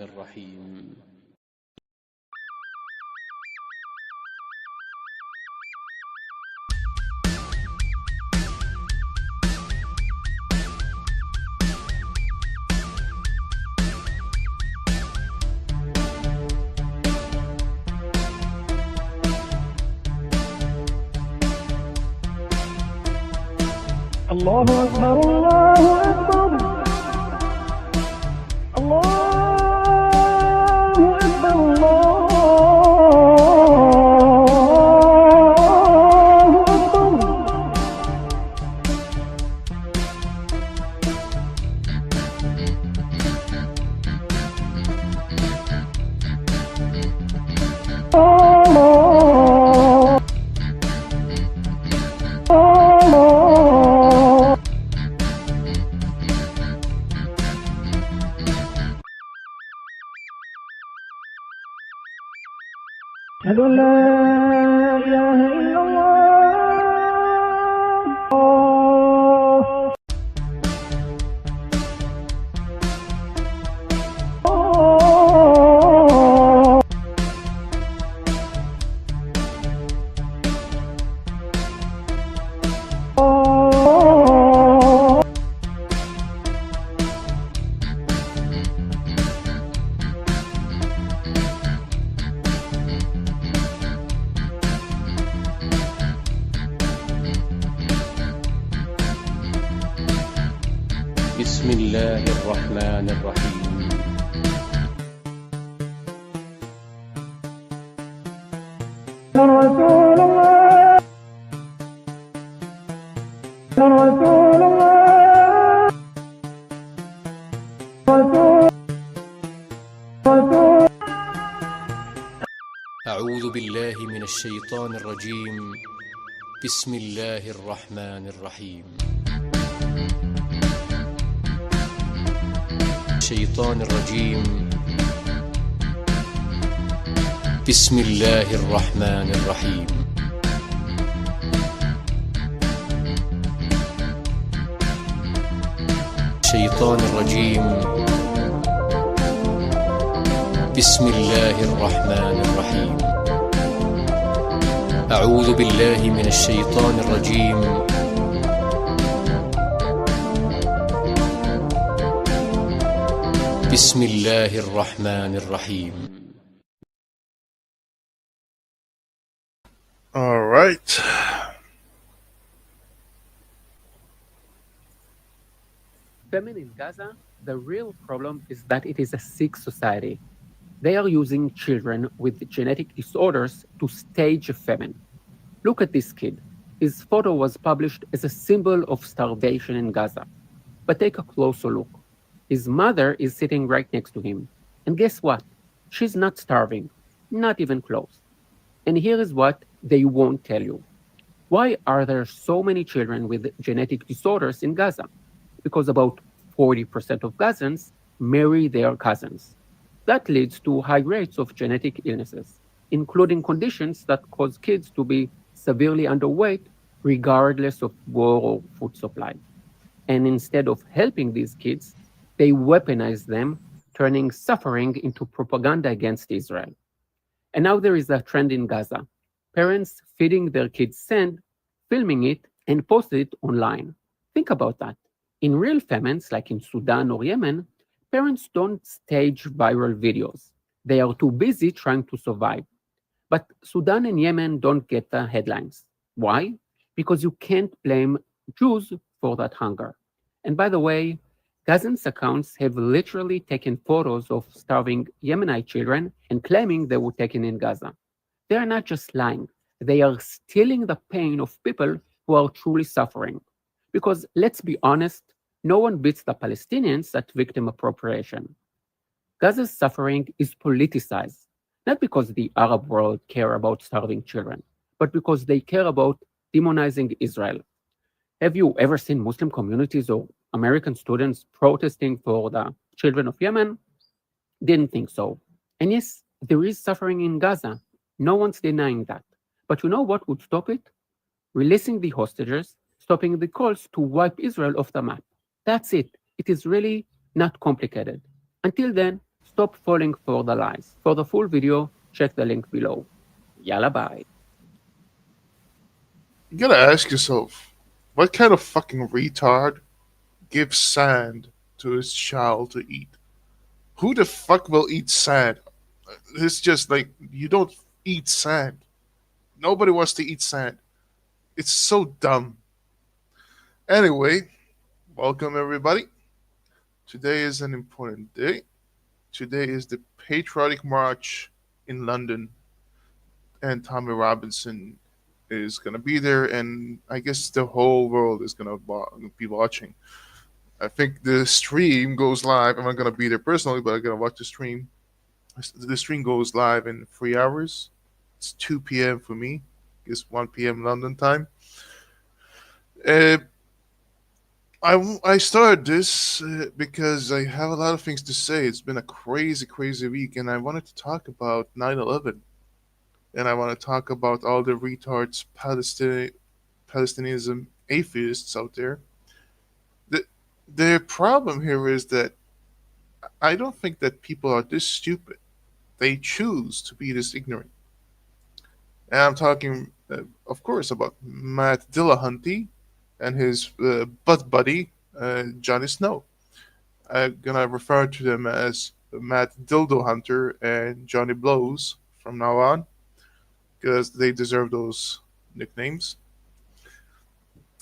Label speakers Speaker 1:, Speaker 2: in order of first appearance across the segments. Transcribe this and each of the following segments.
Speaker 1: الرحيم.
Speaker 2: الله أكبر الله أكبر الله أكبر الله أشهد أن لا إله إلا
Speaker 1: بسم الله الرحمن الرحيم.
Speaker 2: رسول الله رسول الله رسول
Speaker 1: أعوذ بالله من الشيطان الرجيم. بسم الله الرحمن الرحيم. الشيطان الرجيم. بسم الله الرحمن الرحيم. الشيطان الرجيم. بسم الله الرحمن الرحيم. أعوذ بالله من الشيطان الرجيم. بسم الله الرحمن الرحيم.
Speaker 3: All right.
Speaker 4: Famine in Gaza, the real problem is that it is a sick society. They are using children with genetic disorders to stage a famine. Look at this kid. His photo was published as a symbol of starvation in Gaza. But take a closer look. His mother is sitting right next to him. And guess what? She's not starving, not even close. And here is what they won't tell you. Why are there so many children with genetic disorders in Gaza? Because about 40% of Gazans marry their cousins. That leads to high rates of genetic illnesses, including conditions that cause kids to be severely underweight regardless of war or food supply. And instead of helping these kids, they weaponize them, turning suffering into propaganda against Israel. And now there is a trend in Gaza. Parents feeding their kids sand, filming it, and posting it online. Think about that. In real famines, like in Sudan or Yemen, parents don't stage viral videos. They are too busy trying to survive. But Sudan and Yemen don't get the headlines. Why? Because you can't blame Jews for that hunger. And by the way, Gazans' accounts have literally taken photos of starving Yemenite children and claiming they were taken in Gaza. They are not just lying. They are stealing the pain of people who are truly suffering. Because let's be honest, no one beats the Palestinians at victim appropriation. Gaza's suffering is politicized, not because the Arab world care about starving children, but because they care about demonizing Israel. Have you ever seen Muslim communities or American students protesting for the children of Yemen? Didn't think so. And yes, there is suffering in Gaza. No one's denying that. But you know what would stop it? Releasing the hostages, stopping the calls to wipe Israel off the map. That's it. It is really not complicated. Until then, Stop falling for the lies. For the full video, check the link below. Yalla bye.
Speaker 3: You gotta ask yourself, what kind of fucking retard gives sand to his child to eat? Who the fuck will eat sand? It's just like, you don't eat sand. Nobody wants to eat sand. It's so dumb. Anyway, welcome everybody. Today is an important day. Today is the Patriotic March in London, and Tommy Robinson is gonna be there, and I guess the whole world is gonna be watching. I think the stream goes live. I'm not gonna be there personally, but I'm gonna watch the stream. The stream goes live in 3 hours. It's 2 p.m. for me. It's 1 p.m. London time. Uh, I started this because I have a lot of things to say. It's been a crazy, crazy week, and I wanted to talk about 9/11, and I want to talk about all the retards, Palestinism atheists out there. The the problem here is that I don't think that people are this stupid. They choose to be this ignorant. And I'm talking, of course, about Matt Dildohunter and his butt buddy, Johnny Snow. I'm gonna refer to them as Matt Dildohunter and Johnny Blows from now on, because they deserve those nicknames.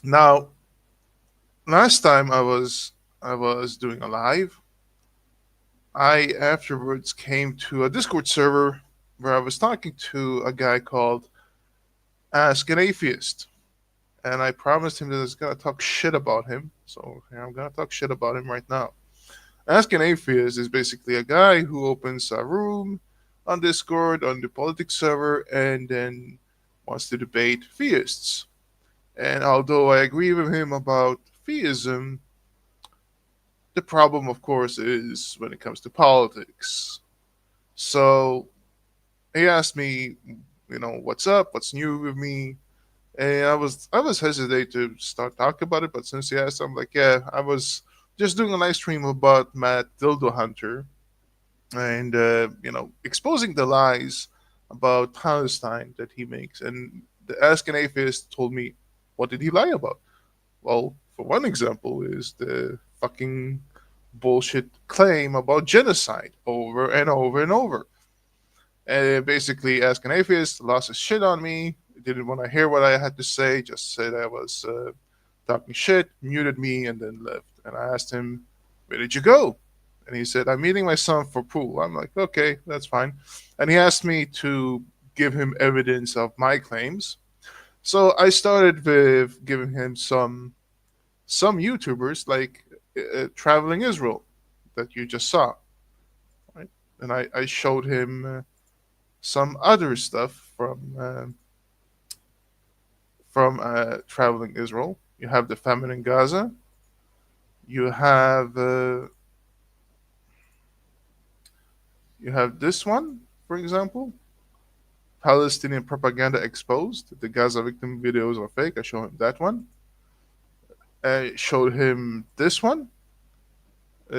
Speaker 3: Now, last time I was doing a live, I afterwards came to a Discord server where I was talking to a guy called Ask an Atheist. And I promised him that I was going to talk shit about him. So here I'm going to talk shit about him right now. Ask an Atheist is basically a guy who opens a room on Discord, on the politics server, and then wants to debate theists. And although I agree with him about theism, the problem, of course, is when it comes to politics. So he asked me, what's up, what's new with me, and I was hesitant to start talking about it. But since he asked, I'm like, yeah, I was just doing a live stream about Matt Dildohunter, and exposing the lies about Palestine that he makes. And the Ask an Atheist told me, what did he lie about? Well, for one example, is the fucking bullshit claim about genocide over and over and over. And basically, Ask an Atheist lost his shit on me. Didn't want to hear what I had to say. Just said I was talking shit, muted me, and then left. And I asked him, "Where did you go?" And he said, "I'm meeting my son for pool." I'm like, "Okay, that's fine." And he asked me to give him evidence of my claims. So I started with giving him some YouTubers like Traveling Israel that you just saw, right? And I showed him some other stuff from Traveling Israel. You have the famine in Gaza. You have this one, for example, Palestinian propaganda exposed. The Gaza victim videos are fake. I showed him that one. I showed him this one,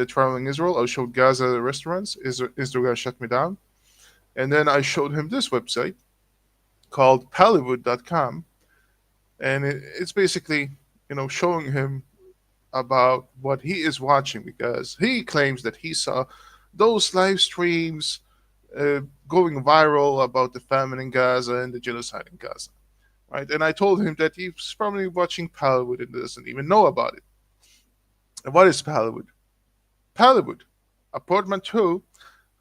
Speaker 3: Traveling Israel. I showed Gaza restaurants. Israel shut me down. And then I showed him this website called Pallywood.com. And it's basically, showing him about what he is watching, because he claims that he saw those live streams going viral about the famine in Gaza and the genocide in Gaza. Right? And I told him that he's probably watching Pallywood and doesn't even know about it. And what is Pallywood? Pallywood, a portmanteau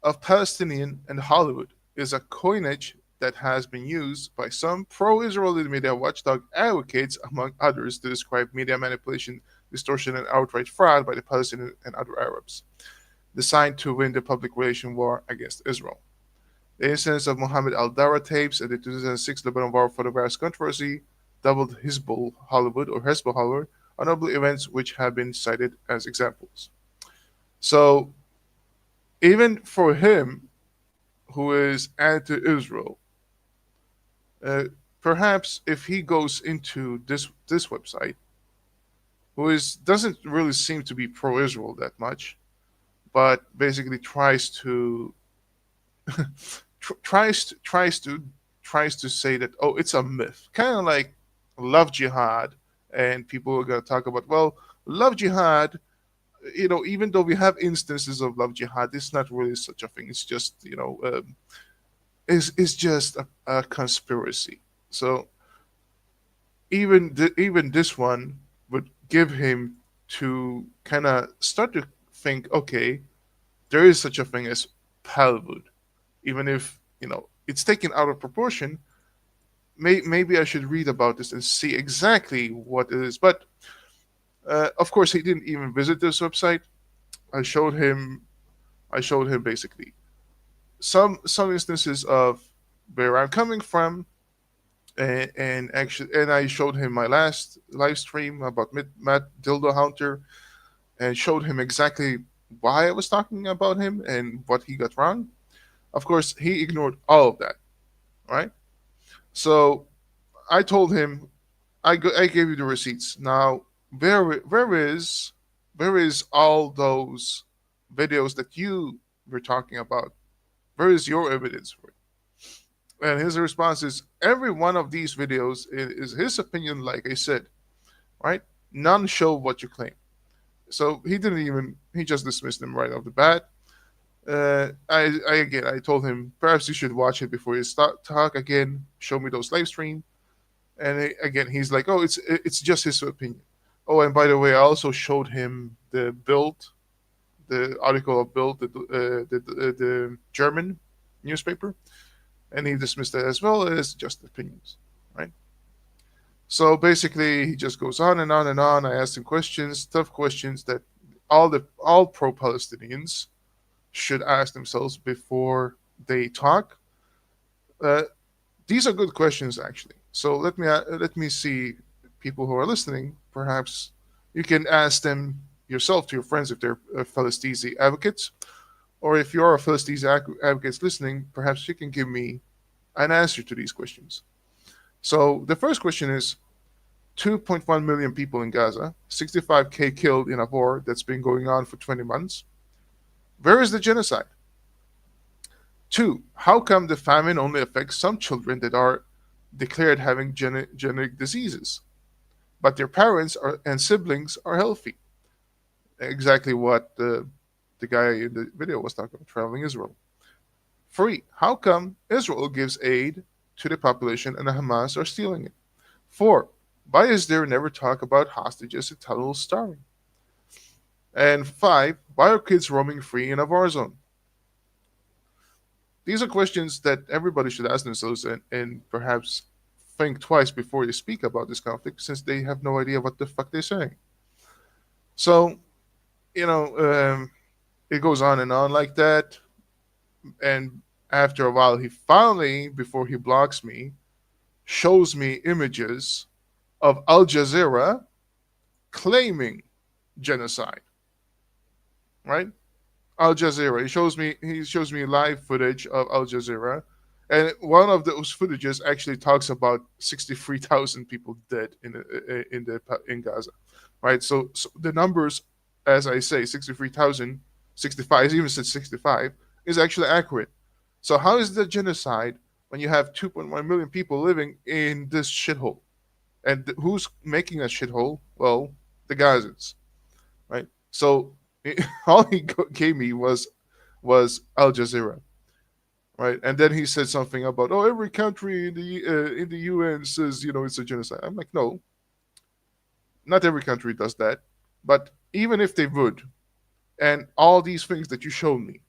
Speaker 3: of Palestinian and Hollywood, is a coinage that has been used by some pro-Israeli media watchdog advocates, among others, to describe media manipulation, distortion, and outright fraud by the Palestinians and other Arabs, designed to win the public relation war against Israel. The incidence of Mohammed al-Dara tapes and the 2006 Lebanon war photographs controversy doubled Hizbul Hollywood, or Hezbollah Hollywood, are notable events which have been cited as examples. So, even for him, who is anti-Israel, perhaps if he goes into this website, doesn't really seem to be pro-Israel that much, but basically tries to say that, oh, it's a myth, kind of like love jihad. And people are going to talk about, well, love jihad, even though we have instances of love jihad, it's not really such a thing. It's just, it's just a conspiracy. So even this one would give him to kind of start to think, okay, there is such a thing as Palwood, even if it's taken out of proportion. Maybe I should read about this and see exactly what it is. But of course, he didn't even visit this website. I showed him. I showed him basically some instances of where I'm coming from, and I showed him my last live stream about Matt Dildohunter, and showed him exactly why I was talking about him and what he got wrong. Of course, he ignored all of that. Right. So I told him, I gave you the receipts. Now, where is all those videos that you were talking about? Where is your evidence for it? And his response is, every one of these videos is his opinion, like I said, right? None show what you claim. So he just dismissed them right off the bat. I told him, perhaps you should watch it before you start talk again. Show me those live stream. And again, he's like, oh, it's just his opinion. Oh, and by the way, I also showed him the article of Bild, the German newspaper, and he dismissed that as well as just opinions, right? So basically, he just goes on and on and on. I asked him questions, tough questions that all pro-Palestinians should ask themselves before they talk. Uh, these are good questions, actually. So let me see, people who are listening. Perhaps you can ask them yourself to your friends if they're Palestinian advocates, or if you are a Palestinian advocates listening, perhaps you can give me an answer to these questions. So the first question is: 2.1 million people in Gaza, 65K killed in a war that's been going on for 20 months. Where is the genocide? Two, how come the famine only affects some children that are declared having genetic diseases, but their parents and siblings are healthy? Exactly what the guy in the video was talking about, traveling Israel. Three, how come Israel gives aid to the population and the Hamas are stealing it? Four, why is there never talk about hostages and tunnels starving? And five, why are kids roaming free in a war zone? These are questions that everybody should ask themselves and perhaps think twice before they speak about this conflict, since they have no idea what the fuck they're saying. So, it goes on and on like that. And after a while, he finally, before he blocks me, shows me images of Al Jazeera claiming genocide. Right? Al Jazeera. He shows me live footage of Al Jazeera, and one of those footages actually talks about 63,000 people dead in Gaza, right? So the numbers, as I say, 63,000, 65, even said 65, is actually accurate. So how is the genocide when you have 2.1 million people living in this shithole? And who's making that shithole? Well, the Gazans, right? So all he gave me was Al Jazeera, right? And then he said something about, oh, every country in the UN says it's a genocide. I'm like, no, not every country does that. But even if they would, and all these things that you showed me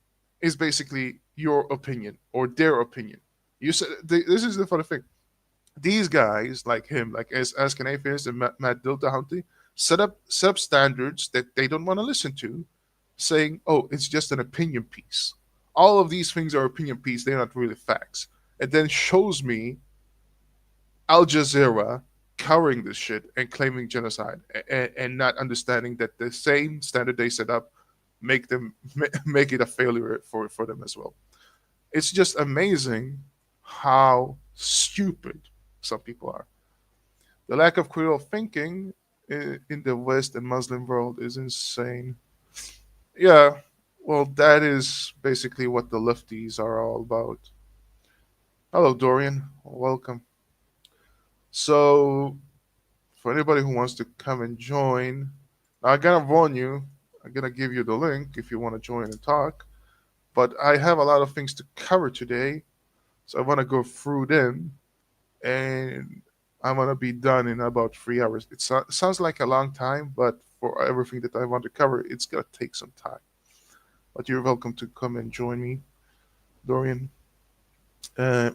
Speaker 3: is basically your opinion or their opinion. You said this is the funny thing. These guys like him, like Ask an Atheist and Matt Dildohunter, set up standards that they don't want to listen to, saying, oh, it's just an opinion piece. All of these things are opinion piece. They're not really facts. And then shows me Al Jazeera covering this shit and claiming genocide and not understanding that the same standard they set up make it a failure for them as well. It's just amazing how stupid some people are. The lack of critical thinking in the West and Muslim world is insane. Yeah, Well, that is basically what the lefties are all about. Hello, Dorian. Welcome. So, for anybody who wants to come and join, I'm gonna warn you. I'm gonna give you the link if you want to join and talk. But I have a lot of things to cover today, so I want to go through them, and I'm gonna be done in about 3 hours. It sounds like a long time, but for everything that I want to cover, it's gonna take some time. But you're welcome to come and join me, Dorian. Uh,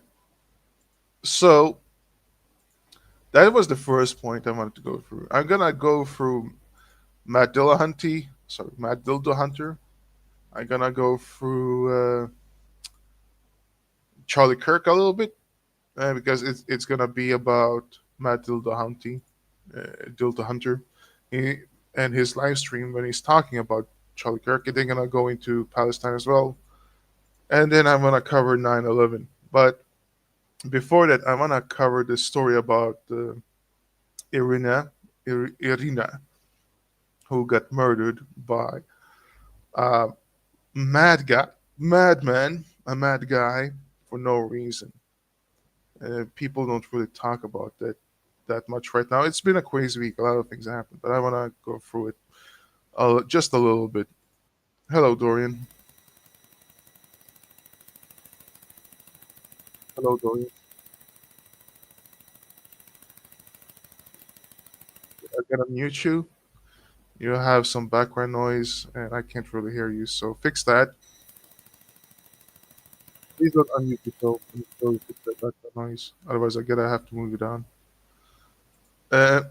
Speaker 3: so that was the first point I wanted to go through. I'm gonna go through Matt Dildohunter. I'm gonna go through Charlie Kirk a little bit because it's gonna be about Matt Dildohunter, he and his live stream when he's talking about Charlie Kirk. They're gonna go into Palestine as well, and then I'm gonna cover 9/11. But before that, I wanna cover the story about Iryna, who got murdered by a a mad guy for no reason. People don't really talk about that much right now. It's been a crazy week. A lot of things happened, but I want to go through it just a little bit. Hello, Dorian. Hello, Dorian. I'm gonna mute you. You have some background noise, and I can't really hear you. So fix that. Please don't unmute yourself until you fix that background noise. Otherwise, I gotta have to move it on. Uh,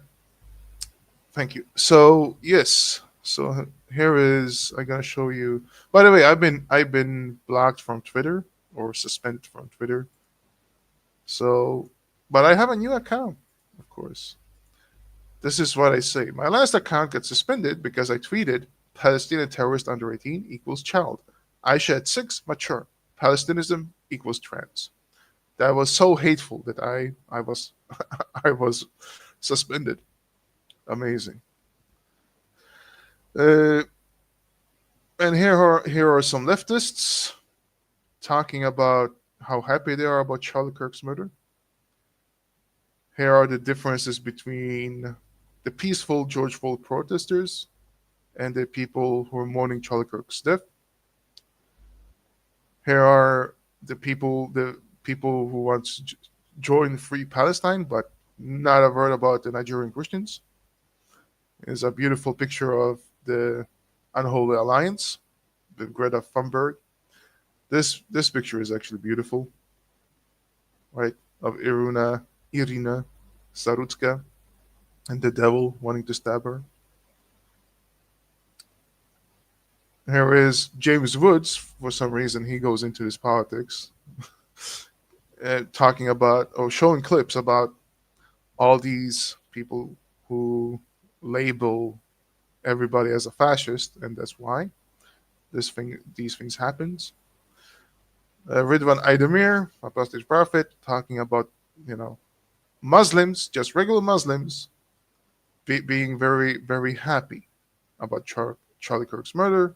Speaker 3: Thank you. So yes. So here is I'm gonna show you. By the way, I've been blocked from Twitter or suspended from Twitter. So, but I have a new account, of course. This is what I say. My last account got suspended because I tweeted Palestinian terrorist under 18 equals child. Aisha at 6 mature. Palestinism equals trans. That was so hateful that I was I was suspended. Amazing. Uh, and here are some leftists talking about how happy they are about Charlie Kirk's murder. Here are the differences between the peaceful George Floyd protesters and the people who are mourning Charlie Kirk's death. Here are the people who want to join Free Palestine, but not a word about the Nigerian Christians. Is a beautiful picture of the Unholy Alliance with Greta Thunberg. This picture is actually beautiful, right? Of Iryna, Zarutska, and the devil wanting to stab her. Here is James Woods. For some reason, he goes into his politics, talking about or showing clips about all these people who label everybody as a fascist, and that's why these things happens. Ridwan Aydemir, a apostate prophet, talking about you know Muslims, just regular Muslims, being very very happy about Charlie Kirk's murder.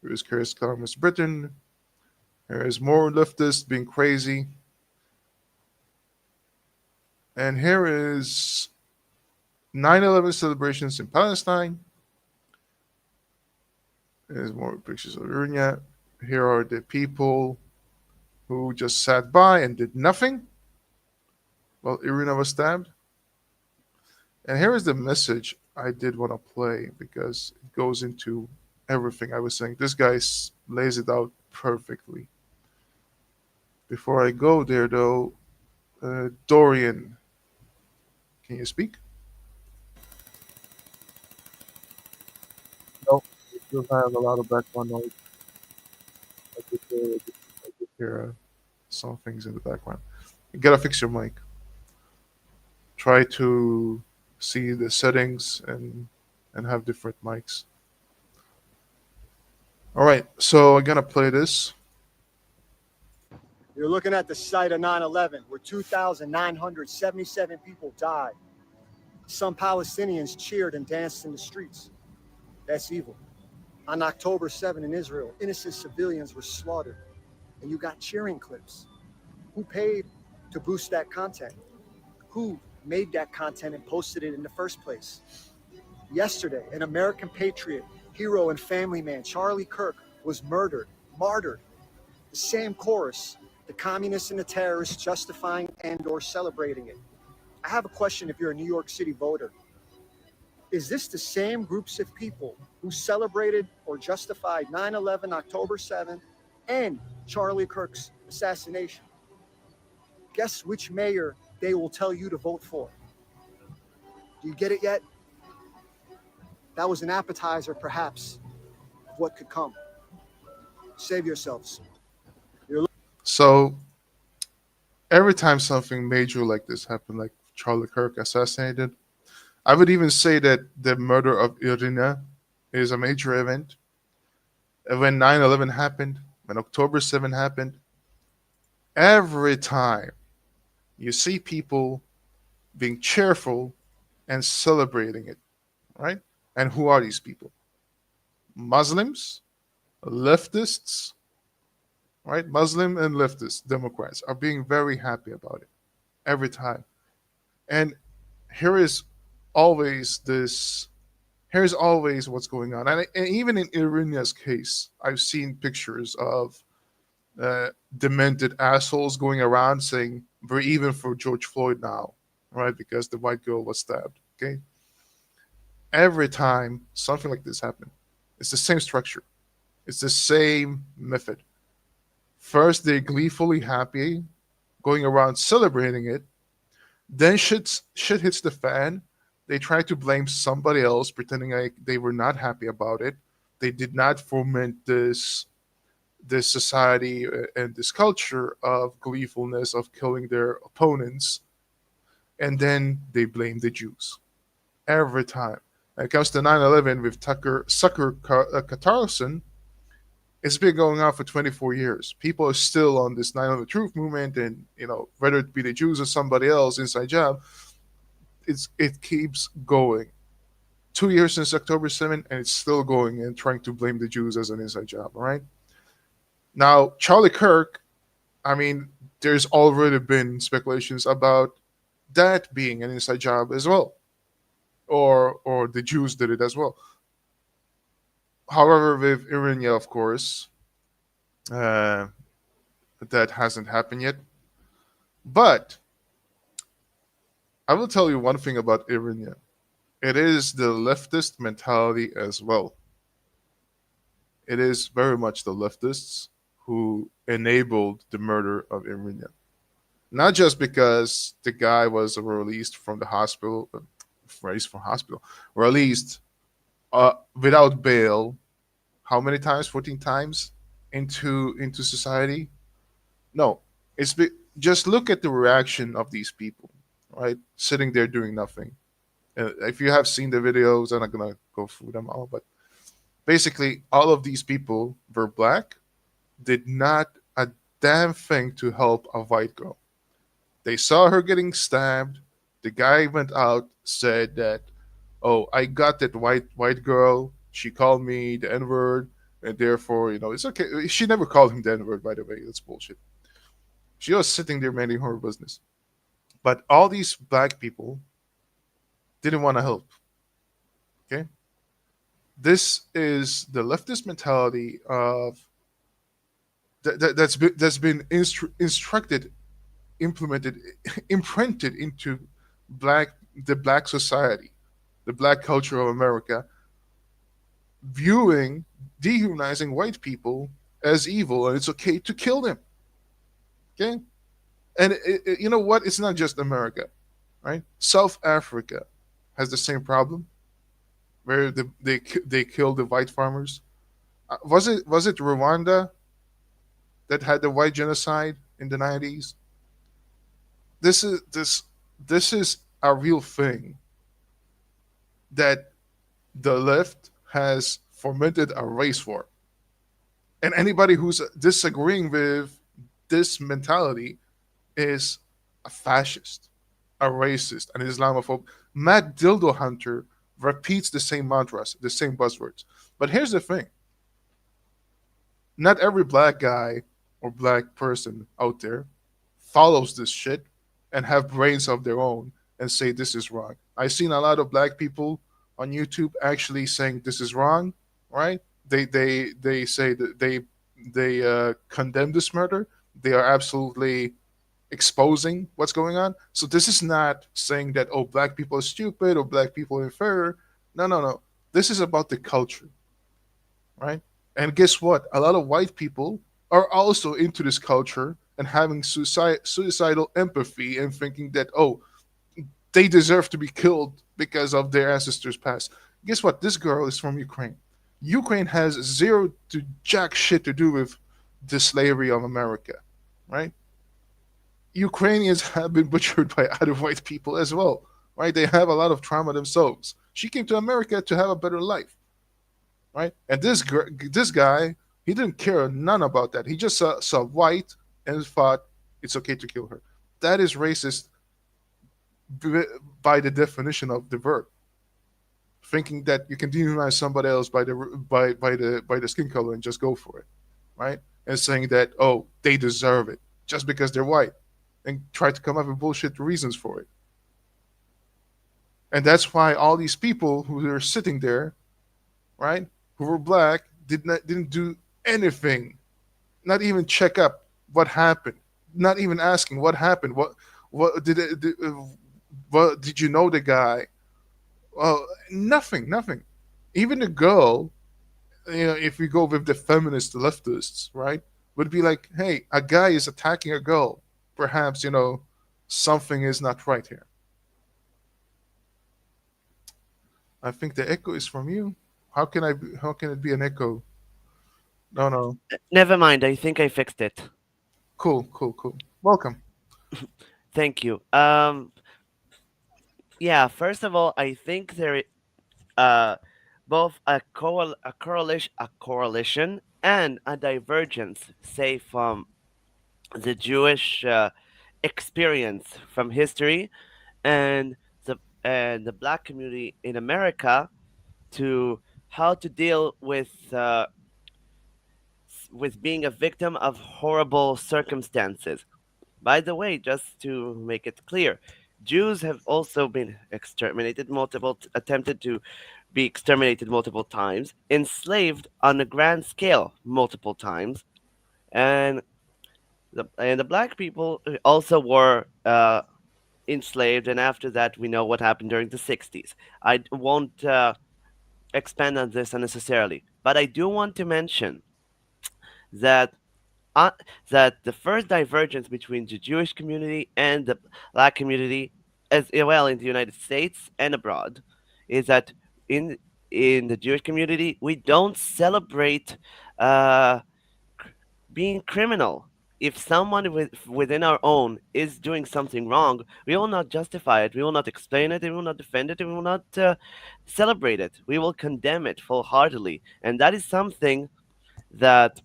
Speaker 3: There is Keir Starmer's Britain. There is more leftists being crazy. And here is 9/11 celebrations in Palestine. There's more pictures of Iryna. Here are the people who just sat by and did nothing while Iryna was stabbed. And here is the message I did want to play because it goes into everything I was saying. This guy lays it out perfectly. Before I go there, though, Dorian, can you speak? No, you still have a lot of background noise. I could hear some things in the background. You gotta fix your mic. Try to see the settings and have different mics. All right, so I'm gonna play this.
Speaker 5: You're looking at the site of 9/11, where 2,977 people died. Some Palestinians cheered and danced in the streets. That's evil. On October 7 in Israel, innocent civilians were slaughtered, and you got cheering clips. Who paid to boost that content? Who made that content and posted it in the first place? Yesterday, an American patriot, hero, and family man, Charlie Kirk, was murdered, martyred. The same chorus, the communists and the terrorists justifying and or celebrating it. I have a question if you're a New York City voter. Is this the same groups of people who celebrated or justified 9/11, October 7th, and Charlie Kirk's assassination? Guess which mayor they will tell you to vote for. Do you get it yet? That was an appetizer, perhaps, of what could come. Save yourselves.
Speaker 3: So every time something major like this happened, like Charlie Kirk assassinated, I would even say that the murder of Iryna is a major event. And when 9/11 happened, when October 7 happened, every time you see people being cheerful and celebrating it, right? And who are these people? Muslims, leftists, right? Muslim and leftist Democrats are being very happy about it every time. And here is always this, here's always what's going on. And even in Iryna's case, I've seen pictures of demented assholes going around saying, we're even for George Floyd now, right? Because the white girl was stabbed, okay? Every time something like this happens, it's the same structure. It's the same method. First, they're gleefully happy, going around celebrating it. Then shit hits the fan. They try to blame somebody else, pretending like they were not happy about it. They did not foment this society and this culture of gleefulness, of killing their opponents. And then they blame the Jews. Every time. When it comes to 9/11 with Qatarson, it's been going on for 24 years. People are still on this 9/11 truth movement, and whether it be the Jews or somebody else inside job, it keeps going. 2 years since October 7, and it's still going and trying to blame the Jews as an inside job. All right. Now, Charlie Kirk, I mean, there's already been speculations about that being an inside job as well, or the Jews did it as well. However, with Iryna, of course, that hasn't happened yet. But I will tell you one thing about Iryna. It is the leftist mentality as well. It is very much the leftists who enabled the murder of Iryna. Not just because the guy was released from the hospital, released without bail, how many times? 14 times into society? No, just look at the reaction of these people, right? Sitting there doing nothing. If you have seen the videos, I'm not gonna go through them all, but basically, all of these people were black, did not a damn thing to help a white girl. They saw her getting stabbed. The guy went out, said that, "Oh, I got that white girl. She called me the N-word, and therefore, it's okay." She never called him the N-word, by the way. That's bullshit. She was sitting there minding her business. But all these black people didn't want to help. Okay? This is the leftist mentality of that's been instructed, implemented, imprinted into the black society, the black culture of America, dehumanizing white people as evil, and it's okay to kill them. Okay? And you know what? It's not just America, right? South Africa has the same problem, where they killed the white farmers. Was it Rwanda that had the white genocide in the 90s? This is a real thing that the left has fomented a race war. And anybody who's disagreeing with this mentality is a fascist, a racist, an Islamophobe. Matt Dildohunter repeats the same mantras, the same buzzwords. But here's the thing. Not every black guy or black person out there follows this shit and have brains of their own and say this is wrong. I've seen a lot of black people on YouTube actually saying this is wrong, right? They say that they condemn this murder. They are absolutely exposing what's going on. So this is not saying that, oh, black people are stupid or black people are inferior. No, no, no. This is about the culture, right? And guess what? A lot of white people are also into this culture and having suicidal empathy and thinking that, oh, they deserve to be killed because of their ancestors' past. Guess what? This girl is from Ukraine. Ukraine has zero to jack shit to do with the slavery of America, right? Ukrainians have been butchered by other white people as well, right? They have a lot of trauma themselves. She came to America to have a better life, right? And this guy, he didn't care none about that. He just saw white and thought it's okay to kill her. That is racist by the definition of the verb. Thinking that you can demonize somebody else by the skin color and just go for it, right? And saying that, oh, they deserve it just because they're white, and try to come up with bullshit reasons for it. And that's why all these people who are sitting there, right, who were black, didn't do anything, not even check up what happened, not even asking what happened, what did you know the guy? Well, nothing. Even the girl, if we go with the feminist leftists, right, would be like, hey, a guy is attacking a girl. Perhaps, something is not right here. I think the echo is from you. How can it be an echo? No, no.
Speaker 6: Never mind. I think I fixed it.
Speaker 3: Cool. Welcome.
Speaker 6: Thank you. Yeah. First of all, I think there both a correlation and a divergence, say from the Jewish experience from history and the black community in America to how to deal with being a victim of horrible circumstances. By the way, just to make it clear, Jews have also been exterminated attempted to be exterminated multiple times, enslaved on a grand scale multiple times, and the black people also were enslaved. And after that, we know what happened during the 60s. I won't expand on this unnecessarily, but I do want to mention that uh, that the first divergence between the Jewish community and the black community, as well in the United States and abroad, is that in in the Jewish community we don't celebrate uh, being criminal. If someone within our own is doing something wrong, we will not justify it. We will not explain it. We will not defend it. We will not celebrate it. We will condemn it full heartedly, and that is something that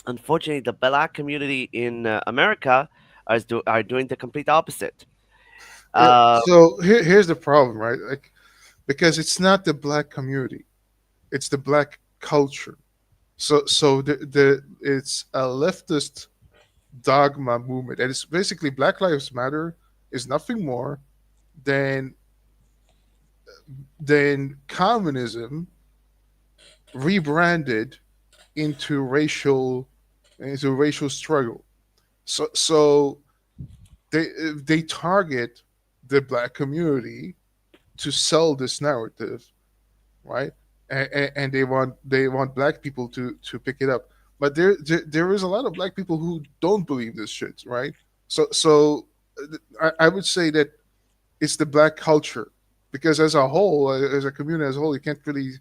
Speaker 6: unfortunately the black community in America are doing the complete opposite. Uh,
Speaker 3: So here's the problem, right? Like, because it's not the black community, it's the black culture. So the it's a leftist dogma movement, and it's basically Black Lives Matter is nothing more than communism rebranded into racial struggle. So they target the black community to sell this narrative, right? And they want black people to pick it up. But there is a lot of black people who don't believe this shit, right? So I would say that it's the black culture, because as a whole, as a community as a whole, you can't really.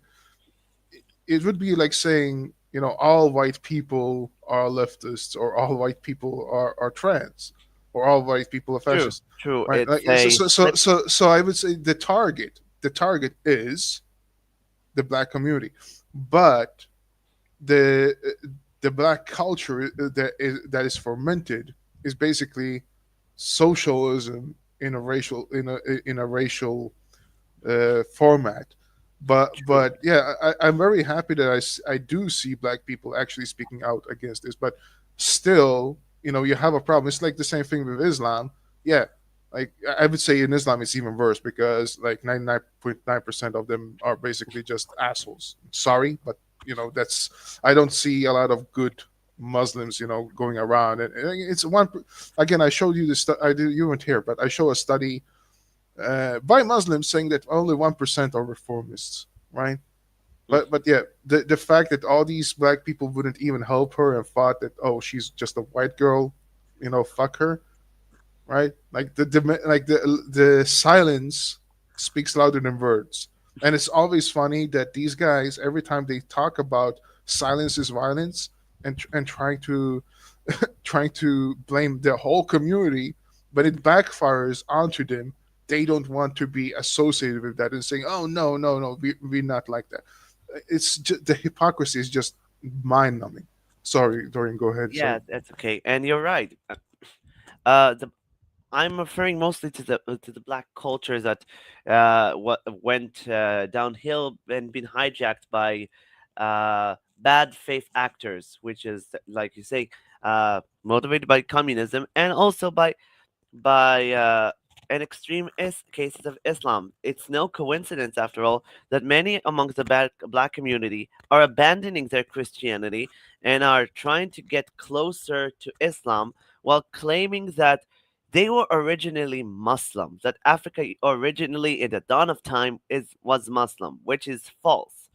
Speaker 3: It would be like saying, all white people are leftists, or all white people are trans, or all white people are
Speaker 6: true,
Speaker 3: fascists,
Speaker 6: true.
Speaker 3: right?
Speaker 6: It's
Speaker 3: Like, so,
Speaker 6: a
Speaker 3: so, so,
Speaker 6: slip.
Speaker 3: so, so I would say the target is the black community, but the the black culture that is fermented is basically socialism in a racial format, But yeah, I'm very happy that I do see black people actually speaking out against this. But still, you have a problem. It's like the same thing with Islam. Yeah, like I would say in Islam it's even worse because like 99.9% of them are basically just assholes. Sorry, but that's I don't see a lot of good Muslims, going around. And it's one again. I showed you this. You weren't here, but I show a study by Muslims saying that only 1% are reformists, right? But yeah, the fact that all these black people wouldn't even help her and thought that, oh, she's just a white girl, fuck her, right? Like the silence speaks louder than words. And it's always funny that these guys, every time they talk about silence is violence and trying to trying to blame the whole community, but it backfires onto them. They don't want to be associated with that and saying, "Oh no, no, no, we're not like that." It's just, the hypocrisy is just mind numbing. Sorry, Dorian, go ahead.
Speaker 6: Yeah,
Speaker 3: So
Speaker 6: that's okay, and you're right. The I'm referring mostly to the black culture that what went downhill and been hijacked by bad faith actors, which is like you say, motivated by communism and also by an extreme cases of Islam. It's no coincidence, after all, that many amongst the black community are abandoning their Christianity and are trying to get closer to Islam while claiming that they were originally Muslim, that Africa originally in the dawn of time was Muslim, which is false.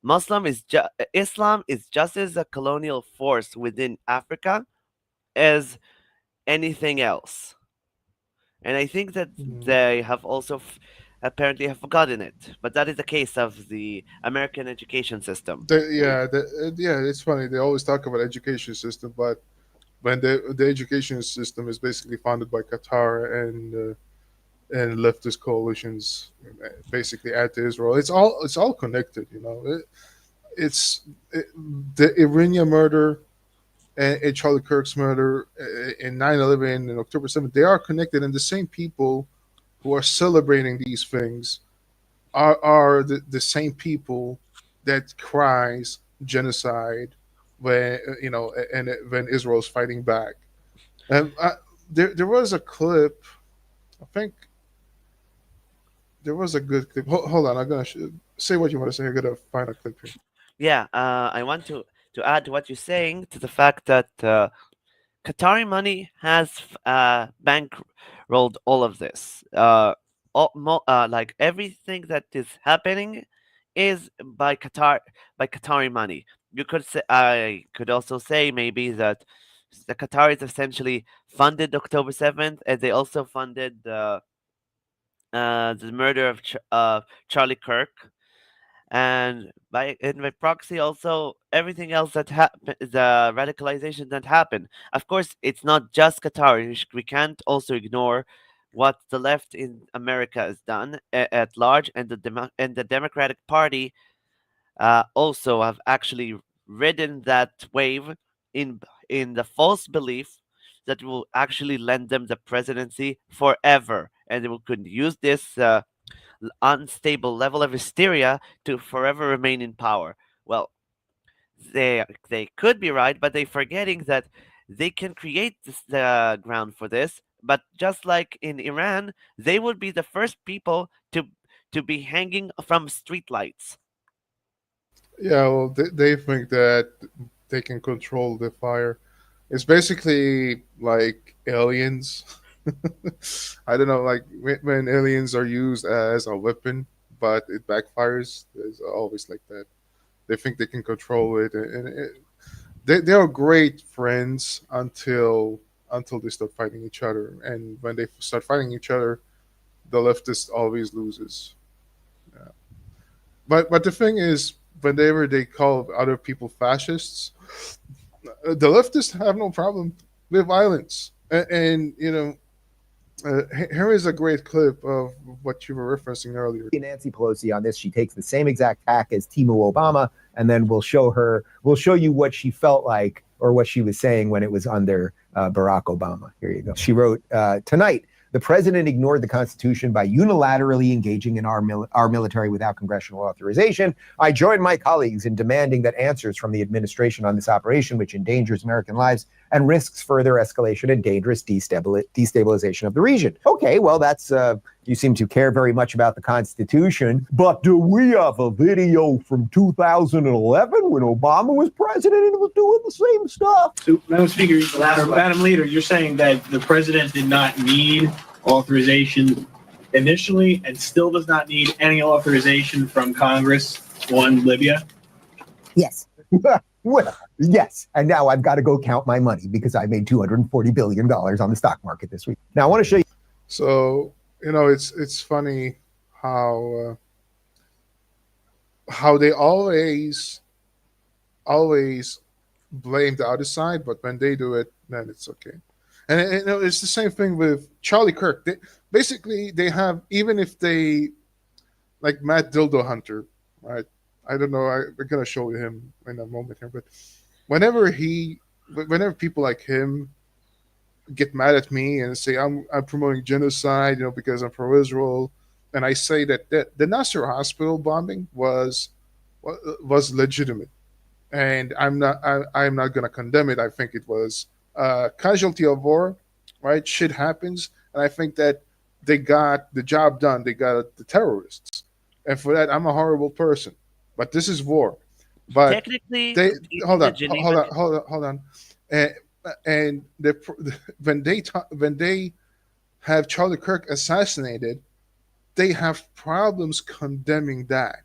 Speaker 6: Islam is just as a colonial force within Africa as anything else. And I think that they have also apparently have forgotten it. But that is the case of the American education system.
Speaker 3: yeah, it's funny. They always talk about education system, but when the education system is basically funded by Qatar and leftist coalitions, basically anti-Israel. It's all connected. The Iryna murder and Charlie Kirk's murder in 9/11 and October 7th. They are connected, and the same people who are celebrating these things are the same people that cries genocide when and when Israel's fighting back. And there was a clip. I think there was a good clip. Hold on, I'm gonna say what you want to say. I gotta find a clip here.
Speaker 6: Yeah, I want to add to what you're saying to the fact that Qatari money has bankrolled all of this. Like everything that is happening is by Qatari money. I could also say maybe that the Qataris essentially funded October 7th, and they also funded the murder of Charlie Kirk, and by proxy also everything else that happened, the radicalization that happened. Of course, it's not just Qatar. We can't also ignore what the left in America has done at large, and the Democratic Party also have actually ridden that wave in the false belief that will actually lend them the presidency forever, and they will could use this unstable level of hysteria to forever remain in power. Well, they could be right, but they're forgetting that they can create the ground for this. But just like in Iran, they would be the first people to be hanging from streetlights.
Speaker 3: Yeah, well, they think that they can control the fire. It's basically like aliens. I don't know, like when aliens are used as a weapon, but it backfires. It's always like that. They think they can control it, and they are great friends until they start fighting each other. And when they start fighting each other, the leftist always loses. Yeah. But the thing is, whenever they call other people fascists, the leftists have no problem with violence. And here is a great clip of what you were referencing earlier.
Speaker 7: Nancy Pelosi on this. She takes the same exact tack as Timu Obama, and then we'll show you what she felt like or what she was saying when it was under Barack Obama. Here you go. She wrote, tonight, The president ignored the Constitution by unilaterally engaging in our military without congressional authorization. I join my colleagues in demanding that answers from the administration on this operation, which endangers American lives and risks further escalation and dangerous destabilization of the region. Okay, well, that's you seem to care very much about the Constitution, but do we have a video from 2011 when Obama was president and was doing the same stuff?
Speaker 8: So, Madam Speaker, Madam Leader, you're saying that the president did not need authorization initially and still does not need any authorization from Congress on Libya?
Speaker 7: Yes. Well, yes. And now I've got to go count my money because I made $240 billion on the stock market this week. Now I want to show you.
Speaker 3: So, it's funny how they always blame the other side, but when they do it, then it's okay. And it's the same thing with Charlie Kirk. They have, even if they, like Matt Dildohunter, right? I don't know. We're gonna show him in a moment here, but whenever people like him get mad at me and say I'm promoting genocide, because I'm pro-Israel, and I say that the Nasser hospital bombing was legitimate, and I'm not gonna condemn it. I think it was a casualty of war, right? Shit happens, and I think that they got the job done. They got the terrorists, and for that, I'm a horrible person. But this is war. But
Speaker 6: technically,
Speaker 3: hold on. And when they have Charlie Kirk assassinated, they have problems condemning that,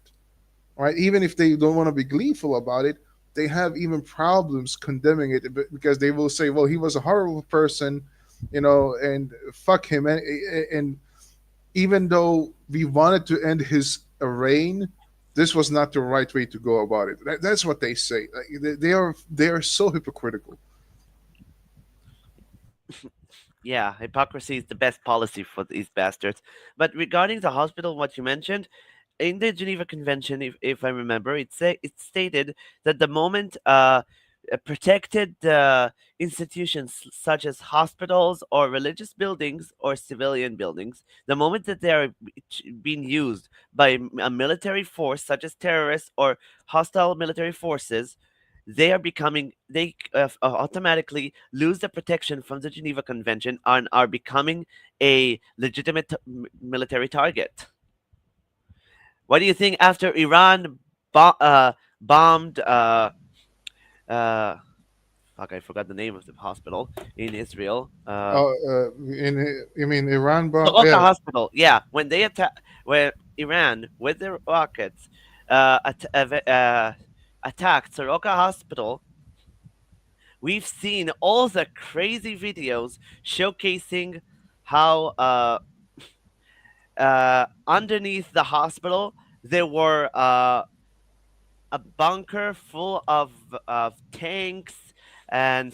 Speaker 3: right? Even if they don't want to be gleeful about it, they have even problems condemning it because they will say, "Well, he was a horrible person, and fuck him." And even though we wanted to end his reign, this was not the right way to go about it. That's what they say. Like, they are so hypocritical.
Speaker 6: Yeah, hypocrisy is the best policy for these bastards. But regarding the hospital, what you mentioned, in the Geneva Convention, if I remember, it stated that the moment protected institutions such as hospitals or religious buildings or civilian buildings, the moment that they are being used by a military force such as terrorists or hostile military forces, they automatically lose the protection from the Geneva Convention and are becoming a legitimate military target. What do you think after Iran bombed fuck, I forgot the name of the hospital in Israel.
Speaker 3: You mean Iran bomb?
Speaker 6: Zarutska hospital. Yeah, when Iran with their rockets attacked Zarutska hospital, we've seen all the crazy videos showcasing how underneath the hospital there were a bunker full of tanks and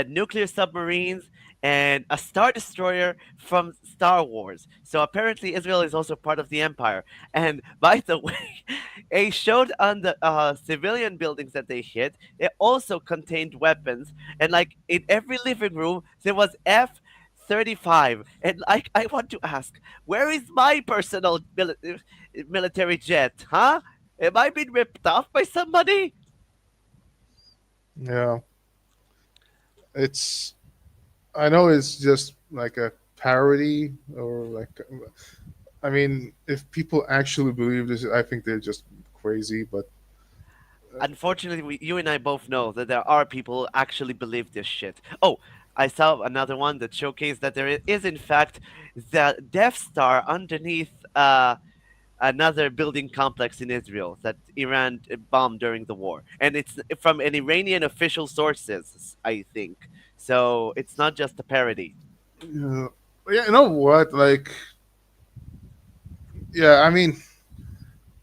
Speaker 6: nuclear submarines and a Star Destroyer from Star Wars. So apparently Israel is also part of the empire. And by the way, they showed on the civilian buildings that they hit, it also contained weapons. And like in every living room, there was F-35. And like, I want to ask, where is my personal military jet, huh? Am I being ripped off by somebody?
Speaker 3: Yeah. I know it's just like a parody or like, I mean, if people actually believe this, I think they're just crazy, but.
Speaker 6: Unfortunately, you and I both know that there are people who actually believe this shit. Oh, I saw another one that showcased that there is in fact the Death Star underneath another building complex in Israel that Iran bombed during the war. And it's from an Iranian official sources, I think. So it's not just a parody.
Speaker 3: Yeah, you know what? Like, yeah, I mean,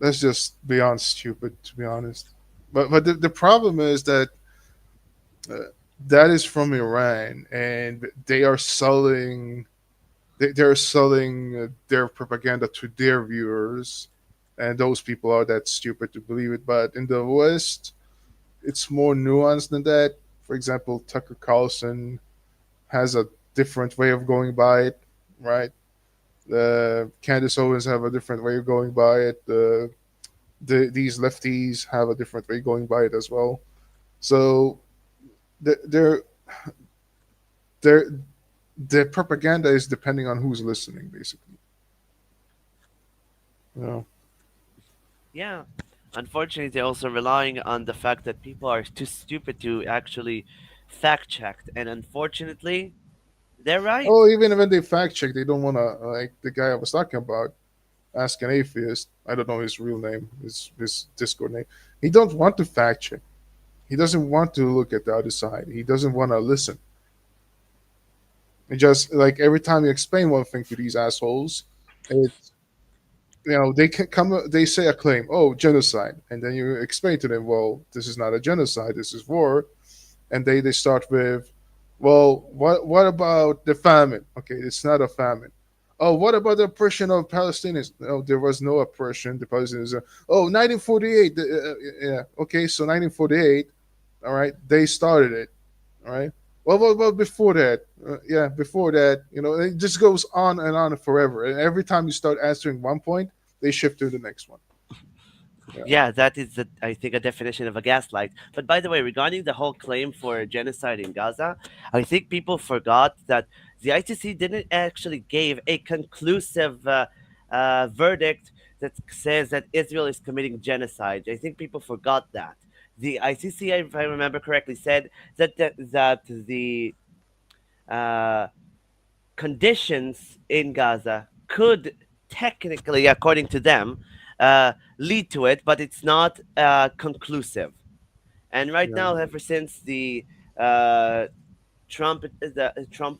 Speaker 3: that's just beyond stupid, to be honest. But the problem is that that is from Iran, and they are selling. They're selling their propaganda to their viewers, and those people are that stupid to believe it. But in the West, it's more nuanced than that. For example, Tucker Carlson has a different way of going by it, right? Candace Owens have a different way of going by it. These lefties have a different way going by it as well. So the- they're they're the propaganda is depending on who's listening, basically. You know?
Speaker 6: Yeah. Unfortunately, they're also relying on the fact that people are too stupid to actually fact check. And unfortunately, they're right.
Speaker 3: Oh, even when they fact check, they don't want to, like the guy I was talking about, ask an atheist. I don't know his real name, his Discord name. He don't want to fact check. He doesn't want to look at the other side. He doesn't want to listen. And just like every time you explain one thing to these assholes, it's they can come. They say a claim, oh, genocide, and then you explain to them, well, this is not a genocide. This is war, and they start with, well, what about the famine? Okay, it's not a famine. Oh, what about the oppression of Palestinians? No, there was no oppression. The Palestinians. 1948. Yeah, okay, so 1948. All right, they started it. All right. Well, what about before that? Yeah, before that, it just goes on forever. And every time you start answering one point, they shift to the next one.
Speaker 6: Yeah, that is, I think, a definition of a gaslight. But by the way, regarding the whole claim for genocide in Gaza, I think people forgot that the ICC didn't actually give a conclusive verdict that says that Israel is committing genocide. I think people forgot that. The ICC, if I remember correctly, said that the uh, conditions in Gaza could technically, according to them, lead to it, but it's not conclusive. And right
Speaker 3: Yeah.
Speaker 6: now, ever since the Trump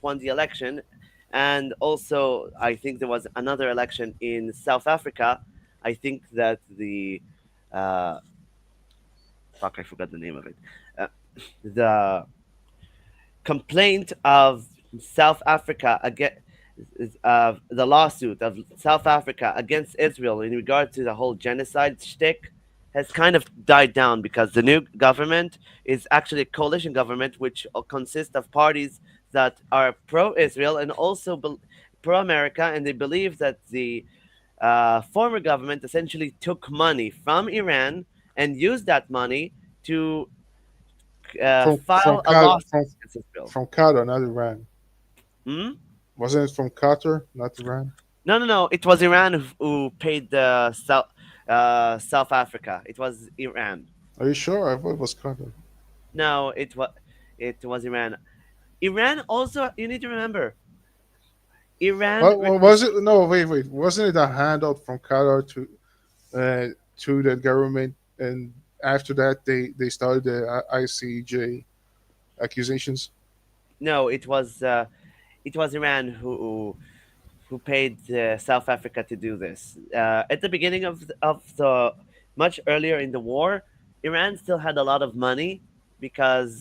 Speaker 6: won the election, and also I think there was another election in South Africa. I think that the fuck, I forgot the name of it. Uh, the complaint of South Africa against the lawsuit of South Africa against Israel in regard to the whole genocide shtick has kind of died down because the new government is actually a coalition government which consists of parties that are pro-Israel and also pro-America, and they believe that the former government essentially took money from Iran and used that money to
Speaker 3: From
Speaker 6: file a lawsuit against Israel.
Speaker 3: from Qatar, not Iran.
Speaker 6: Hmm?
Speaker 3: Wasn't it from Qatar, not Iran?
Speaker 6: No. It was Iran who paid the South Africa. It was Iran.
Speaker 3: Are you sure? I thought it was Qatar.
Speaker 6: No, it was Iran. Iran also, you need to remember, Iran.
Speaker 3: Well, was it? No, wait. Wasn't it a handout from Qatar to the government, and after that they started the ICJ accusations?
Speaker 6: No, it was Iran who paid South Africa to do this. At the beginning of the much earlier in the war, Iran still had a lot of money because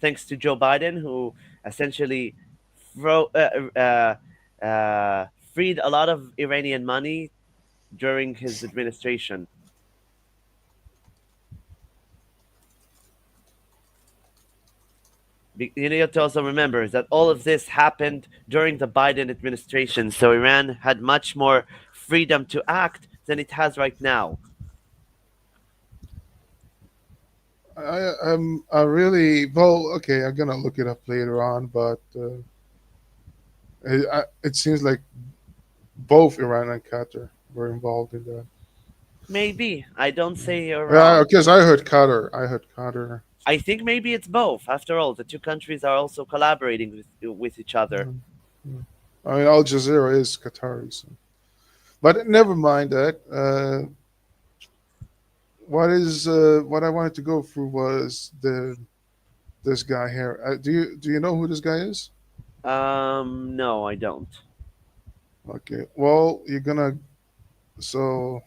Speaker 6: thanks to Joe Biden, who essentially freed a lot of Iranian money during his administration. You need to also remember that all of this happened during the Biden administration, so Iran had much more freedom to act than it has right now.
Speaker 3: I really well. Okay, I'm gonna look it up later on, but it seems like both Iran and Qatar were involved in that.
Speaker 6: Maybe. I don't say you're
Speaker 3: Yeah,
Speaker 6: wrong.
Speaker 3: because I heard Qatar. I heard Qatar.
Speaker 6: I think maybe it's both. After all, the two countries are also collaborating with each other.
Speaker 3: I mean, Al Jazeera is Qatari, so. But never mind that. What I wanted to go through was this guy here. Do you know who this guy is?
Speaker 6: No, I don't.
Speaker 3: Okay. Well, you're gonna. So,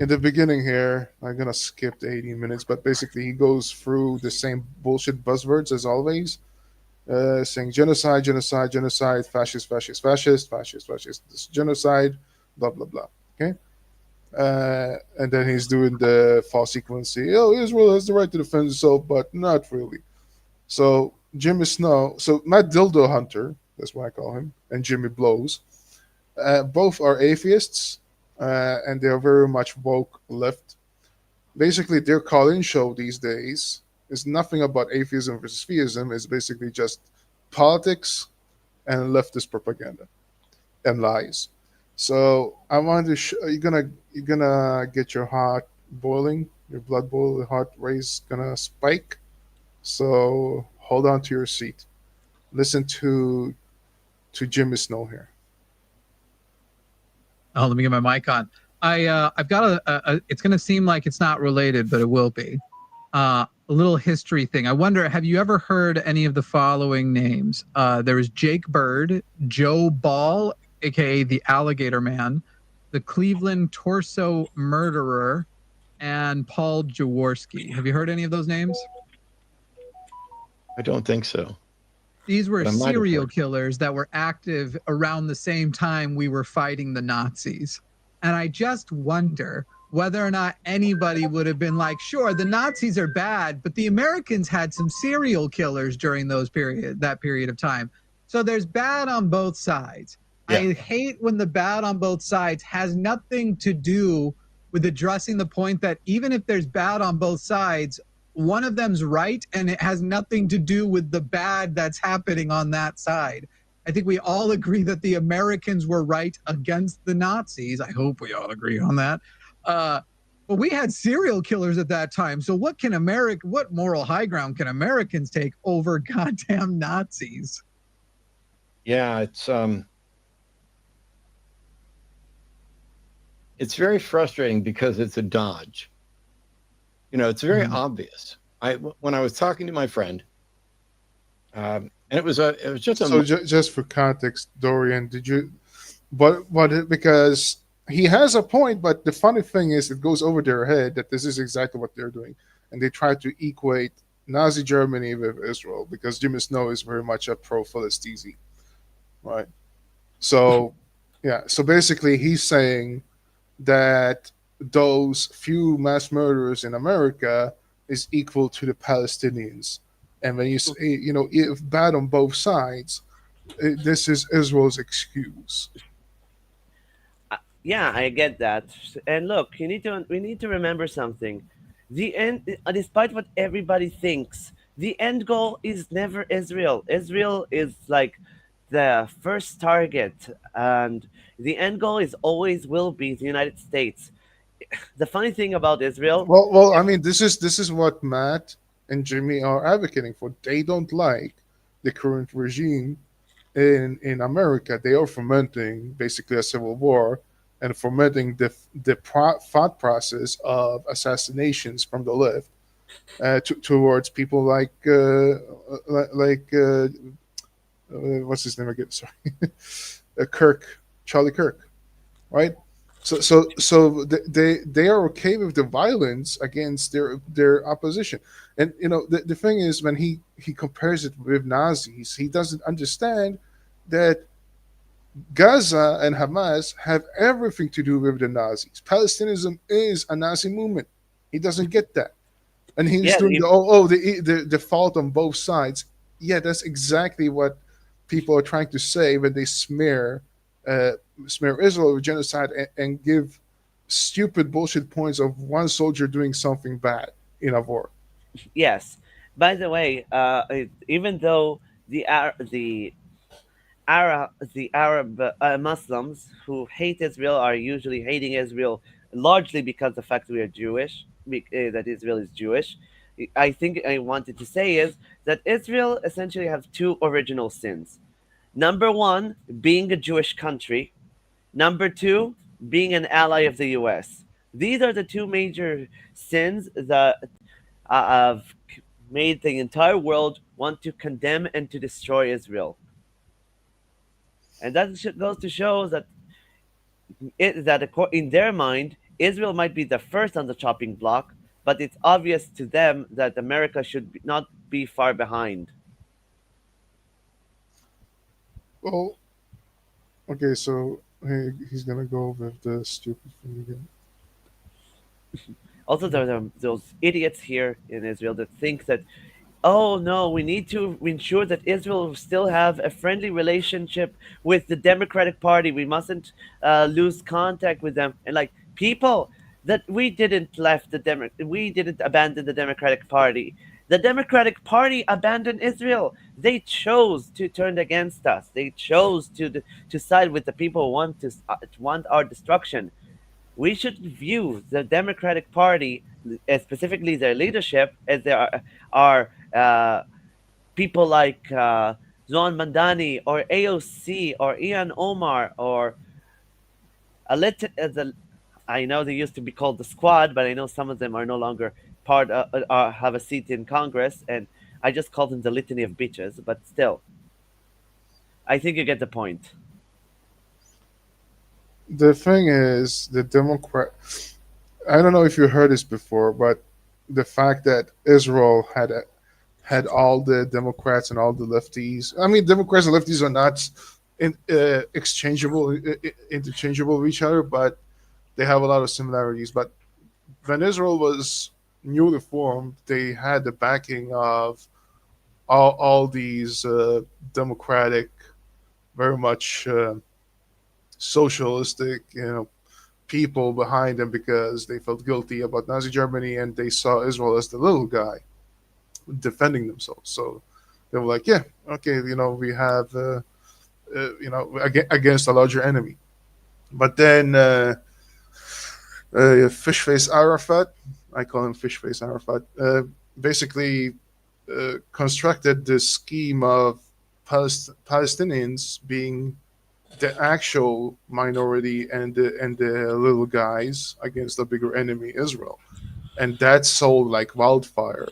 Speaker 3: in the beginning here, I'm gonna skip the 18 minutes, but basically he goes through the same bullshit buzzwords as always, saying genocide, genocide, genocide, fascist, fascist, fascist, fascist, fascist, this genocide, blah blah blah. Okay. And then he's doing the false sequencing. Oh, Israel has the right to defend itself, but not really. So Jimmy Snow, so not Dildohunter, That's what I call him, and Jimmy Blows. Both are atheists, and they are very much woke left. Basically, their call-in show these days is nothing about atheism versus theism. It's basically just politics and leftist propaganda and lies. So I wanted to. You're gonna get your heart boiling, your blood boiling, heart rate's gonna spike. So hold on to your seat. Listen to Jimmy Snow here.
Speaker 9: Oh, let me get my mic on. I've got it's going to seem like it's not related, but it will be. A little history thing. I wonder, have you ever heard any of the following names? There was Jake Bird, Joe Ball, aka the Alligator Man, the Cleveland Torso Murderer, and Paul Jaworski. Have you heard any of those names?
Speaker 10: I don't think so.
Speaker 9: These were serial killers that were active around the same time we were fighting the Nazis. And I just wonder whether or not anybody would have been like, sure, the Nazis are bad, but the Americans had some serial killers during that period of time. So there's bad on both sides. Yeah. I hate when the bad on both sides has nothing to do with addressing the point that even if there's bad on both sides, one of them's right, and it has nothing to do with the bad that's happening on that side. I think we all agree that the Americans were right against the Nazis. I hope we all agree on that. But we had serial killers at that time. So what moral high ground can Americans take over goddamn Nazis?
Speaker 10: Yeah, it's very frustrating because it's a dodge. You know, it's very obvious. When I was talking to my friend, and it was just a.
Speaker 3: So just for context, Dorian, because he has a point, but the funny thing is, it goes over their head that this is exactly what they're doing, and they try to equate Nazi Germany with Israel because Jimmy Snow is very much a pro-Philistine, right? So, yeah. So basically, he's saying that those few mass murderers in America is equal to the Palestinians. And when you say, if bad on both sides, this is Israel's excuse.
Speaker 6: Yeah, I get that. And look, we need to remember something. The end, despite what everybody thinks, the end goal is never Israel. Israel is like the first target, and the end goal is always will be the United States. The funny thing about Israel.
Speaker 3: Well, I mean, this is what Matt and Jimmy are advocating for. They don't like the current regime in America. They are fomenting basically a civil war and fomenting the thought process of assassinations from the left towards people like what's his name again? Sorry, Kirk, Charlie Kirk, right? So they are okay with the violence against their opposition, and the thing is when he compares it with Nazis, he doesn't understand that Gaza and Hamas have everything to do with the Nazis. Palestinism is a Nazi movement. He doesn't get that, and he's doing the fault on both sides. Yeah, that's exactly what people are trying to say when they smear Israel with genocide and give stupid bullshit points of one soldier doing something bad in a war.
Speaker 6: Yes. By the way, even though the Arab Muslims who hate Israel are usually hating Israel largely because of the fact that we are Jewish, that Israel is Jewish. I think I wanted to say is that Israel essentially has two original sins. Number one, being a Jewish country. Number two, being an ally of the U.S. These are the two major sins that have made the entire world want to condemn and to destroy Israel. And that goes to show that in their mind, Israel might be the first on the chopping block, but it's obvious to them that America should not be far behind.
Speaker 3: Well, okay, so he's gonna go with the stupid thing again.
Speaker 6: Also, there are those idiots here in Israel that think that oh no, we need to ensure that Israel will still have a friendly relationship with the Democratic Party. We mustn't lose contact with them. And like people that we didn't abandon the Democratic Party. The Democratic Party abandoned Israel. They chose to turn against us. They chose to side with the people who want our destruction. We should view the Democratic Party, specifically their leadership, as are people like Zohan Mandani or AOC or Ian Omar or I know they used to be called the Squad, but I know some of them are no longer have a seat in Congress, and I just call them the litany of bitches. But still, I think you get the point.
Speaker 3: The thing is, the Democrat. I don't know if you heard this before, but the fact that Israel had all the Democrats and all the lefties. I mean, Democrats and lefties are not interchangeable with each other, but they have a lot of similarities. But when Israel was newly formed, they had the backing of all these democratic, very much socialistic, people behind them because they felt guilty about Nazi Germany and they saw Israel as the little guy defending themselves. So they were like, yeah, okay, we have, against a larger enemy. But then fish face Arafat, I call him fish face Arafat, basically constructed this scheme of Palestinians being the actual minority and the little guys against the bigger enemy, Israel, and that sold like wildfire,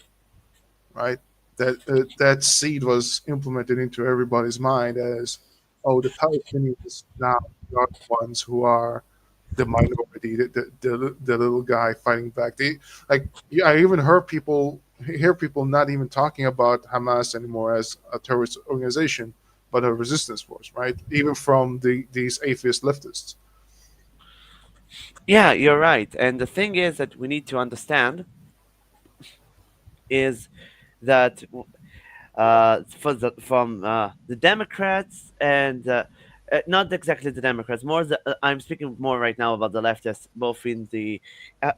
Speaker 3: right? That seed was implemented into everybody's mind as, oh, the Palestinians now are the ones who are the minority, the little guy fighting back. I even hear people not even talking about Hamas anymore as a terrorist organization, but a resistance force, right? Even from these atheist leftists.
Speaker 6: Yeah, you're right. And the thing is that we need to understand is that from the Democrats and not exactly the Democrats, I'm speaking more right now about the leftists, both in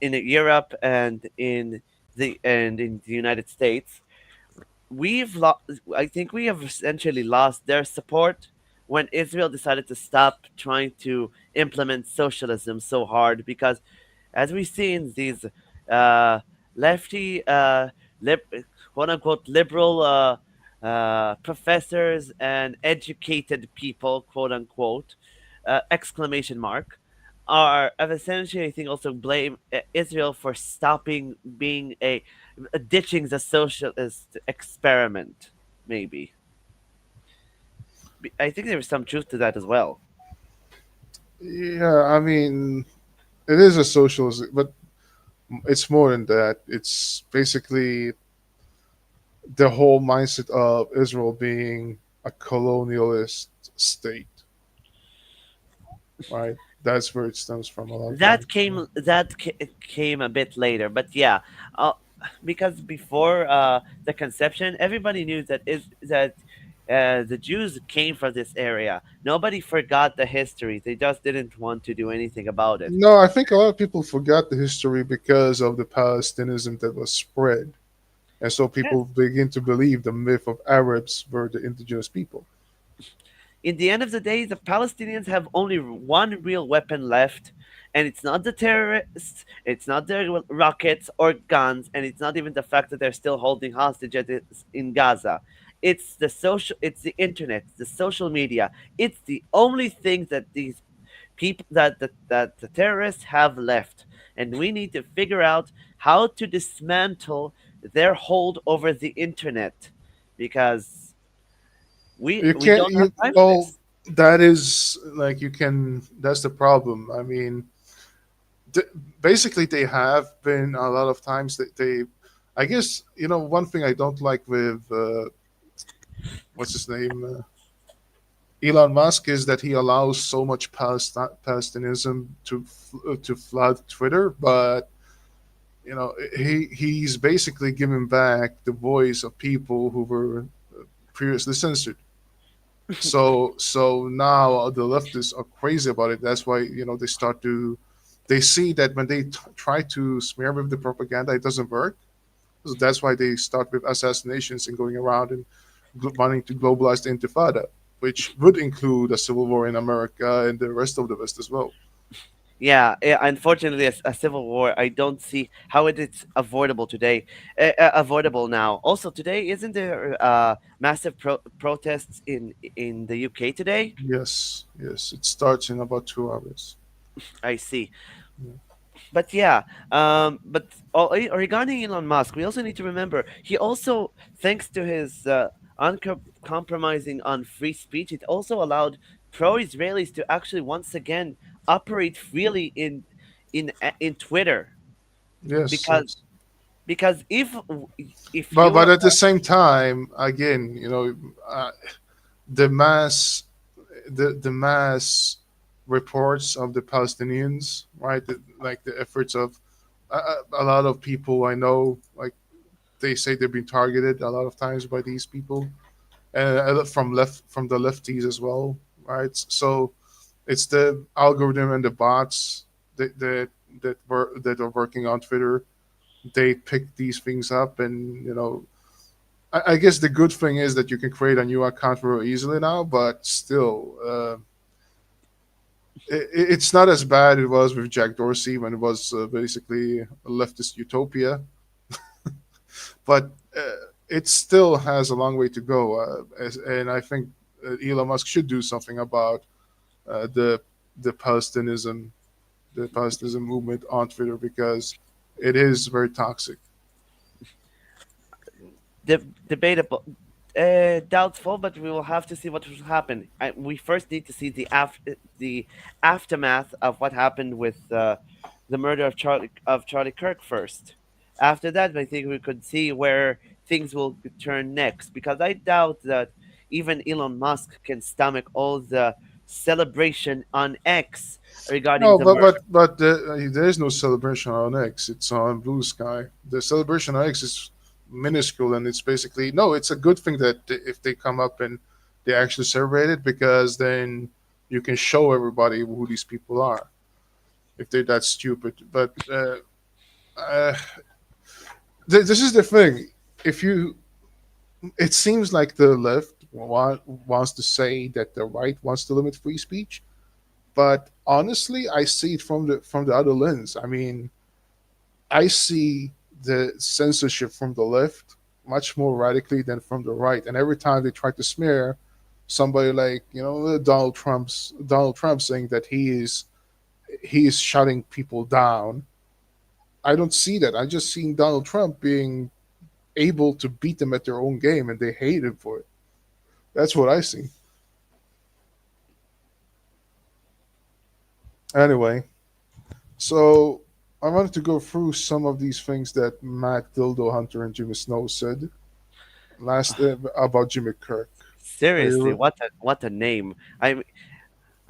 Speaker 6: Europe and in the United States. I think we have essentially lost their support when Israel decided to stop trying to implement socialism so hard because, as we've seen, these lefty, quote unquote, liberal professors and educated people, quote unquote, exclamation mark, have essentially, I think, also blame Israel for stopping being ditching the socialist experiment, maybe. I think there is some truth to that as well.
Speaker 3: Yeah, I mean, it is a socialist, but it's more than that. It's basically the whole mindset of Israel being a colonialist state, right? That's where it stems from a lot.
Speaker 6: Came a bit later, but yeah, because before the conception, everybody knew that the Jews came from this area. Nobody forgot the history. They just didn't want to do anything about it.
Speaker 3: No, I think a lot of people forgot the history because of the Palestinism that was spread. And so people begin to believe the myth of Arabs were the indigenous people.
Speaker 6: In the end of the day, the Palestinians have only one real weapon left, and it's not the terrorists, it's not their rockets or guns, and it's not even the fact that they're still holding hostages in Gaza. It's the internet, the social media. It's the only thing that these people that the terrorists have left, and we need to figure out how to dismantle their hold over the internet, because we don't have time for this.
Speaker 3: That is like that's the problem. I mean, basically they have been a lot of times that I guess, one thing I don't like with what's his name, Elon Musk, is that he allows so much Palestinism to flood Twitter, but he's basically giving back the voice of people who were previously censored. So now the leftists are crazy about it. That's why they see that when they try to smear with the propaganda, it doesn't work. So that's why they start with assassinations and going around and wanting to globalize the Intifada, which would include a civil war in America and the rest of the West as well.
Speaker 6: Yeah, unfortunately, a civil war, I don't see how it is avoidable today. Avoidable now. Also, today, isn't there massive protests in the UK today?
Speaker 3: Yes, yes. It starts in about 2 hours.
Speaker 6: I see.
Speaker 3: Yeah.
Speaker 6: But yeah, but regarding Elon Musk, we also need to remember he also, thanks to his uncompromising on free speech, it also allowed pro-Israelis to actually once again operate freely in Twitter,
Speaker 3: Yes,
Speaker 6: because
Speaker 3: yes.
Speaker 6: if
Speaker 3: But
Speaker 6: you're
Speaker 3: at the same time, again, the mass the mass reports of the Palestinians, right? Like the efforts of a lot of people I know, like they say they've been targeted a lot of times by these people, and from the lefties as well, right? So it's the algorithm and the bots that are working on Twitter. They pick these things up, and I guess the good thing is that you can create a new account very easily now, but still, it's not as bad it was with Jack Dorsey when it was basically a leftist utopia, but it still has a long way to go. And I think Elon Musk should do something about uh, the the Palestinism the Palestinism movement on Twitter because it is very toxic.
Speaker 6: debatable, doubtful, but we will have to see what will happen. We first need to see the aftermath of what happened with the murder of Charlie Kirk first. After that, I think we could see where things will turn next, because I doubt that even Elon Musk can stomach all the celebration on X regarding
Speaker 3: No,
Speaker 6: the
Speaker 3: but
Speaker 6: murder.
Speaker 3: there is no celebration on X. It's on Blue Sky. The celebration on X is minuscule, and it's basically no. It's a good thing that if they come up and they actually celebrate it, because then you can show everybody who these people are. If they're that stupid, but uh, this is the thing. If you, it seems like the left wants to say that the right wants to limit free speech, but honestly, I see it from the other lens. I mean, I see the censorship from the left much more radically than from the right. And every time they try to smear somebody like Donald Trump saying that he is shutting people down, I don't see that. I just seen Donald Trump being able to beat them at their own game, and they hate him for it. That's what I see. Anyway, so I wanted to go through some of these things that Matt Dildohunter and Jimmy Snow said last about Jimmy Kirk. Are
Speaker 6: Seriously,
Speaker 3: you,
Speaker 6: what a name! I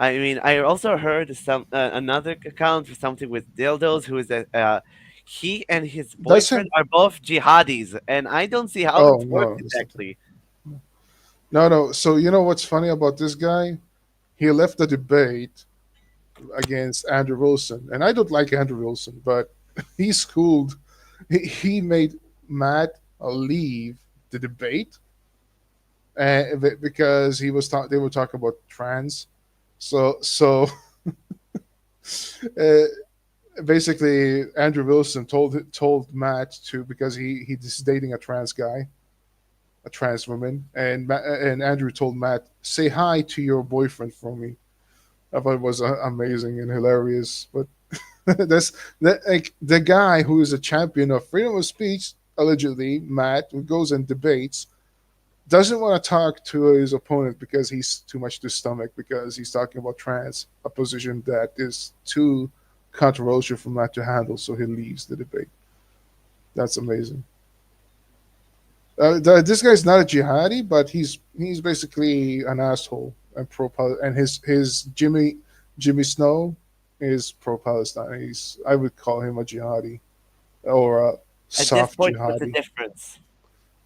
Speaker 6: mean, I also heard another account for something with dildos, who is he and his
Speaker 3: that's
Speaker 6: boyfriend
Speaker 3: him?
Speaker 6: are both jihadis, and I don't see how
Speaker 3: Oh
Speaker 6: that works
Speaker 3: no, that's not him.
Speaker 6: exactly.
Speaker 3: No, no. So you know what's funny about this guy? He left the debate against Andrew Wilson, and I don't like Andrew Wilson, but he schooled. He made Matt leave the debate because they were talking about trans. So uh, basically, Andrew Wilson told Matt to, because he's dating a trans guy, a trans woman, and Andrew told Matt, say hi to your boyfriend for me. I thought it was amazing and hilarious. But that's that like the guy who is a champion of freedom of speech, allegedly Matt, who goes and debates, doesn't want to talk to his opponent because he's too much to stomach, because he's talking about trans, a position that is too controversial for Matt to handle, so he leaves the debate. That's amazing. This guy's not a jihadi, but he's basically an asshole and and his Jimmy Snow is pro Palestine. I would call him a jihadi. or
Speaker 6: At this
Speaker 3: soft
Speaker 6: point, what's the
Speaker 3: jihadi.
Speaker 6: difference?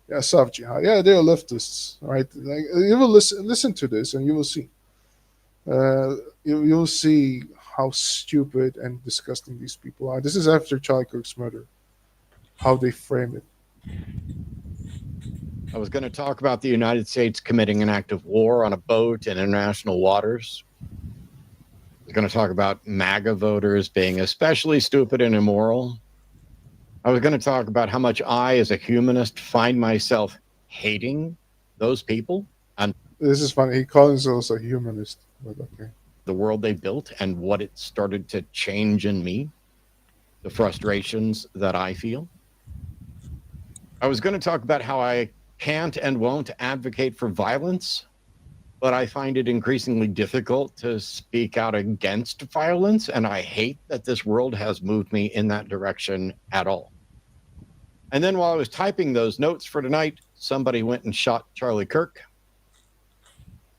Speaker 3: Yeah, soft jihad. Yeah, they're leftists, right? Like, you will listen to this, and you will see. You'll see how stupid and disgusting these people are. This is after Charlie Kirk's murder. How they frame it.
Speaker 10: I was going to talk about the United States committing an act of war on a boat in international waters. I was going to talk about MAGA voters being especially stupid and immoral. I was going to talk about how much I, as a humanist, find myself hating those people and
Speaker 3: This is funny. He calls himself a humanist, but okay.
Speaker 10: the world they built and what it started to change in me, the frustrations that I feel. I was going to talk about how I can't and won't advocate for violence, but I find it increasingly difficult to speak out against violence, and I hate that this world has moved me in that direction at all. And then while I was typing those notes for tonight, somebody went and shot Charlie Kirk.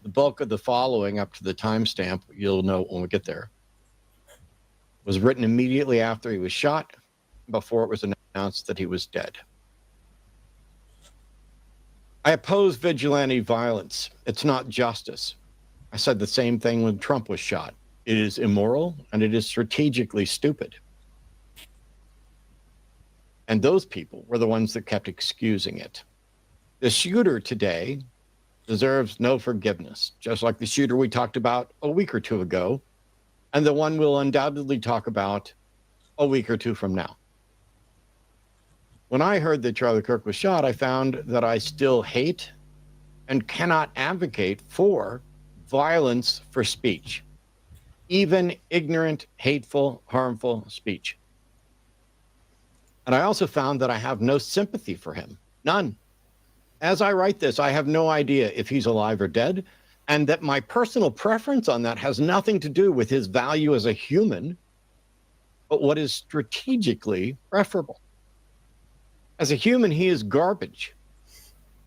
Speaker 10: The bulk of the following up to the timestamp, you'll know when we get there, was written immediately after he was shot, before it was announced that he was dead. I oppose vigilante violence. It's not justice. I said the same thing when Trump was shot. It is immoral and it is strategically stupid. And those people were the ones that kept excusing it. The shooter today deserves no forgiveness, just like the shooter we talked about a week or two ago, and the one we'll undoubtedly talk about a week or two from now. When I heard that Charlie Kirk was shot, I found that I still hate and cannot advocate for violence for speech, even ignorant, hateful, harmful speech. And I also found that I have no sympathy for him, none. As I write this, I have no idea if he's alive or dead, and that my personal preference on that has nothing to do with his value as a human, but what is strategically preferable. As a human, he is garbage.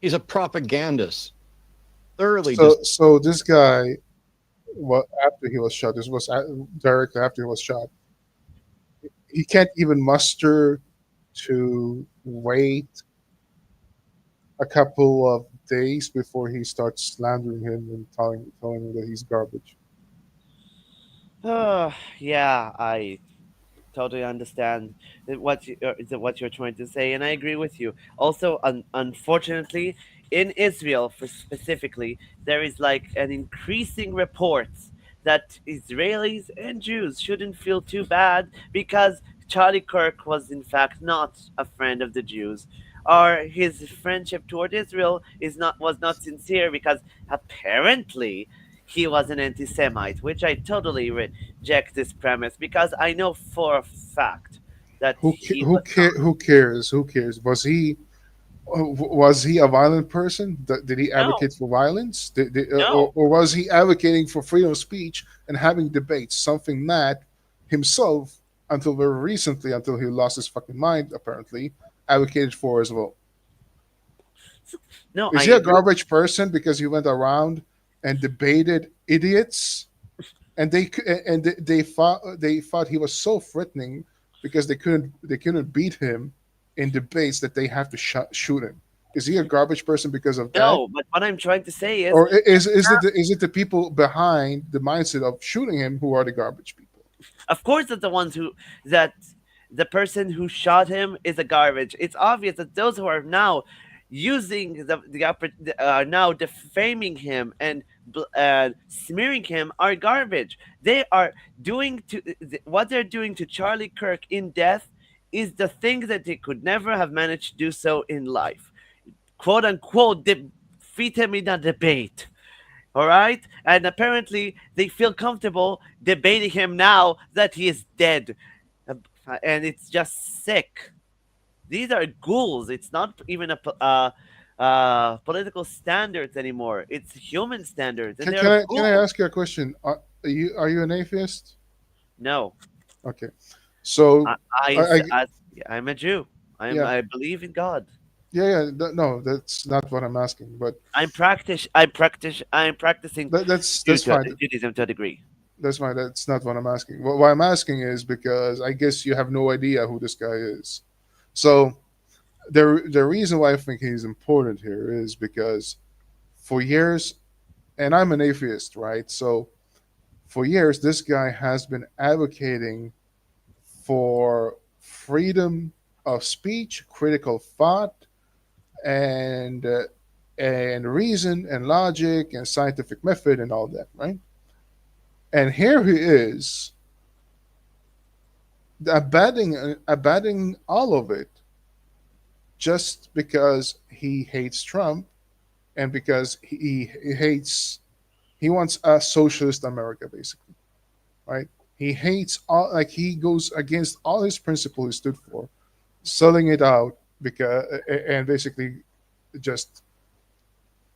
Speaker 10: He's a propagandist. Thoroughly.
Speaker 3: So this guy, after he was shot, this was directly after he was shot. He can't even muster to wait a couple of days before he starts slandering him and telling him that he's garbage.
Speaker 6: Yeah, I totally understand what you're trying to say, and I agree with you. Also, unfortunately, in Israel, for specifically, there is like an increasing reports that Israelis and Jews shouldn't feel too bad because Charlie Kirk was in fact not a friend of the Jews, or his friendship toward Israel was not sincere because apparently he was an anti-Semite, which I totally reject this premise because I know for a fact that
Speaker 3: Who cares? Who cares? Was he a violent person? Did he advocate for violence?
Speaker 6: No.
Speaker 3: Or was he advocating for freedom of speech and having debates? Something that himself, until very recently, until he lost his fucking mind, apparently, advocated for as well.
Speaker 6: No,
Speaker 3: is he a garbage person because he went around and debated idiots, and they thought he was so threatening because they couldn't beat him in debates that they have to shoot him? Is he a garbage person because of that?
Speaker 6: No, but what I'm trying to say is,
Speaker 3: or is it the people behind the mindset of shooting him who are the garbage people?
Speaker 6: Of course, that the person who shot him is a garbage. It's obvious that those who are now using now defaming him and smearing him are garbage. They are doing what they're doing to Charlie Kirk in death is the thing that they could never have managed to do so in life. "Quote unquote," defeat him in a debate. All right? And apparently they feel comfortable debating him now that he is dead. And it's just sick. These are ghouls. It's not even a political standards anymore. It's human standards. And
Speaker 3: Can I ask you a question? Are you an atheist?
Speaker 6: No.
Speaker 3: Okay. So
Speaker 6: I'm a Jew. I believe in God.
Speaker 3: Yeah. No, that's not what I'm asking. But
Speaker 6: I'm practicing.
Speaker 3: That's fine.
Speaker 6: Judaism to a degree.
Speaker 3: That's fine. That's not what I'm asking. What I'm asking is because I guess you have no idea who this guy is. So the reason why I think he's important here is because for years, and I'm an atheist, right? So for years, this guy has been advocating for freedom of speech, critical thought, and reason and logic and scientific method and all that, right? And here he is abandoning all of it just because he hates Trump and because he wants a socialist America, basically, right? He hates all, like he goes against all his principles he stood for, selling it out because and basically just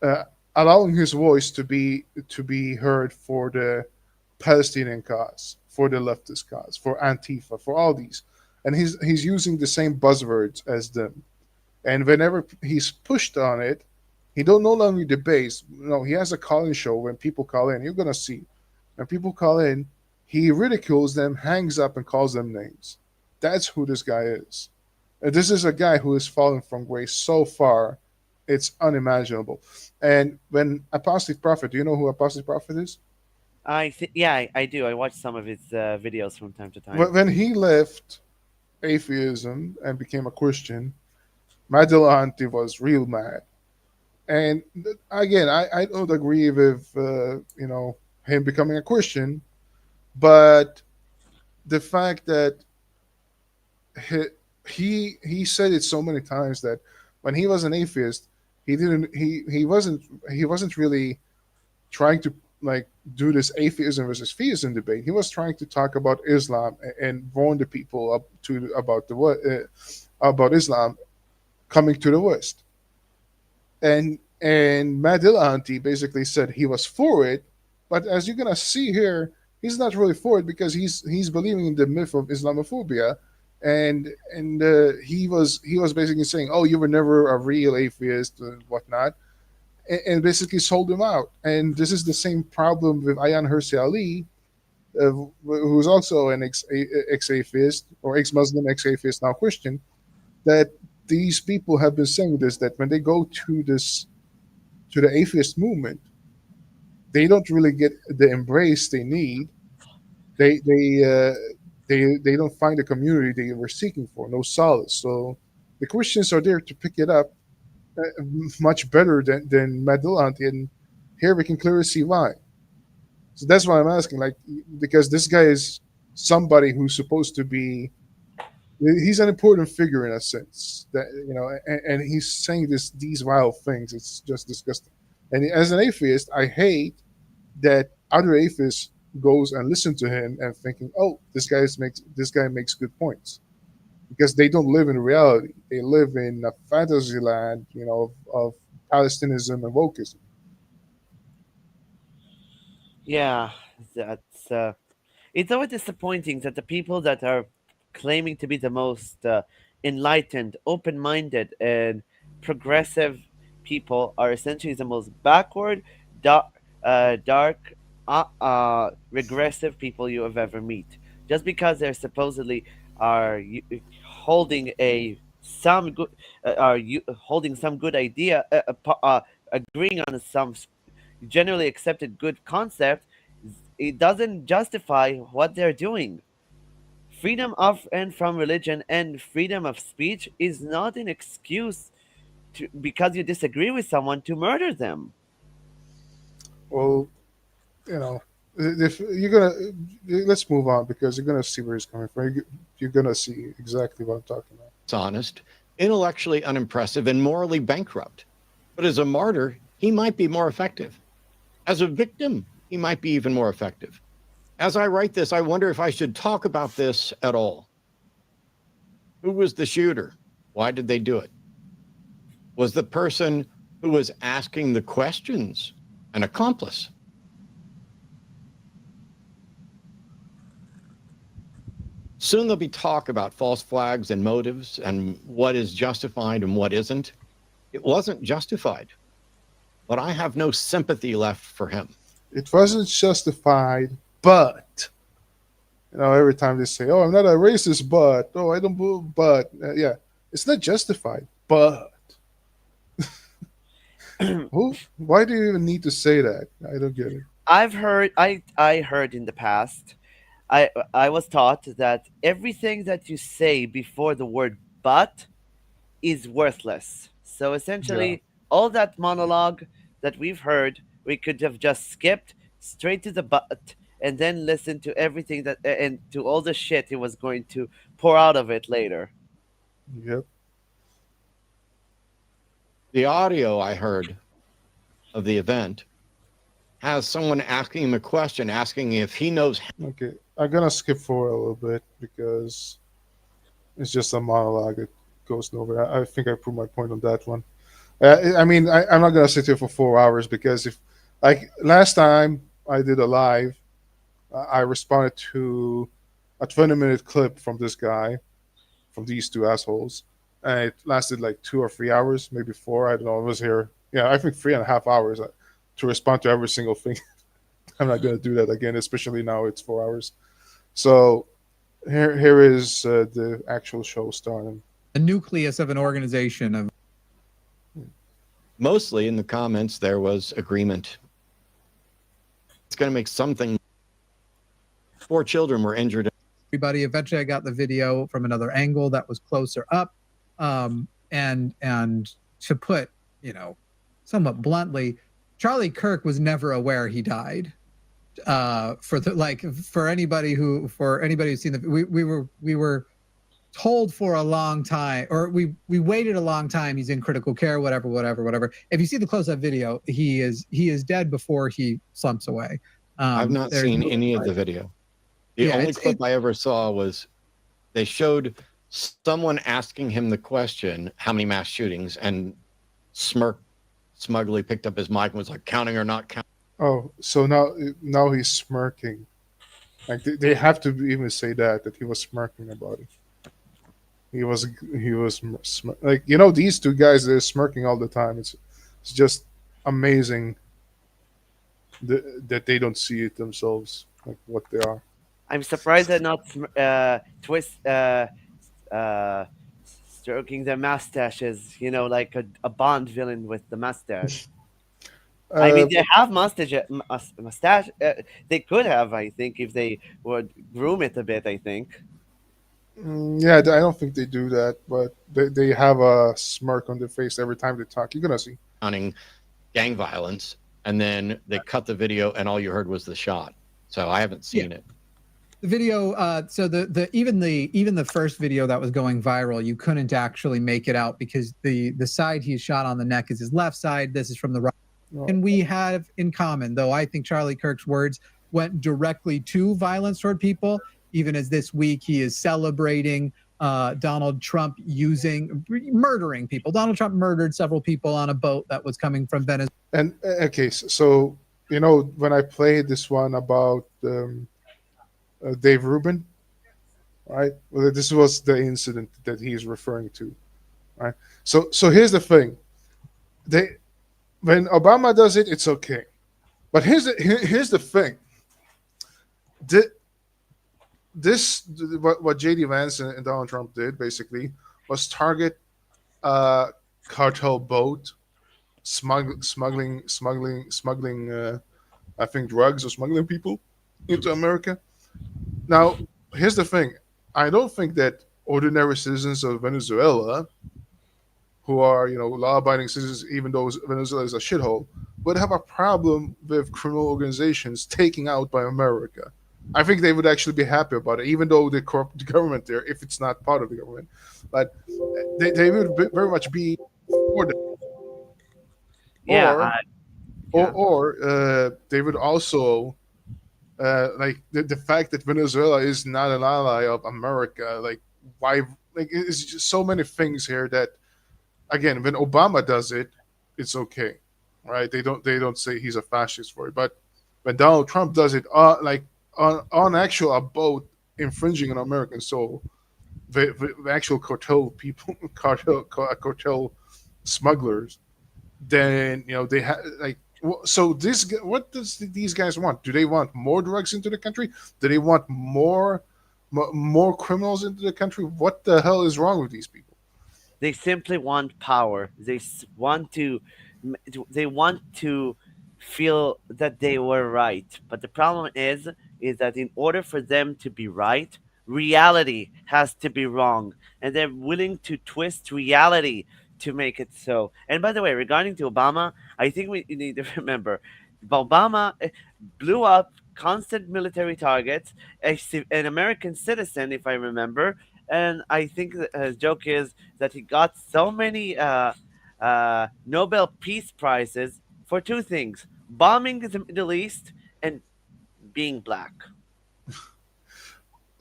Speaker 3: uh, allowing his voice to be heard for the Palestinian cause, for the leftist cause, for Antifa, for all these, and he's using the same buzzwords as them. And whenever he's pushed on it, he don't no longer debates. No, he has a call-in show when people call in. You're gonna see when people call in, he ridicules them, hangs up, and calls them names. That's who this guy is. And this is a guy who has fallen from grace so far, it's unimaginable. And when Apostate Prophet, do you know who Apostate Prophet is?
Speaker 6: I do. I watch some of his videos from time to time.
Speaker 3: When he left atheism and became a Christian, Dildohunter was real mad. And again, I don't agree with him becoming a Christian, but the fact that he said it so many times that when he was an atheist, he wasn't really trying to like do this atheism versus theism debate. He was trying to talk about Islam and warn the people about Islam coming to the West. And Matt Dildohunter basically said he was for it, but as you're gonna see here, he's not really for it because he's believing in the myth of Islamophobia, and he was basically saying, "Oh, you were never a real atheist and whatnot," and basically sold him out. And this is the same problem with Ayaan Hirsi Ali, who's also an ex-atheist or ex-Muslim, ex-atheist, now Christian. That these people have been saying this, that when they go to the atheist movement, they don't really get the embrace they need. They don't find the community they were seeking for, no solace. So the Christians are there to pick it up much better than Matt Dildohunter, and here we can clearly see why. So that's why I'm asking, like, because this guy is somebody who's supposed to be, he's an important figure in a sense that, and he's saying these wild things. It's just disgusting. And as an atheist, I hate that other atheists goes and listen to him and thinking, oh, this guy makes good points, because they don't live in reality. They live in a fantasy land, of palestinism and wokeism.
Speaker 6: Yeah, that's it's always disappointing that the people that are claiming to be the most enlightened, open-minded, and progressive people are essentially the most backward, dark, regressive people you have ever meet. Just because they're supposedly are holding some good holding some good idea, agreeing on some generally accepted good concept, it doesn't justify what they're doing. Freedom of and from religion and freedom of speech is not an excuse because you disagree with someone to murder them.
Speaker 3: Well, if you're gonna, let's move on, because you're gonna see where he's coming from. You're gonna see exactly what I'm talking about.
Speaker 10: It's honest, intellectually unimpressive, and morally bankrupt. But as a martyr, he might be more effective. As a victim, he might be even more effective. As I write this, I wonder if I should talk about this at all. Who was the shooter? Why did they do it? Was the person who was asking the questions an accomplice? Soon there'll be talk about false flags and motives and what is justified and what isn't. It wasn't justified, but I have no sympathy left for him.
Speaker 3: It wasn't justified, but every time they say, "Oh, I'm not a racist," but I don't believe, but yeah, It's not justified, but why do you even need to say that? I don't get it.
Speaker 6: I heard in the past, I was taught that everything that you say before the word but is worthless. So
Speaker 3: Yeah.
Speaker 6: essentially, all that monologue that we've heard, we could have just skipped straight to the but and then listened to everything that and to all the shit he was going to pour out of it later.
Speaker 3: Yep.
Speaker 10: The audio I heard of the event has someone asking him a question, asking if he knows.
Speaker 3: Okay. I'm gonna skip forward a little bit because it's just a monologue. It goes nowhere. I think I proved my point on that one. I mean, I'm not gonna sit here for 4 hours because if, like last time I did a live, I responded to a 20-minute clip from this guy, from these two assholes, and it lasted like 2 or 3 hours, maybe four. I don't know. I was here, yeah, I think 3.5 hours to respond to every single thing. I'm not gonna do that again, especially now it's 4 hours. So here is the actual show starting.
Speaker 9: The nucleus of an organization of.
Speaker 10: Mostly in the comments, there was agreement. It's going to make something. 4 children were injured.
Speaker 9: Everybody. Eventually, I got the video from another angle that was closer up, and to put, somewhat bluntly, Charlie Kirk was never aware he died. For anybody who's seen the, we were told for a long time, or we waited a long time. He's in critical care, whatever. If you see the close-up video, he is dead before he slumps away.
Speaker 10: I've not seen any of the video. The only clip I ever saw was they showed someone asking him the question, how many mass shootings, and smugly picked up his mic and was like, counting or not counting.
Speaker 3: Oh, so now he's smirking. Like they have to even say that he was smirking about it. He was like, these two guys, they're smirking all the time. It's just amazing that they don't see it themselves, like what they are.
Speaker 6: I'm surprised they're not stroking their mustaches, like a Bond villain with the mustache. I mean, they have mustache. They could have, I think, if they would groom it a bit, I think.
Speaker 3: Yeah, I don't think they do that, but they have a smirk on their face every time they talk. You're gonna see.
Speaker 10: Counting gang violence, and then they cut the video, and all you heard was the shot. So I haven't seen it.
Speaker 9: The video, so even the first video that was going viral, you couldn't actually make it out because the side he's shot on the neck is his left side. This is from the right. And we have in common, though I think Charlie Kirk's words went directly to violence toward people, even as this week he is celebrating Donald Trump murdering people. Donald Trump murdered several people on a boat that was coming from Venezuela.
Speaker 3: And okay, so when I played this one about Dave Rubin, right? Well, this was the incident that he's referring to, right? So here's the thing: when Obama does it, it's okay. But here's the thing: what J.D. Vance and Donald Trump did basically was target a cartel boat smuggling I think drugs or smuggling people into America. Now, here's the thing: I don't think that ordinary citizens of Venezuela, who are law-abiding citizens, even though Venezuela is a shithole, would have a problem with criminal organizations taking out by America. I think they would actually be happy about it, even though they corrupt the government there, if it's not part of the government. But they would very much be for them.
Speaker 6: Yeah.
Speaker 3: Or they would also like the fact that Venezuela is not an ally of America. Like why? Like it's just so many things here that, again, when Obama does it, it's okay, right? They don't say he's a fascist for it. But when Donald Trump does it, like on actual a boat infringing on American soul, the actual cartel people, cartel smugglers, then they have like. So what does these guys want? Do they want more drugs into the country? Do they want more criminals into the country? What the hell is wrong with these people?
Speaker 6: They simply want power. They want to feel that they were right. But the problem is that in order for them to be right, reality has to be wrong, and they're willing to twist reality to make it so. And by the way, regarding to Obama, I think we need to remember, Obama blew up constant military targets, an American citizen, if I remember. And I think his joke is that he got so many Nobel Peace Prizes for two things: bombing the Middle East and being black.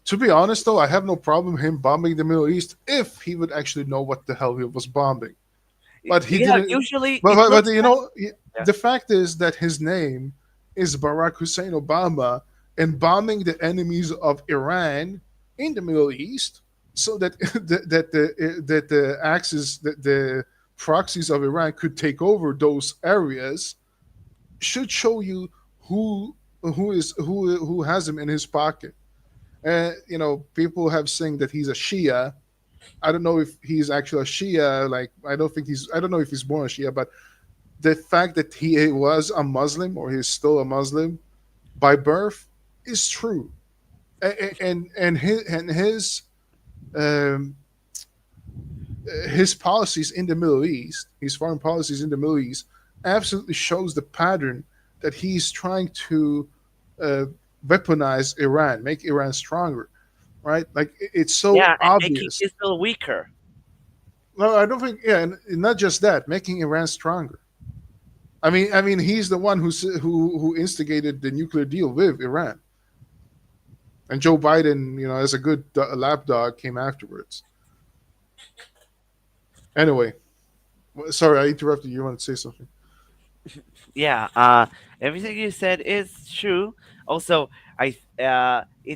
Speaker 3: To be honest, though, I have no problem him bombing the Middle East if he would actually know what the hell he was bombing. But he didn't.
Speaker 6: Usually,
Speaker 3: but you know, the fact is that his name is Barack Hussein Obama, and bombing the enemies of Iran in the Middle East, so that the axis, the proxies of Iran could take over those areas, should show you who has him in his pocket. And you know, people have saying that he's a Shia. I don't know if he's actually a Shia. Like, I don't know if he's born a Shia, but the fact that he was a Muslim, or he's still a Muslim by birth, is true. And his policies in the Middle East, his foreign policies in the Middle East, absolutely shows the pattern that he's trying to weaponize Iran, make Iran stronger, right? Like, it's so obvious.
Speaker 6: Making Israel weaker.
Speaker 3: No, I don't think. Yeah, and not just that, making Iran stronger. I mean, he's the one who instigated the nuclear deal with Iran, and Joe Biden, you know, as a good lapdog, came afterwards. Anyway, sorry, I interrupted you. You want to say something?
Speaker 6: Yeah, everything you said is true. Also, it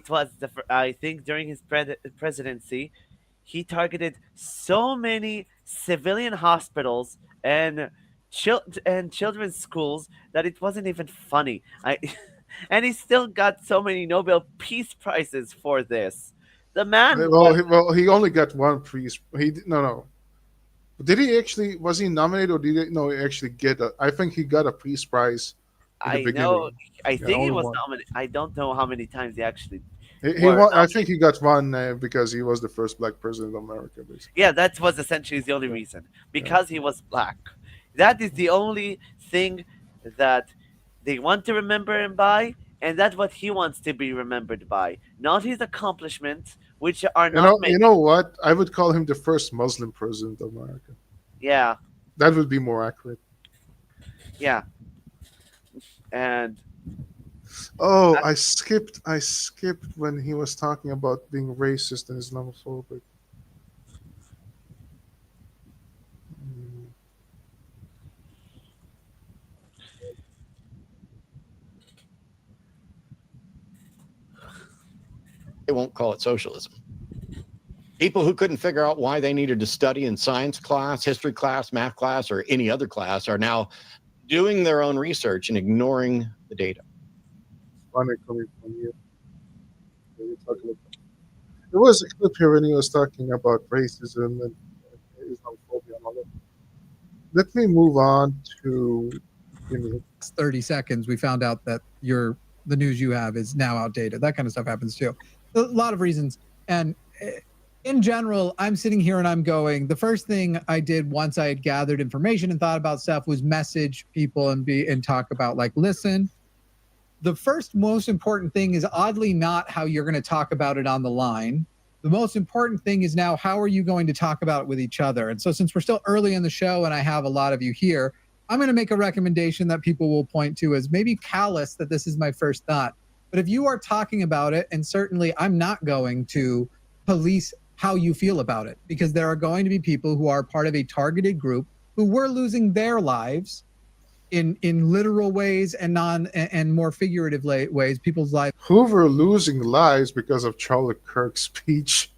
Speaker 6: was I think during his presidency, he targeted so many civilian hospitals and children's schools that it wasn't even funny. And he still got so many Nobel Peace Prizes for this. The man.
Speaker 3: He only got one prize. No. Did he actually? Was he nominated, or did he actually get a? I think he got a Peace Prize.
Speaker 6: I know. I think he was nominated. I don't know how many times he actually.
Speaker 3: He won, I think he got one because he was the first black president of America, basically.
Speaker 6: Yeah, that was essentially the only reason, because he was black. That is the only thing that they want to remember him by, and that's what he wants to be remembered by, not his accomplishments, which are not.
Speaker 3: You know what? I would call him the first Muslim president of America.
Speaker 6: Yeah.
Speaker 3: That would be more accurate.
Speaker 6: Yeah. And.
Speaker 3: Oh, I skipped when he was talking about being racist and Islamophobic.
Speaker 10: They won't call it socialism. People who couldn't figure out why they needed to study in science class, history class, math class, or any other class are now doing their own research and ignoring the data.
Speaker 3: Funny coming from you. There was a clip here when he was talking about racism and Islamophobia and all that. Let me move on to.
Speaker 9: It's 30 seconds. We found out that the news you have is now outdated. That kind of stuff happens too. A lot of reasons. And in general, I'm sitting here and I'm going, the first thing I did once I had gathered information and thought about stuff was message people and talk about, like, listen, the first most important thing is oddly not how you're going to talk about it on the line. The most important thing is now, how are you going to talk about it with each other? And so since we're still early in the show and I have a lot of you here, I'm going to make a recommendation that people will point to as maybe callous, that this is my first thought. But if you are talking about it, and certainly I'm not going to police how you feel about it, because there are going to be people who are part of a targeted group who were losing their lives in literal ways and more figurative ways, people's lives.
Speaker 3: Who were losing lives because of Charlie Kirk's speech?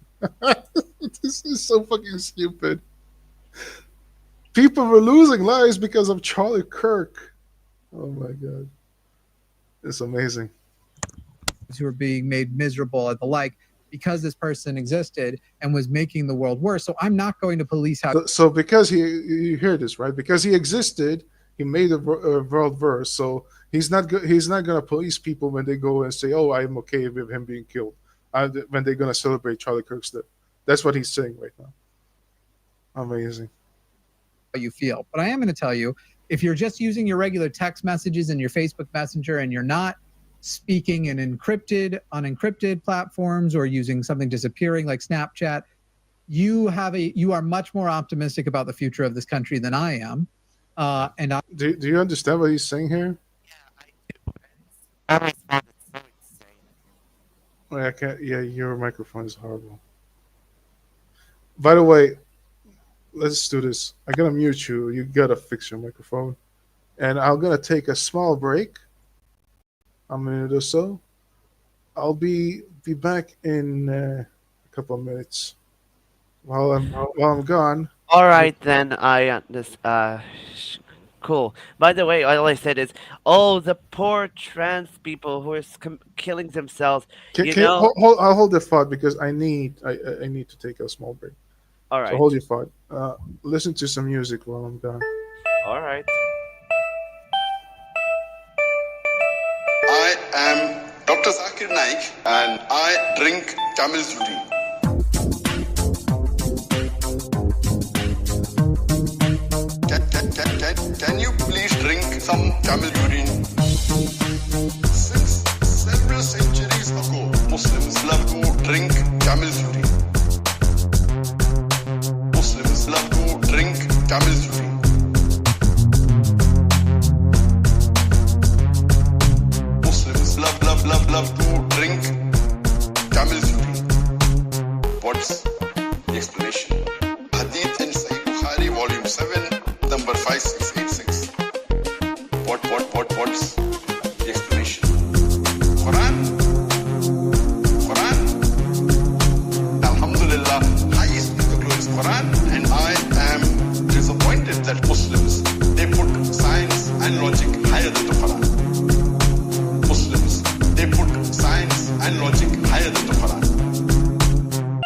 Speaker 3: This is so fucking stupid. People were losing lives because of Charlie Kirk. Oh my God. It's amazing.
Speaker 9: Who are being made miserable and the like. because this person existed and was making the world worse. So I'm not going to police how.
Speaker 3: So because you hear this, right? Because he existed, he made the world worse. So he's not going to police people when they go and say, "Oh, I'm okay with him being killed," when they're going to celebrate Charlie Kirk's death. That's what he's saying right now. Amazing.
Speaker 9: How you feel, but I am going to tell you, if you're just using your regular text messages in your Facebook Messenger and you're not speaking in unencrypted platforms or using something disappearing like Snapchat, you are much more optimistic about the future of this country than I am.
Speaker 3: Do you understand what he's saying here?
Speaker 6: I found it so insane.
Speaker 3: I can't. Yeah, your microphone is horrible. By the way, let's do this. I'm gonna mute you. You gotta fix your microphone, and I'm gonna take a small break, a minute or so. I'll be back in a couple of minutes. While I'm gone.
Speaker 6: All right, then cool. By the way, all I said is, oh, the poor trans people who are killing themselves.
Speaker 3: I'll hold the thought because I need to take a small break.
Speaker 6: All right.
Speaker 3: So hold your thought. Listen to some music while I'm gone.
Speaker 6: All right.
Speaker 11: I am Dr. Zakir Naik and I drink camel's urine. Can you please drink some camel urine? Since several centuries ago, Muslims love to drink camel's urine. Muslims love to drink camel's urine. Muslims love to drink camel's urine. What's the explanation? Hadith in Sahih Bukhari, volume 7, number 5686. What's the explanation? Quran. Alhamdulillah, highest in the glorious Quran, and I am disappointed that Muslims, they put science and logic higher than the Quran. Muslims, they put science and logic higher than the Quran.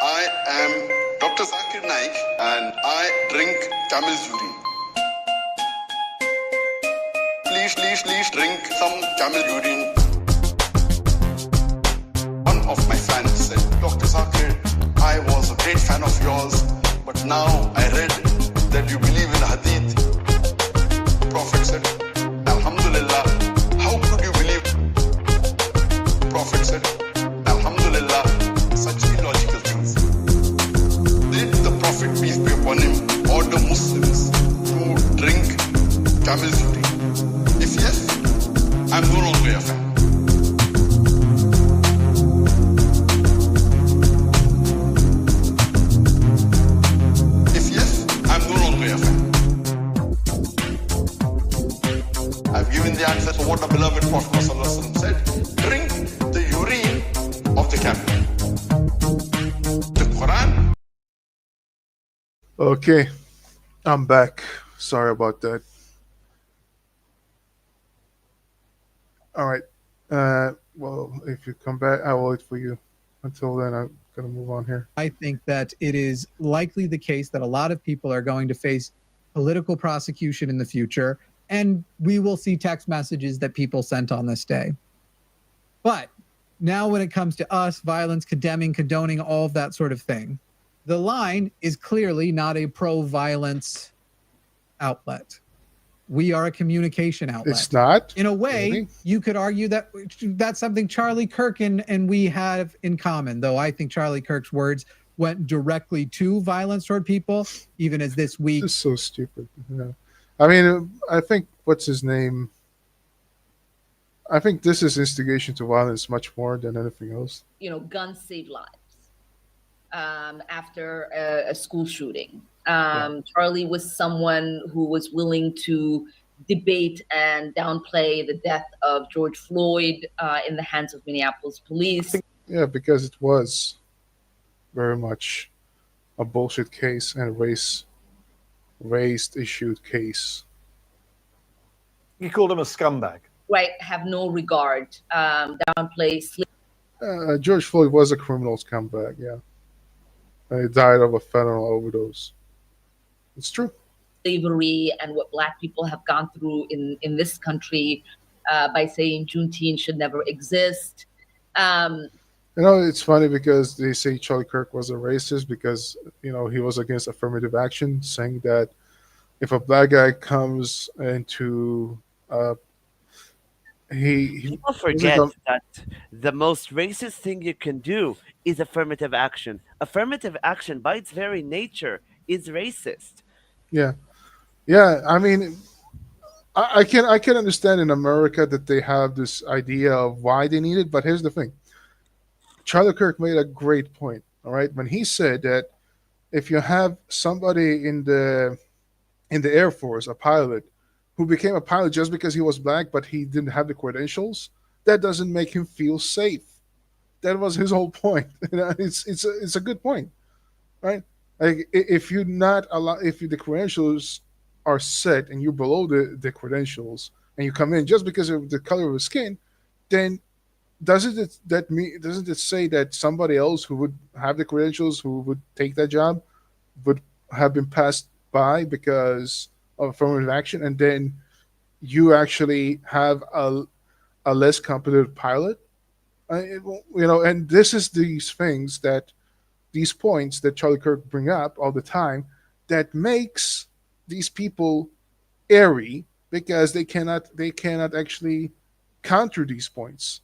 Speaker 11: I am Dr. Zakir Naik and I drink camel's urine. Please drink some camel urine. One of my fans said, Dr. Zakir, I was a great fan of yours, but now I read that you believe in hadith. The Prophet said, Alhamdulillah, how could you believe? The Prophet said, Alhamdulillah, such illogical things. Did the Prophet, peace be upon him, order Muslims to drink camel's urine? If yes, I'm no longer a fan. If yes, I'm no longer a fan. I've given the answer to what the beloved Prophet ﷺ said. Drink the urine of the camel. The Quran.
Speaker 3: Okay, I'm back. Sorry about that. All right. Well, if you come back, I'll wait for you. Until then, I'm going to move on here.
Speaker 9: I think that it is likely the case that a lot of people are going to face political prosecution in the future, and we will see text messages that people sent on this day. But now when it comes to us, violence, condemning, condoning, all of that sort of thing, the line is clearly not a pro-violence outlet. We are a communication outlet.
Speaker 3: It's not.
Speaker 9: In a way,
Speaker 3: really?
Speaker 9: You could argue that that's something Charlie Kirk and we have in common, though I think Charlie Kirk's words went directly to violence toward people, even as this week.
Speaker 3: This is so stupid. Yeah. I mean, I think, what's his name? I think this is instigation to violence much more than anything else.
Speaker 12: You know, guns save lives. After a school shooting. Charlie was someone who was willing to debate and downplay the death of George Floyd in the hands of Minneapolis police.
Speaker 3: Yeah, because it was very much a bullshit case and a race-issued case.
Speaker 13: You called him a scumbag.
Speaker 12: Right, have no regard, downplay.
Speaker 3: George Floyd was a criminal scumbag. Yeah, and he died of a fentanyl overdose. It's true.
Speaker 12: Slavery and what Black people have gone through in this country by saying Juneteenth should never exist.
Speaker 3: It's funny because they say Charlie Kirk was a racist because he was against affirmative action, saying that if a black guy comes into he
Speaker 6: People
Speaker 3: he's like
Speaker 6: forget that the most racist thing you can do is affirmative action. Affirmative action, by its very nature, is racist.
Speaker 3: yeah, yeah. I mean, I can understand in America that they have this idea of why they need it, but here's the thing: Charlie Kirk made a great point. All right, when he said that if you have somebody in the Air Force, a pilot, who became a pilot just because he was black, but he didn't have the credentials, that doesn't make him feel safe. That was his whole point. It's a good point, right? Like if you're not allow, if the credentials are set and you're below the credentials, and you come in just because of the color of your skin, then doesn't it say that somebody else who would have the credentials who would take that job would have been passed by because of affirmative action, and then you actually have a less competent pilot? And this is these points that Charlie Kirk bring up all the time that makes these people airy because they cannot actually counter these points.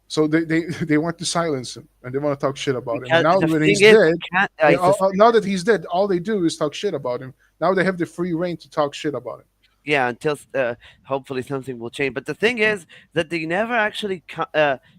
Speaker 3: So they want to silence him and they want to talk shit about him. And
Speaker 6: Because
Speaker 3: now
Speaker 6: the
Speaker 3: when
Speaker 6: thing
Speaker 3: he's
Speaker 6: is,
Speaker 3: dead,
Speaker 6: it's a
Speaker 3: now that he's dead, all they do is talk shit about him. Now they have the free reign to talk shit about him.
Speaker 6: yeah, until hopefully something will change. But the thing is that they never actually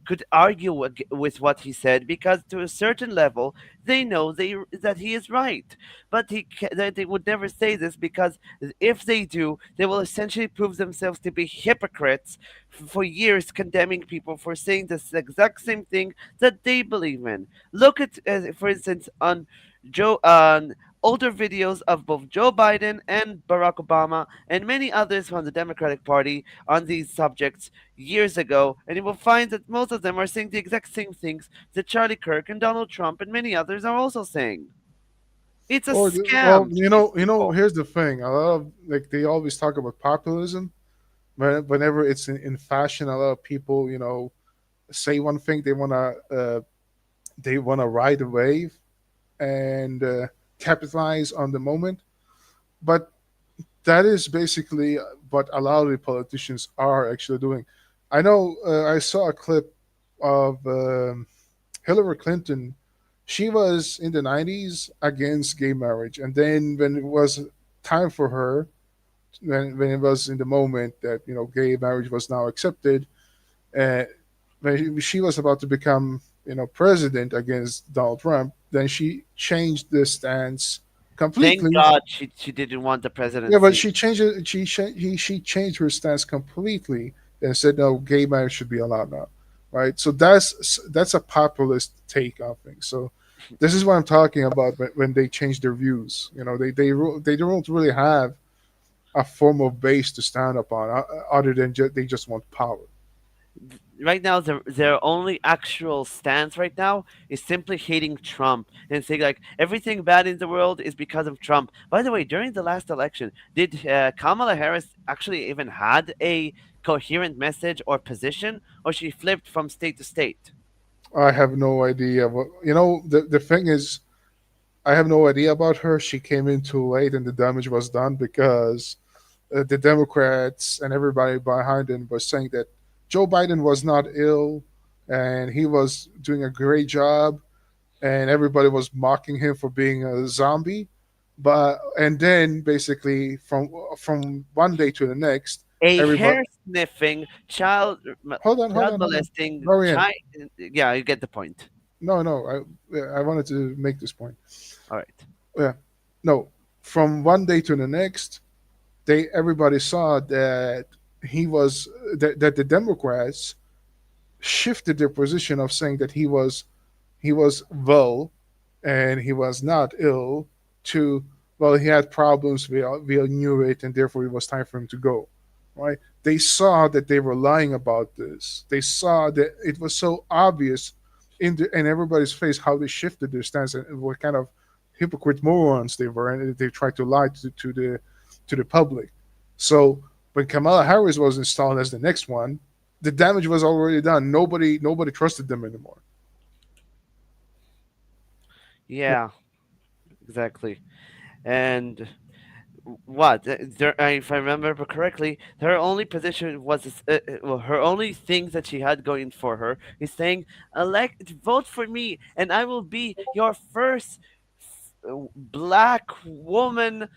Speaker 6: could argue with what he said because to a certain level they know that he is right. But that they would never say this because if they do, they will essentially prove themselves to be hypocrites for years, condemning people for saying this exact same thing that they believe in. Look at, for instance, on Joe on older videos of both Joe Biden and Barack Obama and many others from the Democratic Party on these subjects years ago, and you will find that most of them are saying the exact same things that Charlie Kirk and Donald Trump and many others are also saying. It's a
Speaker 3: Well,
Speaker 6: scam.
Speaker 3: here's the thing. A lot of like they always talk about populism. Whenever it's in fashion, a lot of people, say one thing they wanna ride a wave and capitalize on the moment. But that is basically what a lot of the politicians are actually doing. I know I saw a clip of Hillary Clinton. She was in the 90s against gay marriage. And then when it was time for her, when it was in the moment that, gay marriage was now accepted, uh, when she was about to become, president against Donald Trump, then she changed the stance
Speaker 6: Thank
Speaker 3: completely.
Speaker 6: God she didn't want the
Speaker 3: Yeah, but
Speaker 6: presidency.
Speaker 3: she changed it. She changed her stance completely and said no, gay marriage should be allowed now, right? So that's a populist take on things. So this is what I'm talking about when they change their views. They don't really have a formal base to stand upon other than they just want power.
Speaker 6: Right now their only actual stance right now is simply hating Trump and saying like everything bad in the world is because of Trump. By the way, during the last election, did Kamala Harris actually even had a coherent message or position, or she flipped from state to state?
Speaker 3: I have no idea. The thing is, I have no idea about her. She came in too late, and the damage was done because the Democrats and everybody behind him was saying that Joe Biden was not ill and he was doing a great job, and everybody was mocking him for being a zombie. But and then basically from one day to the next,
Speaker 6: A
Speaker 3: everybody
Speaker 6: hair sniffing child
Speaker 3: hold on,
Speaker 6: molesting
Speaker 3: Dorian.
Speaker 6: child. Yeah, you get the point.
Speaker 3: No, I wanted to make this point.
Speaker 6: All right.
Speaker 3: Yeah, no, from one day to the next, everybody saw that that the Democrats shifted their position of saying that he was well and he was not ill to, well, he had problems, we all knew it, and therefore it was time for him to go. right? They saw that they were lying about this. They saw that it was so obvious in everybody's face how they shifted their stance and what kind of hypocrite morons they were, and they tried to lie to the public. So when Kamala Harris was installed as the next one, the damage was already done. Nobody trusted them anymore.
Speaker 6: Yeah, exactly. And if I remember correctly, her only position was well, her only thing that she had going for her is saying, vote for me, and I will be your first black woman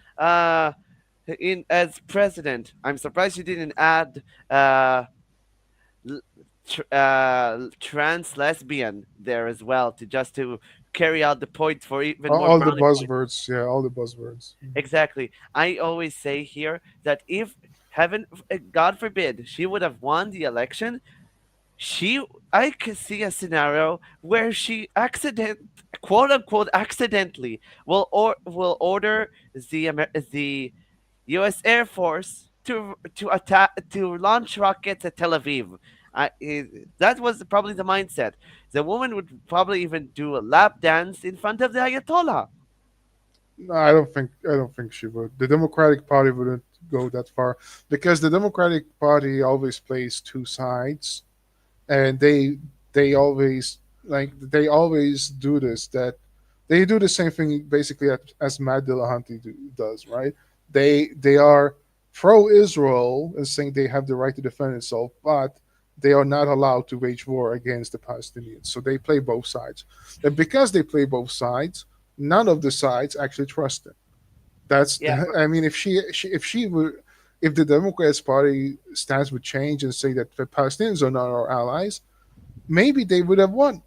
Speaker 6: in as president. I'm surprised she didn't add trans lesbian there as well to carry out the point for even more
Speaker 3: All the
Speaker 6: brownie points.
Speaker 3: buzzwords, yeah, all the buzzwords.
Speaker 6: Exactly. I always say here that if God forbid, she would have won the election, I could see a scenario where she quote unquote accidentally will order the U.S. Air Force to launch rockets at Tel Aviv. That was probably the mindset. The woman would probably even do a lap dance in front of the Ayatollah.
Speaker 3: No, I don't think she would. The Democratic Party wouldn't go that far because the Democratic Party always plays two sides, and they always do this. That they do the same thing basically as Matt Dildohunter does, right? They are pro-Israel and saying they have the right to defend itself, but they are not allowed to wage war against the Palestinians. So they play both sides, and because they play both sides, none of the sides actually trust him. I mean, if the Democrats Party stance would change and say that the Palestinians are not our allies, maybe they would have won.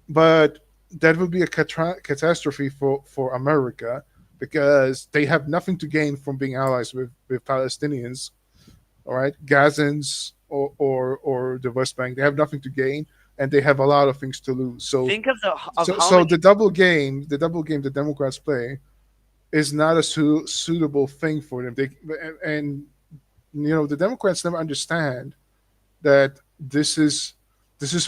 Speaker 3: But that would be a catastrophe for America because they have nothing to gain from being allies with Palestinians, all right, Gazans or the West Bank. They have nothing to gain, and they have a lot of things to lose. So
Speaker 6: think of
Speaker 3: the double game the Democrats play is not a suitable thing for them. And the Democrats never understand that this is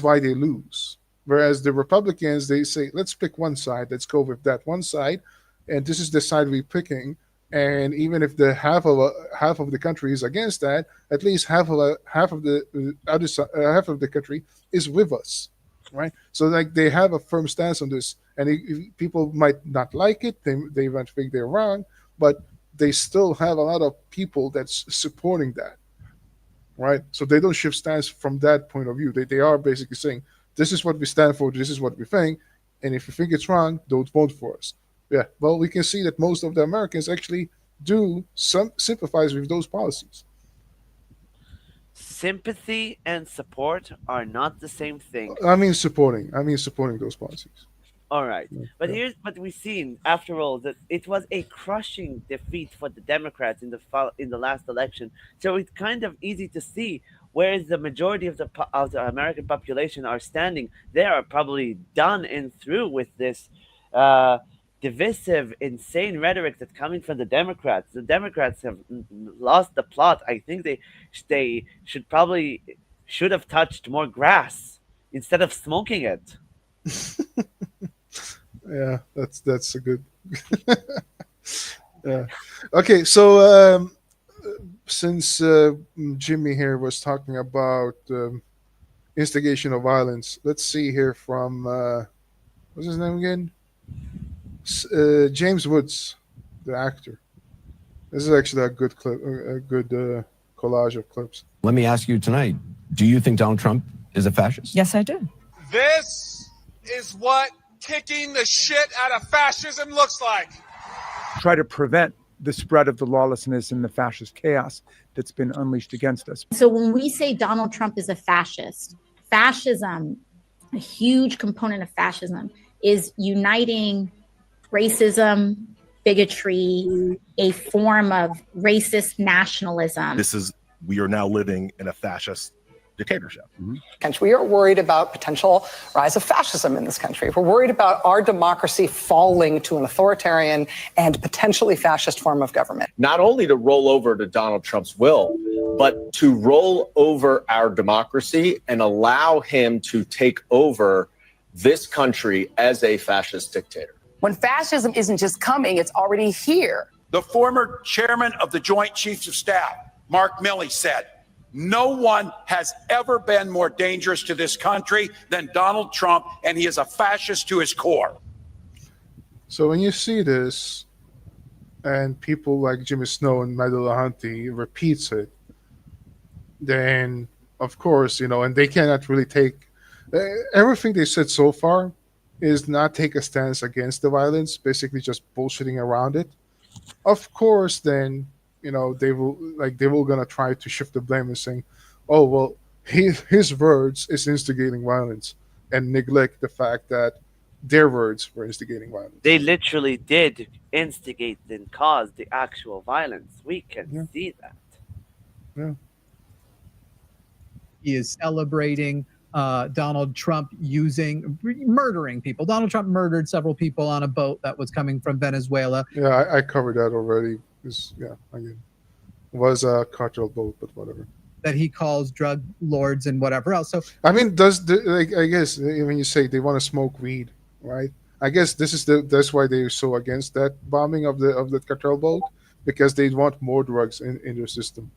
Speaker 3: why they lose. Whereas the Republicans, they say, let's pick one side, let's go with that one side, and this is the side we're picking. And even if the half of the country is against that, at least half of the other side, half of the country is with us, right? So they have a firm stance on this, and people might not like it, they might think they're wrong, but they still have a lot of people that's supporting that, right? So they don't shift stance from that point of view. They are basically saying, this is what we stand for, this is what we think, and if you think it's wrong, don't vote for us. Yeah, well, we can see that most of the Americans actually do sympathize with those policies.
Speaker 6: Sympathy and support are not the same thing.
Speaker 3: I mean supporting those policies.
Speaker 6: All right, but here's what we've seen. After all, that it was a crushing defeat for the Democrats in the last election. So it's kind of easy to see where the majority of the American population are standing. They are probably done and through with this divisive, insane rhetoric that's coming from the Democrats. The Democrats have lost the plot. I think they should have touched more grass instead of smoking it.
Speaker 3: Yeah, that's a good. Yeah. Okay, so since Jimmy here was talking about instigation of violence, let's see here from what's his name again? James Woods, the actor. This is actually a good clip, a good collage of clips.
Speaker 13: Let me ask you tonight, do you think Donald Trump is a fascist?
Speaker 14: Yes, I do.
Speaker 15: This is what kicking the shit out of fascism looks like.
Speaker 16: Try to prevent the spread of the lawlessness and the fascist chaos that's been unleashed against us.
Speaker 17: So when we say Donald Trump is a fascist, fascism, a huge component of fascism is uniting racism, bigotry, a form of racist nationalism.
Speaker 18: We are now living in a fascist
Speaker 14: dictatorship.
Speaker 18: We are worried about potential rise of fascism in this country. We're worried about our democracy falling to an authoritarian and potentially fascist form of government.
Speaker 19: Not only to roll over to Donald Trump's will, but to roll over our democracy and allow him to take over this country as a fascist dictator.
Speaker 20: When fascism isn't just coming, it's already here.
Speaker 21: The former chairman of the Joint Chiefs of Staff, Mark Milley, said, "No one has ever been more dangerous to this country than Donald Trump, and he is a fascist to his core."
Speaker 3: So when you see this, and people like Jimmy Snow and Dildohunter repeats it, then of course, and they cannot really take everything they said so far is not take a stance against the violence, basically just bullshitting around it. Of course, then they will gonna try to shift the blame and saying, "Oh well, his words is instigating violence," and neglect the fact that their words were instigating violence.
Speaker 6: They literally did instigate and cause the actual violence. We can see that.
Speaker 3: Yeah.
Speaker 9: He is celebrating Donald Trump murdering people. Donald Trump murdered several people on a boat that was coming from Venezuela.
Speaker 3: Yeah, I covered that already. It was a cartel boat, but whatever.
Speaker 9: That he calls drug lords and whatever else. So
Speaker 3: I mean, I guess when you say they want to smoke weed, right? I guess that's why they're so against that bombing of the cartel boat, because they want more drugs in their system.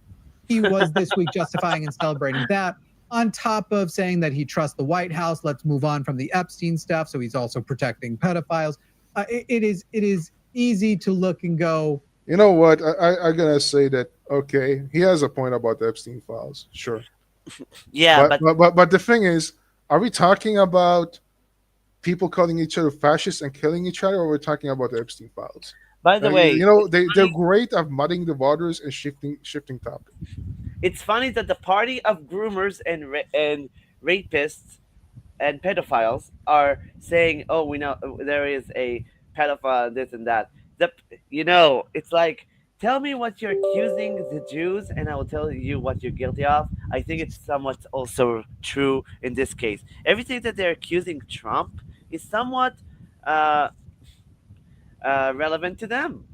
Speaker 9: He was this week justifying and celebrating that, on top of saying that he trusts the White House. Let's move on from the Epstein stuff. So he's also protecting pedophiles. It is easy to look and go,
Speaker 3: you know what? I'm gonna say that. Okay, he has a point about the Epstein files. Sure.
Speaker 6: Yeah,
Speaker 3: but the thing is, are we talking about people calling each other fascists and killing each other, or we're talking about the Epstein files?
Speaker 6: By the way,
Speaker 3: they're great at muddying the waters and shifting topics.
Speaker 6: It's funny that the party of groomers and rapists and pedophiles are saying, "Oh, we know there is a pedophile, this and that." It's like, tell me what you're accusing the Jews, and I will tell you what you're guilty of. I think it's somewhat also true in this case. Everything that they're accusing Trump is somewhat relevant to them.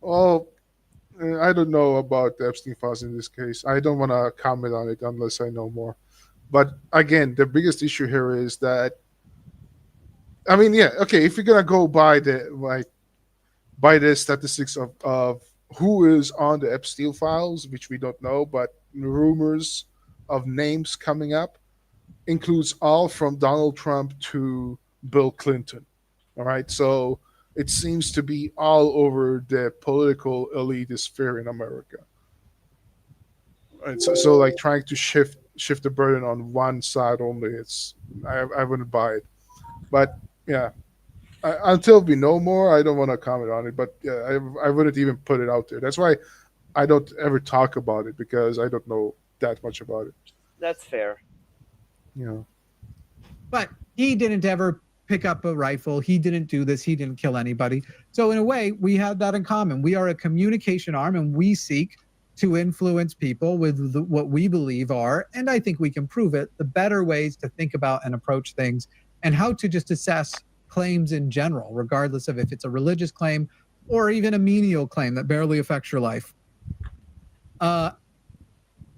Speaker 3: Well, I don't know about the Epstein files in this case. I don't want to comment on it unless I know more. But again, the biggest issue here is that, I mean, if you're gonna go by the statistics of who is on the Epstein files, which we don't know, but rumors of names coming up includes all from Donald Trump to Bill Clinton. All right, so it seems to be all over the political elite sphere in America. Right, so like trying to shift the burden on one side only, I wouldn't buy it. But yeah, until we know more, I don't want to comment on it. But yeah, I wouldn't even put it out there. That's why I don't ever talk about it, because I don't know that much about it.
Speaker 6: That's fair.
Speaker 3: Yeah.
Speaker 9: But he didn't ever pick up a rifle. He didn't do this. He didn't kill anybody. So in a way, we have that in common. We are a communication arm, and we seek to influence people with what we believe are, and I think we can prove it, the better ways to think about and approach things, and how to just assess claims in general, regardless of if it's a religious claim or even a menial claim that barely affects your life.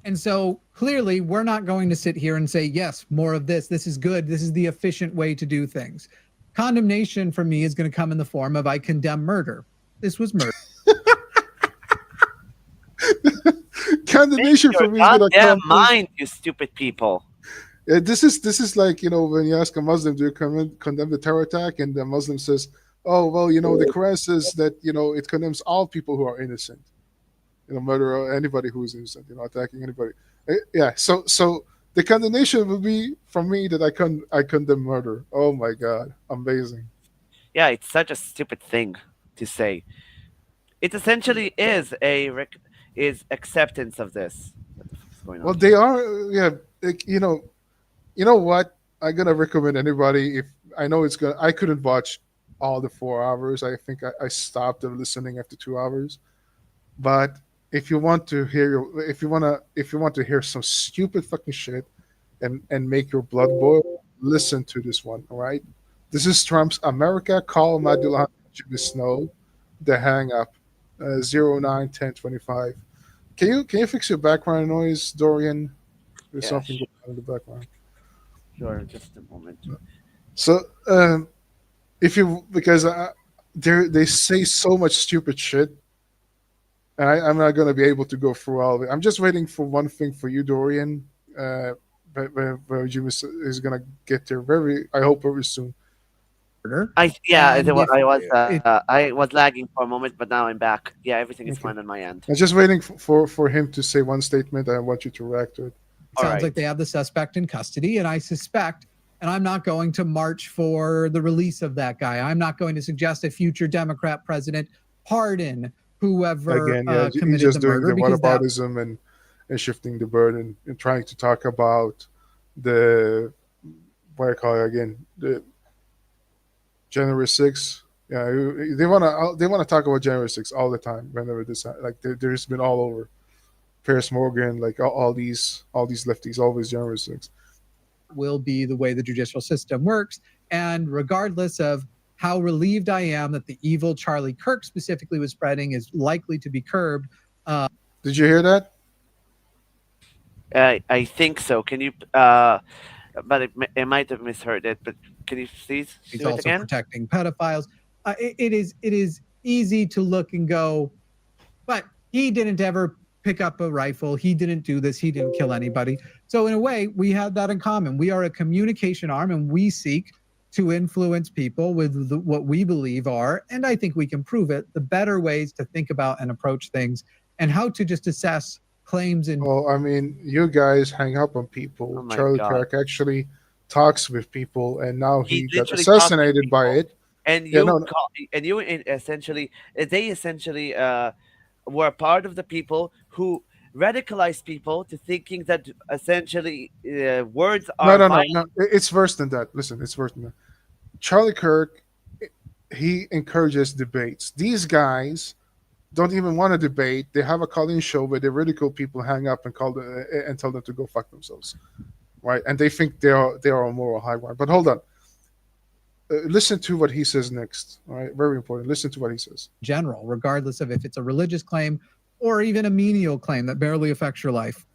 Speaker 9: And so clearly we're not going to sit here and say, yes, more of this. This is good. This is the efficient way to do things. Condemnation for me is going to come in the form of I condemn murder. This was murder.
Speaker 3: Condemnation for me is going to come.
Speaker 6: Mind, you stupid people.
Speaker 3: This is like, when you ask a Muslim, do you condemn the terror attack? And the Muslim says, oh, well, the Quran says that, it condemns all people who are innocent. Murder anybody who is innocent, attacking anybody. Yeah, so the condemnation would be from me that I condemn murder. Oh my God, amazing.
Speaker 6: Yeah, it's such a stupid thing to say. It essentially is acceptance of this. What's going on?
Speaker 3: Well, they are, you know what? I'm gonna recommend anybody, if I know I couldn't watch all the 4 hours. I think I stopped listening after 2 hours, but if you want to hear if you want to hear some stupid fucking shit and make your blood boil, listen to this one. All right, this is Trump's America. Call my Dildohunter Jimmy Snow. The hang up. 091025. Can you fix your background noise, Dorian? There's
Speaker 6: Yeah,
Speaker 3: something going on in the background.
Speaker 6: Sure, just a moment.
Speaker 3: So, if you because they say so much stupid shit, and I'm not going to be able to go through all of it. I'm just waiting for one thing for you, Dorian. Where Jimmy is going to get there I hope very soon.
Speaker 6: I was lagging for a moment, but now I'm back. Yeah, everything is fine on my end.
Speaker 3: I'm just waiting for him to say one statement. I want you to react to it.
Speaker 9: Sounds like they have the suspect in custody, and I suspect, and I'm not going to march for the release of that guy. I'm not going to suggest a future Democrat president pardon whoever
Speaker 3: Again,
Speaker 9: committed
Speaker 3: he's just
Speaker 9: the
Speaker 3: doing
Speaker 9: murder.
Speaker 3: the
Speaker 9: because that-
Speaker 3: whataboutism and shifting the burden and trying to talk about the what I call it again, the January 6th. Yeah, they want to talk about January 6th all the time. Whenever this there's been all over. Piers Morgan, like all these lefties, always January 6th.
Speaker 9: will be the way the judicial system works. And regardless of how relieved I am that the evil Charlie Kirk specifically was spreading is likely to be curbed.
Speaker 3: Did you hear that?
Speaker 6: I think so. Can you? But I might have misheard it. But can you please
Speaker 9: He's
Speaker 6: do it
Speaker 9: also
Speaker 6: again?
Speaker 9: protecting pedophiles. It is easy to look and go, but he didn't ever pick up a rifle. He didn't do this. He didn't kill anybody. So in a way, we have that in common. We are a communication arm, and we seek to influence people with what we believe are, and I think we can prove it, the better ways to think about and approach things, and how to just assess claims and.
Speaker 3: Well, I mean, you guys hang up on people.
Speaker 6: Oh my
Speaker 3: Charlie
Speaker 6: God.
Speaker 3: Kirk actually talks with people, and now he got
Speaker 6: literally talks to
Speaker 3: assassinated by it.
Speaker 6: And
Speaker 3: Yeah,
Speaker 6: you
Speaker 3: no, no.
Speaker 6: they essentially were part of the people who radicalized people to thinking that essentially words are
Speaker 3: No.
Speaker 6: violent.
Speaker 3: It's worse than that. Listen, it's worse than that. Charlie Kirk, he encourages debates. These guys don't even want to debate. They have a call-in show where they ridicule people, hang up, and and tell them to go fuck themselves, right? And they think they are a moral high ground. But hold on. Listen to what he says next. All right, very important. Listen to what he says.
Speaker 9: General, regardless of if it's a religious claim or even a menial claim that barely affects your life.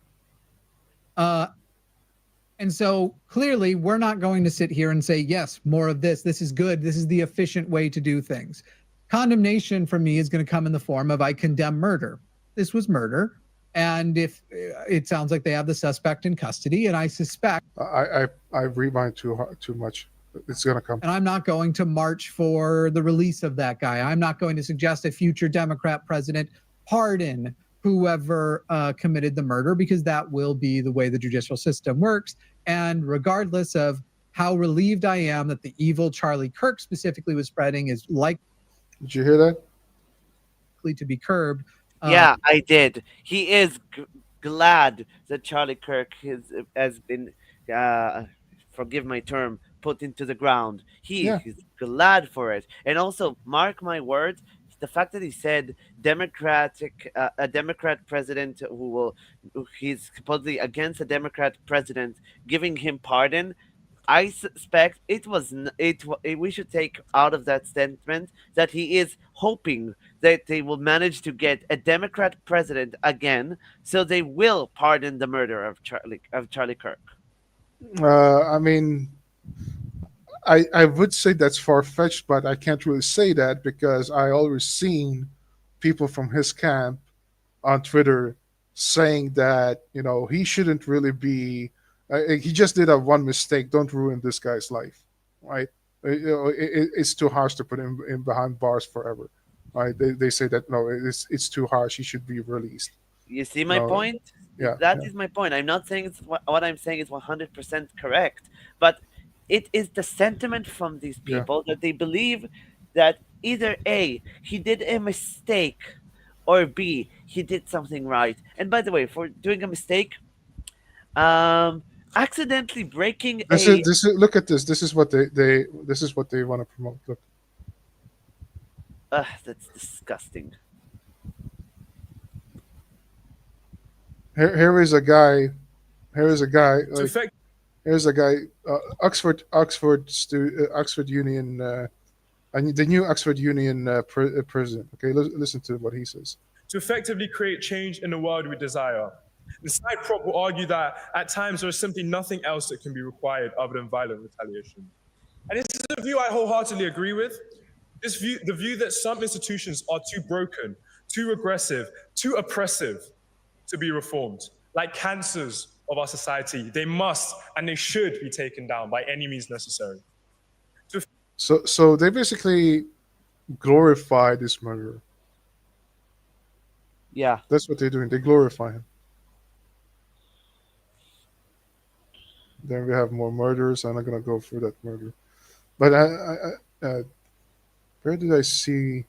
Speaker 9: And so clearly, we're not going to sit here and say, yes, more of this. This is good. This is the efficient way to do things. Condemnation for me is going to come in the form of I condemn murder. This was murder. And if it sounds like they have the suspect in custody, and I suspect.
Speaker 3: I rewind too much. It's going to come.
Speaker 9: And I'm not going to march for the release of that guy. I'm not going to suggest a future Democrat president pardon whoever committed the murder, because that will be the way the judicial system works. And regardless of how relieved I am that the evil Charlie Kirk specifically was spreading is likely.
Speaker 3: Did you hear that?
Speaker 9: To be curbed.
Speaker 6: Yeah, I did. He is glad that Charlie Kirk has been, forgive my term, put into the ground. He is glad for it. And also, mark my words, the fact that he said a Democrat president he's supposedly against a Democrat president giving him pardon, I suspect we should take out of that statement that he is hoping that they will manage to get a Democrat president again, so they will pardon the murder of Charlie Kirk.
Speaker 3: I mean, I would say that's far-fetched, but I can't really say that because I always seen people from his camp on Twitter saying that, he shouldn't really be, he just did one mistake. Don't ruin this guy's life, right? It's too harsh to put him in behind bars forever, right? They say that, no, it's too harsh. He should be released.
Speaker 6: You see my point?
Speaker 3: Yeah.
Speaker 6: That is my point. I'm not saying what I'm saying is 100% correct, but it is the sentiment from these people that they believe that either A, he did a mistake, or B, he did something right. And by the way, for doing a mistake, accidentally breaking
Speaker 3: look at this. This is what they want to promote. Look.
Speaker 6: That's disgusting.
Speaker 3: Here is a guy. Here is a guy.
Speaker 14: To affect
Speaker 3: Here's a guy. Oxford Union. The new Oxford Union president. Okay, listen to what he says.
Speaker 14: to effectively create change in the world we desire. The side prop will argue that at times there is simply nothing else that can be required other than violent retaliation. And this is a view I wholeheartedly agree with. The view that some institutions are too broken, too regressive, too oppressive to be reformed, like cancers of our society. They must and they should be taken down by any means necessary.
Speaker 3: So they basically glorify this murderer.
Speaker 6: Yeah.
Speaker 3: That's what they're doing. They glorify him. Then we have more murders. I'm not gonna go through that murder, but where did I see?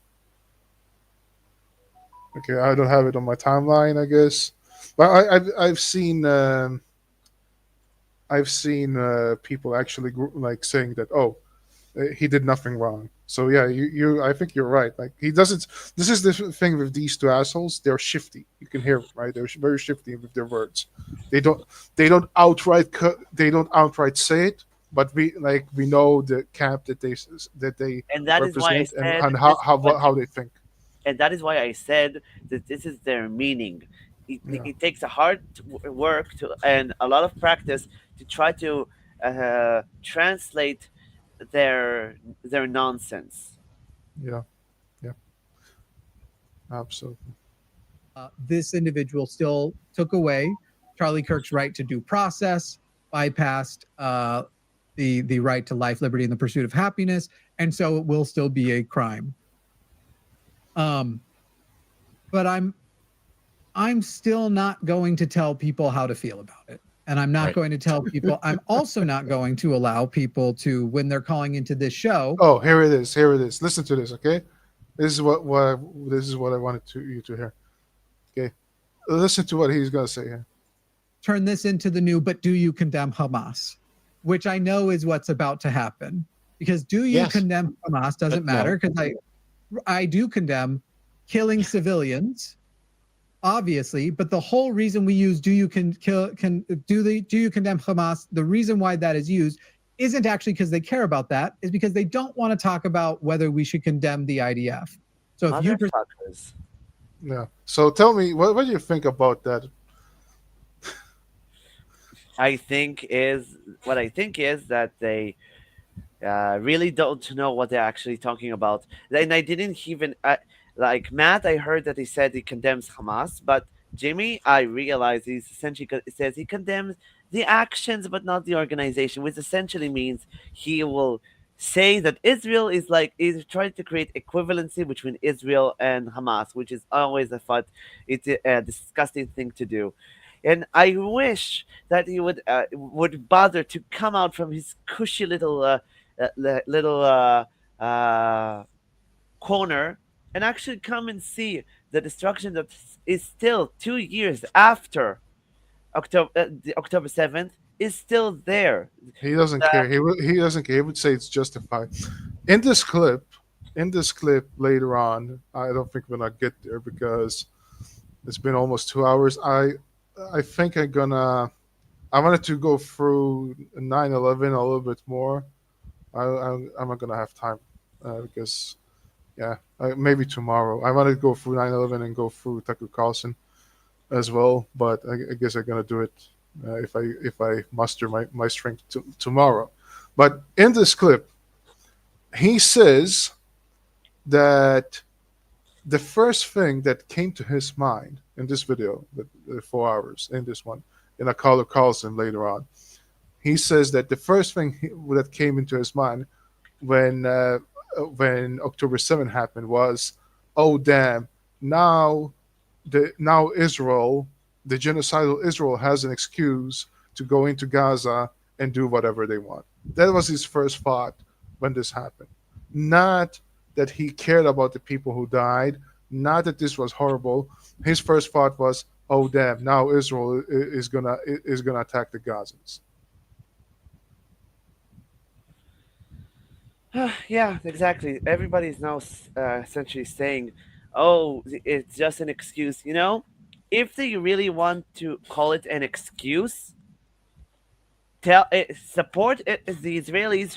Speaker 3: Okay, I don't have it on my timeline, I guess, but I've seen people actually like saying that, oh, he did nothing wrong. So yeah, I think you're right. Like he doesn't. This is the thing with these two assholes. They're shifty. You can hear them, right? They're very shifty with their words. They don't outright say it, but we know the camp that they
Speaker 6: and that is why I
Speaker 3: represent
Speaker 6: said
Speaker 3: and how they think.
Speaker 6: And that is why I said that this is their meaning. It takes a hard work and a lot of practice to try to translate their nonsense.
Speaker 3: Yeah, absolutely.
Speaker 9: This individual still took away Charlie Kirk's right to due process, bypassed the right to life, liberty, and the pursuit of happiness, and so it will still be a crime. But I'm still not going to tell people how to feel about it. And I'm not going to tell people. I'm also not going to allow people to, when they're calling into this show.
Speaker 3: Oh, here it is. Listen to this, okay? This is what I wanted you to hear. Okay, listen to what he's gonna say here.
Speaker 9: Turn this into the new, but do you condemn Hamas? Which I know is what's about to happen. Because do you condemn Hamas doesn't matter, because I do condemn killing civilians. Obviously, but the whole reason we use do you condemn Hamas, the reason why that is used isn't actually because they care about that, is because they don't want to talk about whether we should condemn the IDF. So if you
Speaker 3: yeah. So tell me, what do you think about that?
Speaker 6: I think is that they really don't know what they're actually talking about. And I didn't even like Matt. I heard that he said he condemns Hamas, but Jimmy, I realized he's essentially says he condemns the actions but not the organization, which essentially means he will say that Israel is trying to create equivalency between Israel and Hamas, which is always it's a disgusting thing to do. And I wish that he would bother to come out from his cushy little corner and actually come and see the destruction that is still 2 years after October 7th is still there.
Speaker 3: He doesn't care. He doesn't care. He would say it's justified. In this clip later on, I don't think we're gonna get there because it's been almost 2 hours. I think I wanted to go through 9/11 a little bit more. I'm not gonna have time because maybe tomorrow. I want to go through 9/11 and go through Tucker Carlson as well, but I guess I'm gonna do it if I muster my strength tomorrow. But in this clip, he says that the first thing that came to his mind in this video, the 4 hours in this one, in a Tucker Carlson later on, he says that the first thing that came into his mind when October 7th happened was, oh damn, now Israel, the genocidal Israel, has an excuse to go into Gaza and do whatever they want. That was his first thought when this happened. Not that he cared about the people who died, not that this was horrible. His first thought was, oh damn, now Israel is gonna attack the Gazans.
Speaker 6: Yeah, exactly. Everybody's now essentially saying, oh, it's just an excuse. if they really want to call it an excuse, support the Israelis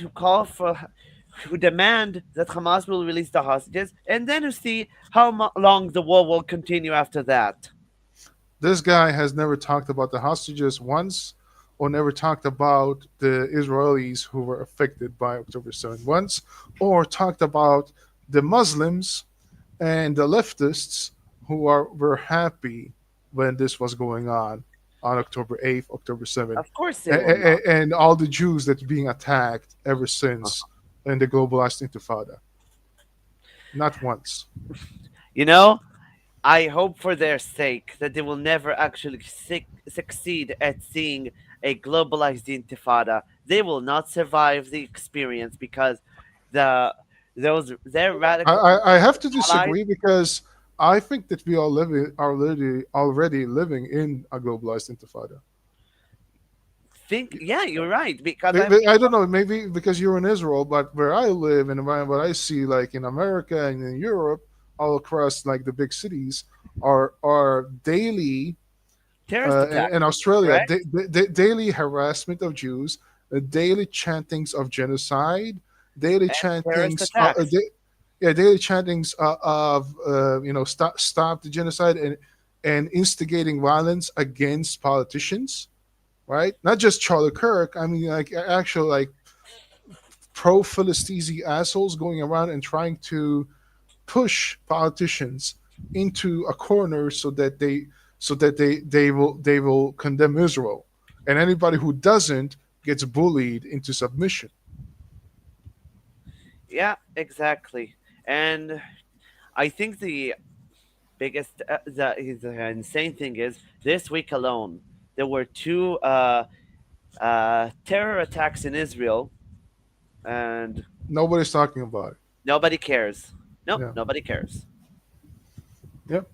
Speaker 6: who demand that Hamas will release the hostages, and then to see how long the war will continue after that.
Speaker 3: This guy has never talked about the hostages once, or never talked about the Israelis who were affected by October 7 once, or talked about the Muslims and the leftists who were happy when this was going on October 8th, October 7th.
Speaker 6: Of course they will not.
Speaker 3: And all the Jews that are being attacked ever since in the globalized intifada. Not once.
Speaker 6: You know, I hope for their sake that they will never actually succeed at seeing a globalized intifada. They will not survive the experience because their radical.
Speaker 3: I have to disagree because I think that we are already living in a globalized intifada.
Speaker 6: Yeah, you're right, because
Speaker 3: I don't know, maybe because you're in Israel, but where I live and what I see, like in America and in Europe, all across like the big cities, are daily in Australia, daily harassment of Jews, daily chantings of genocide, daily chantings, daily chantings of stop the genocide and instigating violence against politicians. Right, not just Charlie Kirk. I mean, like actual like pro-Philistine assholes going around and trying to push politicians into a corner so that they will condemn Israel, and anybody who doesn't gets bullied into submission.
Speaker 6: Yeah, exactly, and I think the biggest, the insane thing is this week alone. There were two terror attacks in Israel, and
Speaker 3: nobody's talking about it.
Speaker 6: Nobody cares. Nope, yeah. Nobody cares.
Speaker 3: Yep.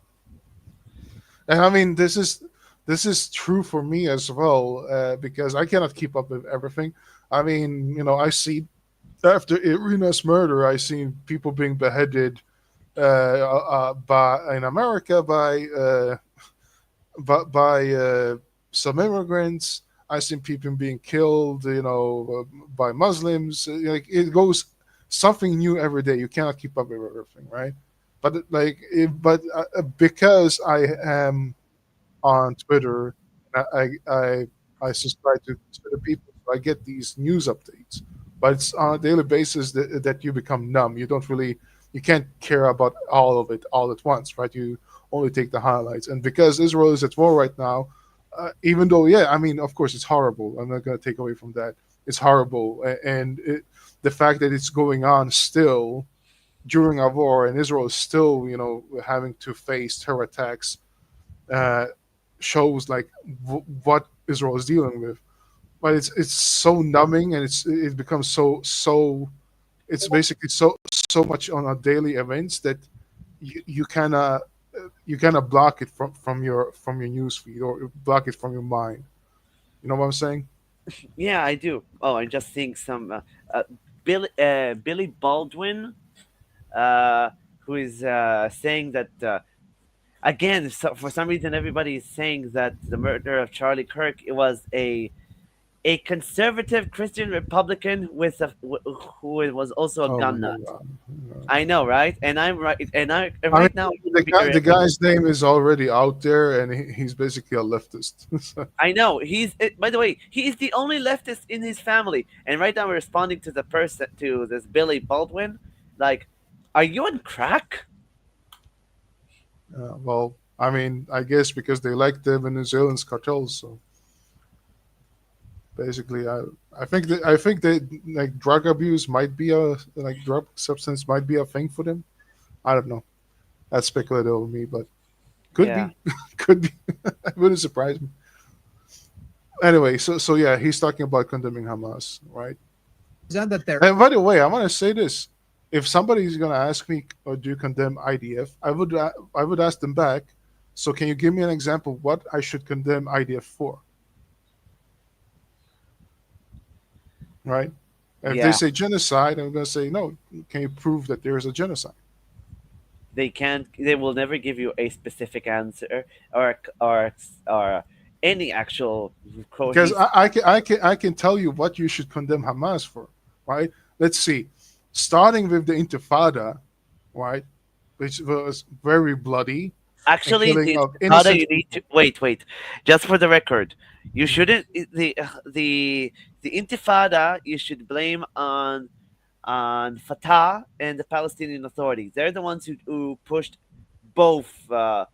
Speaker 3: And I mean, this is true for me as well because I cannot keep up with everything. I mean, I see after Iryna's murder, I seen people being beheaded in America by some immigrants. I've seen people being killed, by Muslims. Like it goes something new every day. You cannot keep up with everything, right? But because I am on Twitter, I subscribe to Twitter people, so I get these news updates. But it's on a daily basis that you become numb. You can't care about all of it all at once, right? You only take the highlights. And because Israel is at war right now, even though, I mean, of course, it's horrible. I'm not going to take away from that. It's horrible. And the fact that it's going on still during a war and Israel is still, having to face terror attacks shows like what Israel is dealing with. But it's so numbing and it becomes so it's basically so much on our daily events that you kind of block it from your news feed or block it from your mind. You know what I'm saying?
Speaker 6: Yeah, I do. Oh, I'm just seeing some Billy Baldwin, who is saying that again. So for some reason, everybody is saying that the murder of Charlie Kirk was a conservative Christian Republican who was also a gun nut. I know, right? And I'm right. And now
Speaker 3: the guy's name is already out there, and he's basically a leftist.
Speaker 6: I know. By the way, he's the only leftist in his family. And right now, we're responding to this Billy Baldwin. Like, are you on crack?
Speaker 3: Well, I mean, I guess because they like the Venezuelan cartels, so. Basically, I think that like drug abuse might be drug substance might be a thing for them. I don't know. That's speculative of me, but could be, could be. It wouldn't surprise me. Anyway, so yeah, he's talking about condemning Hamas, right?
Speaker 9: And
Speaker 3: by the way, I want to say this: if somebody's going to ask me, "Or do you condemn IDF?" I would ask them back. So, can you give me an example of what I should condemn IDF for? Right? And if they say genocide, I'm going to say, no, can you prove that there is a genocide?
Speaker 6: They will never give you a specific answer or any actual
Speaker 3: Because
Speaker 6: cohesive.
Speaker 3: I can tell you what you should condemn Hamas for, right? Let's see, starting with the Intifada, right, which was very bloody.
Speaker 6: Actually,
Speaker 3: and killing
Speaker 6: the
Speaker 3: of
Speaker 6: Intifada,
Speaker 3: innocent
Speaker 6: you need to wait. Just for the record, you shouldn't the Intifada. You should blame on Fatah and the Palestinian authorities. They're the ones who pushed both
Speaker 3: True,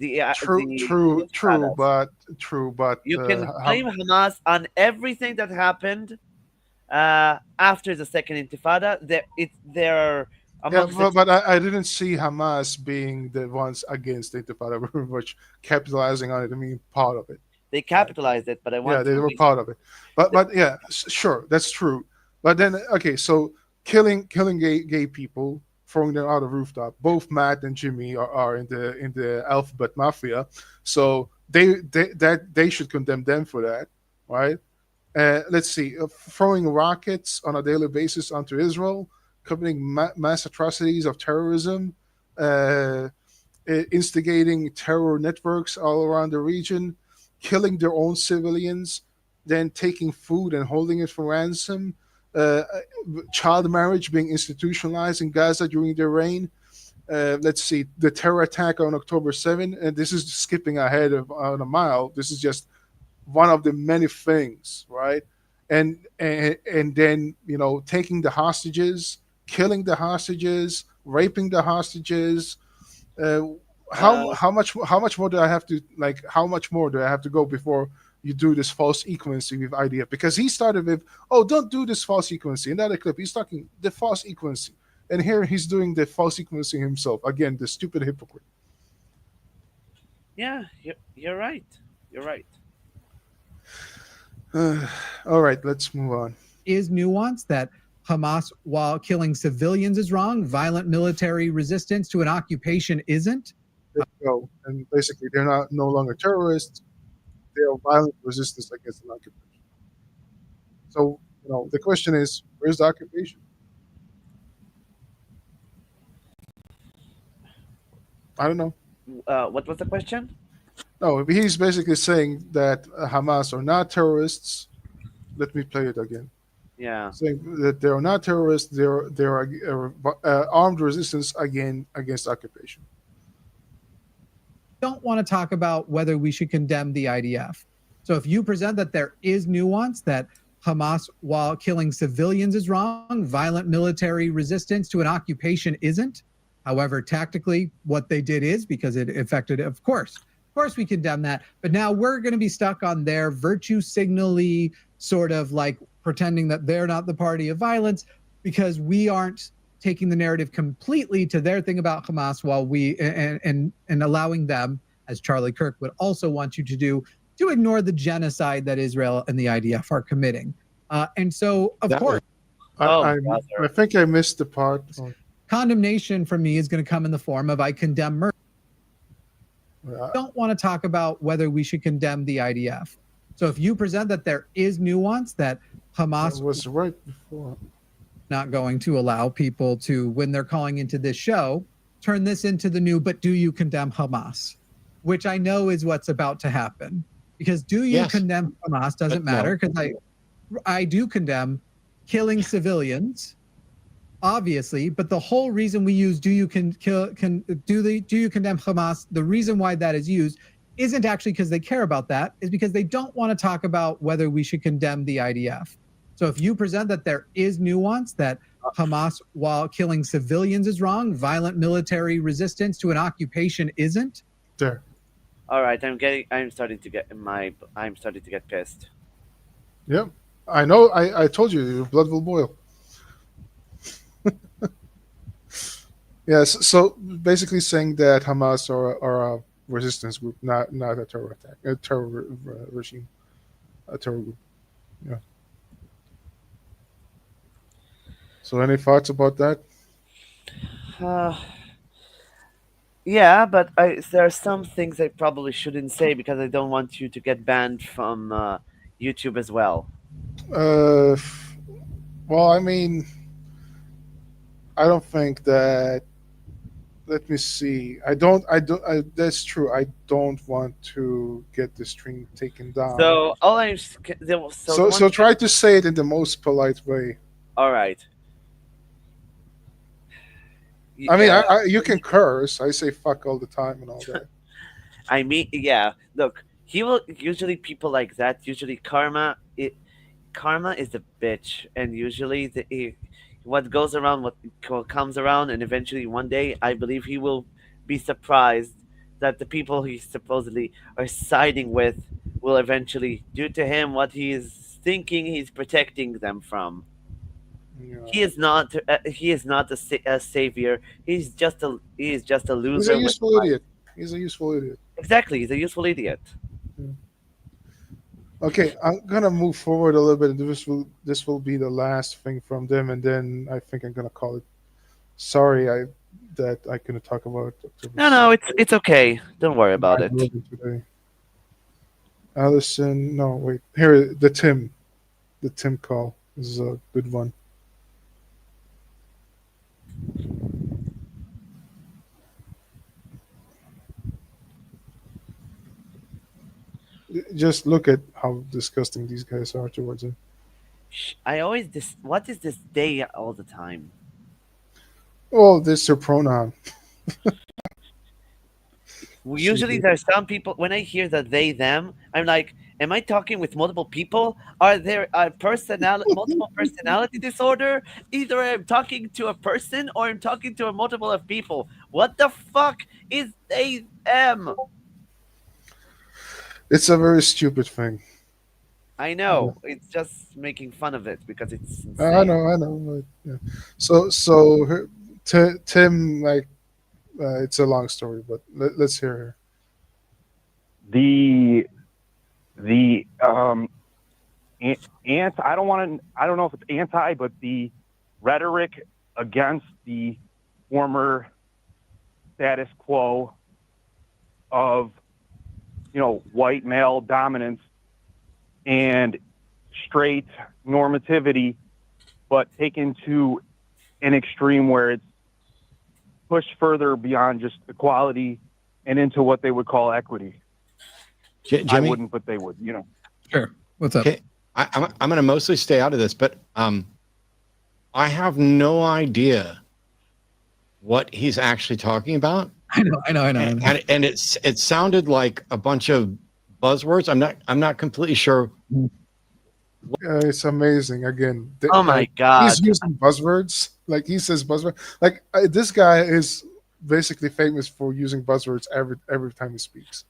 Speaker 6: the
Speaker 3: true,
Speaker 6: Intifadas.
Speaker 3: true, but
Speaker 6: You can blame Hamas on everything that happened after the second Intifada. They're
Speaker 3: yeah,
Speaker 6: amongst the
Speaker 3: but I didn't see Hamas being the ones against the Intifada, very much capitalizing on it. I mean, part of it.
Speaker 6: they capitalized it, but I want
Speaker 3: Yeah, they
Speaker 6: to
Speaker 3: were part of it. But yeah, sure, that's true. But then okay, so killing gay people, throwing them out of rooftop. Both Matt and Jimmy are in the alphabet mafia, so they should condemn them for that, right? Let's see, throwing rockets on a daily basis onto Israel, committing mass atrocities of terrorism, instigating terror networks all around the region, killing their own civilians, then taking food and holding it for ransom, uh, child marriage being institutionalized in Gaza during their reign. Let's see, the terror attack on October 7, and this is skipping ahead on a mile. This is just one of the many things, right? And then taking the hostages, killing the hostages, raping the hostages. How much more do I have to how much more do I have to go before you do this false equivalency with IDF? Because he started with, oh, don't do this false equivalency. In that clip, he's talking the false equivalency, and here he's doing the false equivalency himself. Again, the stupid hypocrite.
Speaker 6: Yeah, you're right. You're right.
Speaker 3: All right, let's move on.
Speaker 9: Is nuance that Hamas, while killing civilians, is wrong. Violent military resistance to an occupation isn't.
Speaker 3: Go. And basically, they're no longer terrorists. They are violent resistance against an occupation. So, the question is, where's the occupation? I don't know.
Speaker 6: What was the question?
Speaker 3: No, he's basically saying that Hamas are not terrorists. Let me play it again.
Speaker 6: Yeah.
Speaker 3: Saying that they are not terrorists. They are armed resistance against occupation.
Speaker 9: Don't want to talk about whether we should condemn the IDF. So if you present that there is nuance that Hamas, while killing civilians, is wrong, violent military resistance to an occupation isn't. However, tactically, what they did is, because it affected, of course we condemn that. But now we're going to be stuck on their virtue signally, sort of like pretending that they're not the party of violence, because we aren't taking the narrative completely to their thing about Hamas, while we and allowing them, as Charlie Kirk would also want you to do, to ignore the genocide that Israel and the IDF are committing. And so, of course,
Speaker 3: I think I missed the part.
Speaker 9: Condemnation from me is going to come in the form of I condemn murder. Don't want to talk about whether we should condemn the IDF. So if you present that there is nuance that Hamas
Speaker 3: was right before,
Speaker 9: not going to allow people to, when they're calling into this show, turn this into the new, but do you condemn Hamas? Which I know is what's about to happen. Because do you condemn Hamas doesn't matter, because I do condemn killing civilians, obviously, but the whole reason we use do you condemn Hamas, the reason why that is used isn't actually because they care about that, is because they don't want to talk about whether we should condemn the IDF. So if you present that there is nuance that Hamas, while killing civilians, is wrong, violent military resistance to an occupation isn't.
Speaker 3: There.
Speaker 6: All right, I'm starting to get pissed.
Speaker 3: Yeah, I know. I told you, your blood will boil. Yes. So basically, saying that Hamas are a resistance group, not a terror attack, a terror regime, a terror group. Yeah. So, any thoughts about that?
Speaker 6: Yeah, but there are some things I probably shouldn't say because I don't want you to get banned from YouTube as well.
Speaker 3: Well, I mean, I don't think that. let me see. That's true. I don't want to get the stream taken down.
Speaker 6: So all I'm
Speaker 3: So try to say it in the most polite way.
Speaker 6: All right.
Speaker 3: I mean, you can curse. I say fuck all the time and all that.
Speaker 6: I mean, yeah. Look, he will usually people like that. Usually, karma is a bitch, and usually what goes around, what comes around, and eventually one day, I believe he will be surprised that the people he supposedly are siding with will eventually do to him what he is thinking he's protecting them from.
Speaker 3: Yeah.
Speaker 6: He is not. He is not a savior. He's just a loser.
Speaker 3: He's a useful idiot. He's a useful idiot.
Speaker 6: Exactly, he's a useful idiot.
Speaker 3: Okay, I'm gonna move forward a little bit. This will be the last thing from them, and then I think I'm gonna call it. Sorry, that I couldn't talk about.
Speaker 6: No, it's okay. Don't worry about it.
Speaker 3: Today. Allison, no, wait. Here, the Tim call is a good one. Just look at how disgusting these guys are towards him.
Speaker 6: What is this they all the time?
Speaker 3: Oh, this is their pronoun.
Speaker 6: Usually there's some people, when I hear the they, them, I'm like, am I talking with multiple people? Are there multiple personality disorder? Either I'm talking to a person or I'm talking to a multiple of people. What the fuck is they, them?
Speaker 3: It's a very stupid thing.
Speaker 6: I know. It's just making fun of it because it's insane.
Speaker 3: I know. But, yeah. So Tim, like, it's a long story, but let's hear her.
Speaker 2: I don't know if it's anti, but the rhetoric against the former status quo of, white male dominance and straight normativity, but taken to an extreme where it's pushed further beyond just equality and into what they would call equity.
Speaker 10: Jimmy?
Speaker 2: I wouldn't, but they would,
Speaker 9: Sure. What's up?
Speaker 10: Okay. I'm going to mostly stay out of this, but I have no idea what he's actually talking about.
Speaker 9: I know.
Speaker 10: And it sounded like a bunch of buzzwords. I'm not completely sure.
Speaker 3: It's amazing. Again,
Speaker 6: oh my God,
Speaker 3: he's using buzzwords. Like he says buzzword. Like this guy is basically famous for using buzzwords every time he speaks.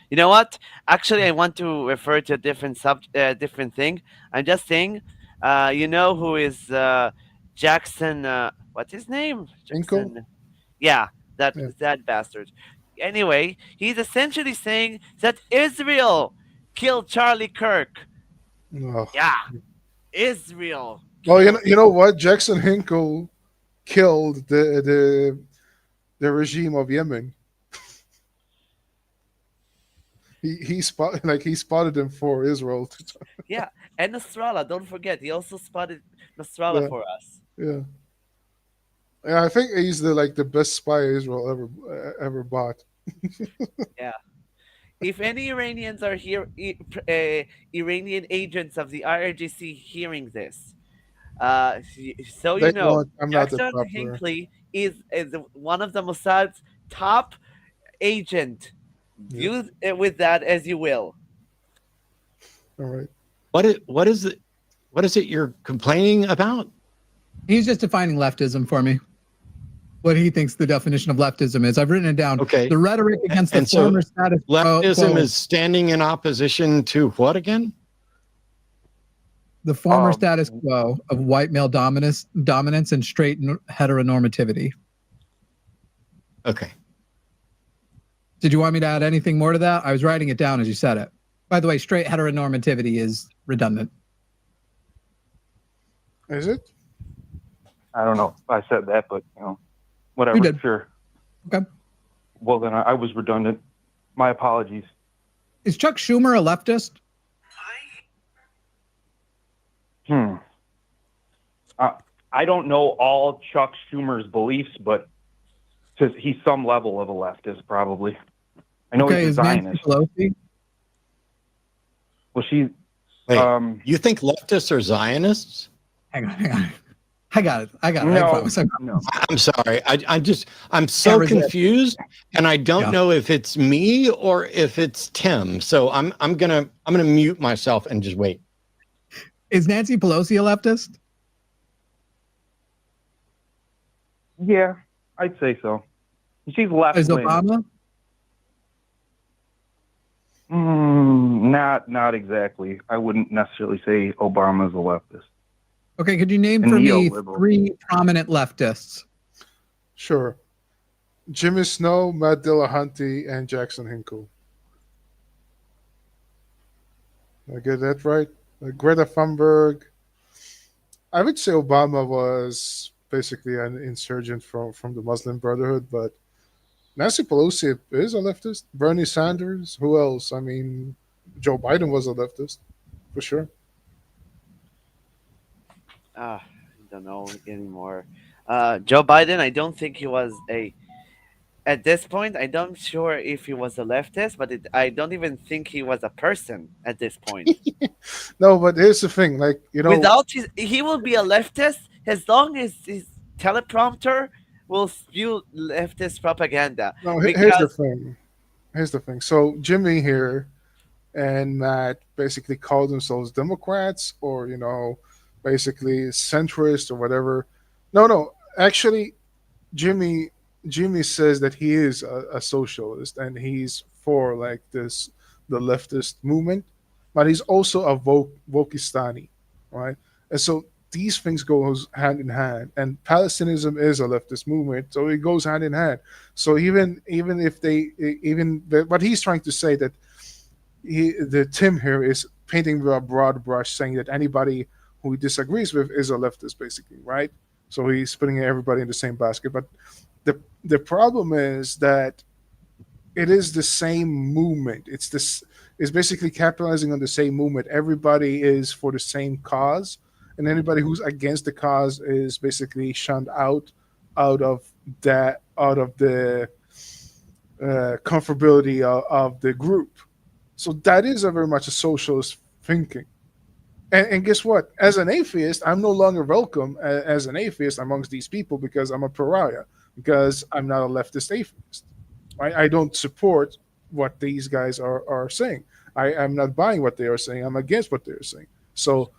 Speaker 6: You know what? Actually, I want to refer to a different different thing. I'm just saying, who is Jackson? What's his name? Jackson. Yeah, that bastard. Anyway, he's essentially saying that Israel killed Charlie Kirk.
Speaker 3: Oh.
Speaker 6: Yeah, Israel.
Speaker 3: Well, you know what? Jackson Hinkle killed the regime of Yemen. He spotted them for Israel.
Speaker 6: Yeah, and Nasrallah. Don't forget, he also spotted Nasrallah for us.
Speaker 3: Yeah. Yeah, I think he's the best spy Israel ever bought.
Speaker 6: Yeah. If any Iranians are here, Iranian agents of the IRGC hearing this, so you know, Jackson Hinckley is one of the Mossad's top agent. Use it with that as you will.
Speaker 3: All right.
Speaker 10: What is it you're complaining about?
Speaker 9: He's just defining leftism for me. What he thinks the definition of leftism is. I've written it down.
Speaker 10: Okay.
Speaker 9: The rhetoric against the former status quo.
Speaker 10: Leftism is standing in opposition to what again?
Speaker 9: The former status quo of white male dominance and straight heteronormativity.
Speaker 10: Okay.
Speaker 9: Did you want me to add anything more to that? I was writing it down as you said it. By the way, straight heteronormativity is redundant.
Speaker 3: Is it?
Speaker 2: I don't know if I said that, but whatever.
Speaker 9: You did.
Speaker 2: Sure.
Speaker 9: Okay.
Speaker 2: Well, then I was redundant. My apologies.
Speaker 9: Is Chuck Schumer a leftist?
Speaker 2: I don't know all Chuck Schumer's beliefs, but He's some level of a leftist, probably. I know
Speaker 9: Okay,
Speaker 2: he's a
Speaker 9: is Nancy
Speaker 2: Zionist.
Speaker 9: Pelosi?
Speaker 2: Well, she.
Speaker 10: Wait, you think leftists are Zionists?
Speaker 9: Hang on. I got it. I
Speaker 2: No,
Speaker 9: promise.
Speaker 2: no.
Speaker 10: I'm sorry. I'm so
Speaker 9: resist.
Speaker 10: confused, and I don't
Speaker 9: Yeah.
Speaker 10: know if it's me or if it's Tim. So I'm gonna mute myself and just wait.
Speaker 9: Is Nancy Pelosi a leftist?
Speaker 2: Yeah, I'd say so. She's left
Speaker 9: Is
Speaker 2: wing.
Speaker 9: Obama?
Speaker 2: Not exactly. I wouldn't necessarily say Obama's a leftist.
Speaker 9: Okay, could you name
Speaker 2: A
Speaker 9: for me
Speaker 2: neoliberal.
Speaker 9: 3 prominent leftists?
Speaker 3: Sure. Jimmy Snow, Matt Dildohunter, and Jackson Hinkle. Did I get that right? Greta Thunberg. I would say Obama was basically an insurgent from the Muslim Brotherhood, but Nancy Pelosi is a leftist. Bernie Sanders. Who else? I mean, Joe Biden was a leftist, for sure.
Speaker 6: I don't know anymore. Joe Biden, I don't think he was at this point, I'm not sure if he was a leftist, but I don't even think he was a person at this point.
Speaker 3: No, but here's the thing, like,
Speaker 6: Without he will be a leftist as long as his teleprompter will spew leftist propaganda.
Speaker 3: No, here's the thing. Here's the thing. So Jimmy here and Matt basically call themselves Democrats or, basically centrist or whatever. No. Actually, Jimmy says that he is a socialist and he's for like the leftist movement, but he's also a Wokistani, right? And so these things goes hand in hand, and Palestinism is a leftist movement, so it goes hand in hand. So even if what he's trying to say that the Tim here is painting with a broad brush, saying that anybody who he disagrees with is a leftist, basically, right? So he's putting everybody in the same basket. But the problem is that it is the same movement. It's basically capitalizing on the same movement. Everybody is for the same cause, and anybody who's against the cause is basically shunned out of the comfortability of the group. So that is very much a socialist thinking. And guess what? As an atheist, I'm no longer welcome as an atheist amongst these people because I'm a pariah, because I'm not a leftist atheist. I don't support what these guys are saying. I'm not buying what they are saying. I'm against what they're saying. So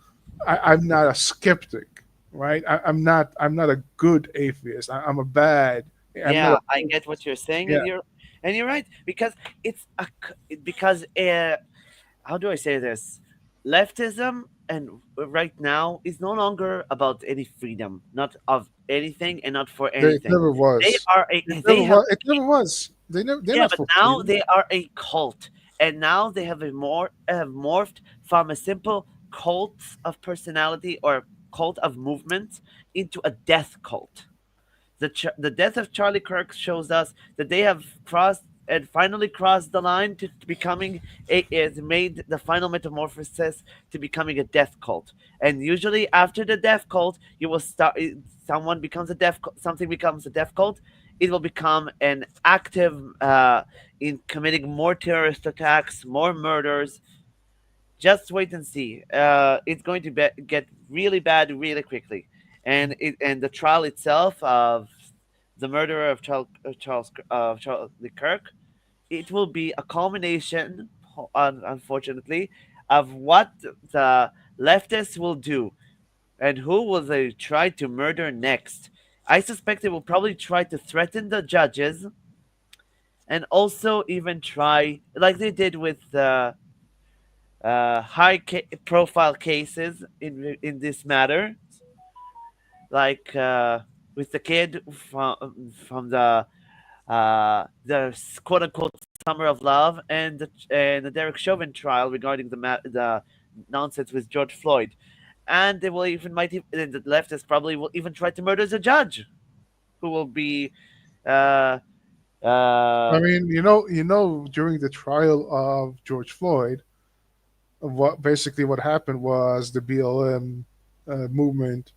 Speaker 3: I'm not a skeptic, right? I'm not a good atheist. I'm a bad.
Speaker 6: I get what you're saying,
Speaker 3: Yeah.
Speaker 6: and you're right, because how do I say this? Leftism and right now is no longer about any freedom, not of anything and not for
Speaker 3: It
Speaker 6: anything.
Speaker 3: never was.
Speaker 6: They are
Speaker 3: It never was. They're
Speaker 6: yeah,
Speaker 3: not
Speaker 6: but
Speaker 3: for
Speaker 6: now
Speaker 3: freedom.
Speaker 6: they are a cult, and now they have morphed from a simple cult of personality or cult of movement into a death cult. The death of Charlie Kirk shows us that they have finally crossed the line to becoming made the final metamorphosis to becoming a death cult. And usually after the death cult, you will start. Something becomes a death cult. It will become an active in committing more terrorist attacks, more murders. Just wait and see. It's going to get really bad really quickly, and the trial itself of the murderer of Charles Kirk, it will be a culmination, unfortunately, of what the leftists will do, and who will they try to murder next. I suspect they will probably try to threaten the judges, and also even try, like they did with high-profile cases in this matter, like with the kid from the quote unquote Summer of Love and the Derek Chauvin trial regarding the nonsense with George Floyd, and they will the leftists probably will even try to murder the judge, who will be.
Speaker 3: I mean, during the trial of George Floyd, what happened was the BLM movement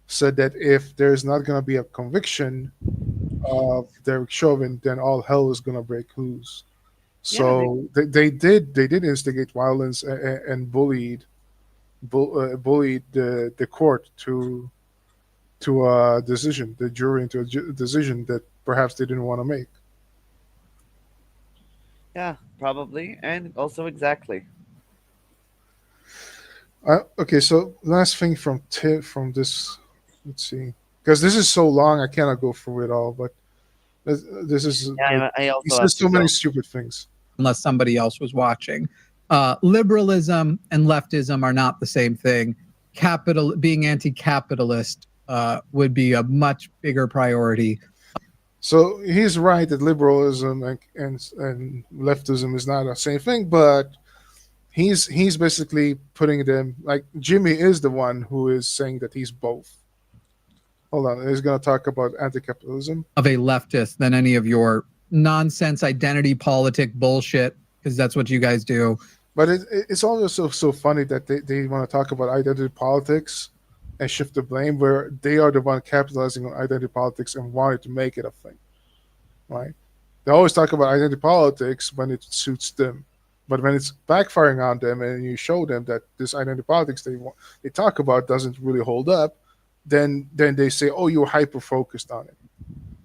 Speaker 3: said that if there's not going to be a conviction, Derek Chauvin, then all hell is gonna break loose. So they did instigate violence and bullied the court to a decision, the jury into a decision that perhaps they didn't want to make.
Speaker 6: Yeah, probably, and also exactly.
Speaker 3: Okay, so last thing from this, let's see, because this is so long, I cannot go through it all. But this is
Speaker 6: I also
Speaker 3: he
Speaker 6: have
Speaker 3: says
Speaker 6: to
Speaker 3: so many
Speaker 6: go.
Speaker 3: stupid things.
Speaker 9: Unless somebody else was watching. Liberalism and leftism are not the same thing. Being anti-capitalist would be a much bigger priority.
Speaker 3: So he's right that liberalism and leftism is not the same thing, but he's basically putting them, like Jimmy is the one who is saying that he's both. Hold on, he's going to talk about anti-capitalism.
Speaker 9: Of a leftist than any of your nonsense identity politic bullshit, because that's what you guys do.
Speaker 3: But it's also so funny that they want to talk about identity politics and shift the blame, where they are the one capitalizing on identity politics and wanted to make it a thing, right? They always talk about identity politics when it suits them, but when it's backfiring on them and you show them that this identity politics they talk about doesn't really hold up, then they say, "Oh, you're hyper focused on it."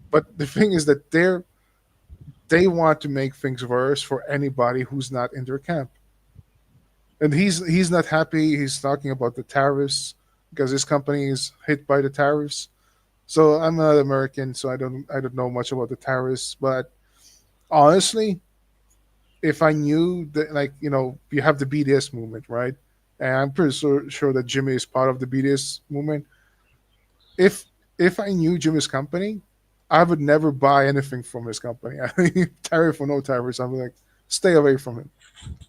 Speaker 3: But the thing is that they want to make things worse for anybody who's not in their camp. And he's not happy. He's talking about the tariffs because his company is hit by the tariffs. So I'm not American, so I don't know much about the tariffs. But honestly, if I knew that, like, you have the BDS movement, right? And I'm pretty sure that Jimmy is part of the BDS movement. If I knew Jimmy's company, I would never buy anything from his company. I mean, tariff or no tariffs, I'm like, stay away from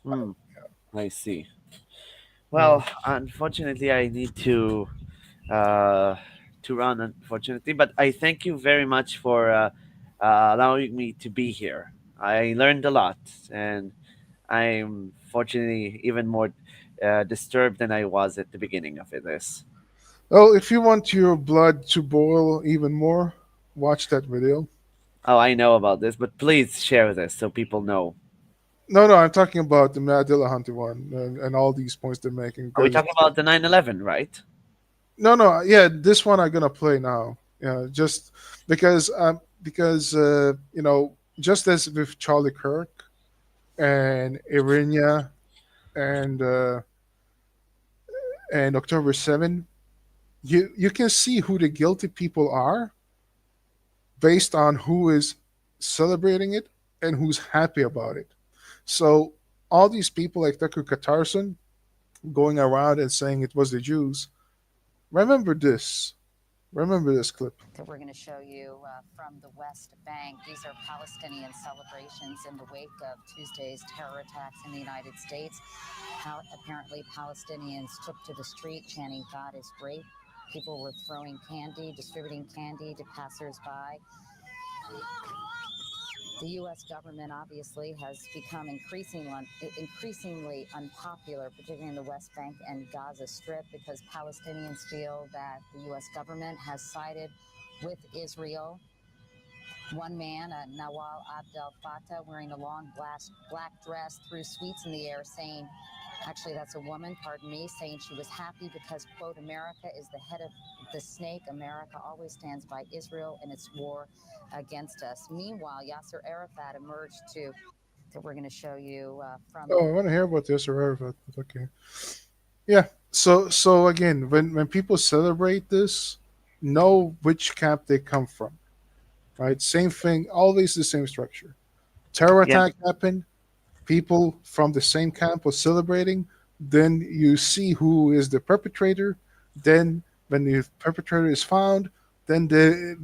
Speaker 3: him.
Speaker 6: I see. Well, unfortunately, I need to run. Unfortunately, but I thank you very much for allowing me to be here. I learned a lot, and I'm fortunately even more disturbed than I was at the beginning of this.
Speaker 3: Well, if you want your blood to boil even more, watch that video.
Speaker 6: Oh, I know about this, but please share this so people know.
Speaker 3: No, I'm talking about the Dildohunter one and all these points they're making.
Speaker 6: Are we talking about the 9/11, right?
Speaker 3: No, yeah, this one I'm gonna play now. Yeah, just because just as with Charlie Kirk and Iryna and October 7, you can see who the guilty people are based on who is celebrating it and who's happy about it. So all these people like Dr. Qatarson going around and saying it was the Jews. Remember this clip.
Speaker 1: That we're going to show you from the West Bank. These are Palestinian celebrations in the wake of Tuesday's terror attacks in the United States. How apparently Palestinians took to the street chanting, "God is great." People were throwing candy, distributing candy to passersby. The U.S. government obviously has become increasingly unpopular, particularly in the West Bank and Gaza Strip, because Palestinians feel that the U.S. government has sided with Israel. One man, Nawal Abdel Fattah, wearing a long black dress, threw sweets in the air, saying, actually that's a woman, pardon me, saying she was happy because, quote, America is the head of the snake. America always stands by Israel in its war against us. Meanwhile, Yasser Arafat emerged that we're going to show you from.
Speaker 3: Oh, I want to hear about this Arafat. Okay. Yeah. So again, when people celebrate this, know which camp they come from. Right? Same thing, always the same structure. Terror attack happened, people from the same camp were celebrating, then you see who is the perpetrator, then when the perpetrator is found, then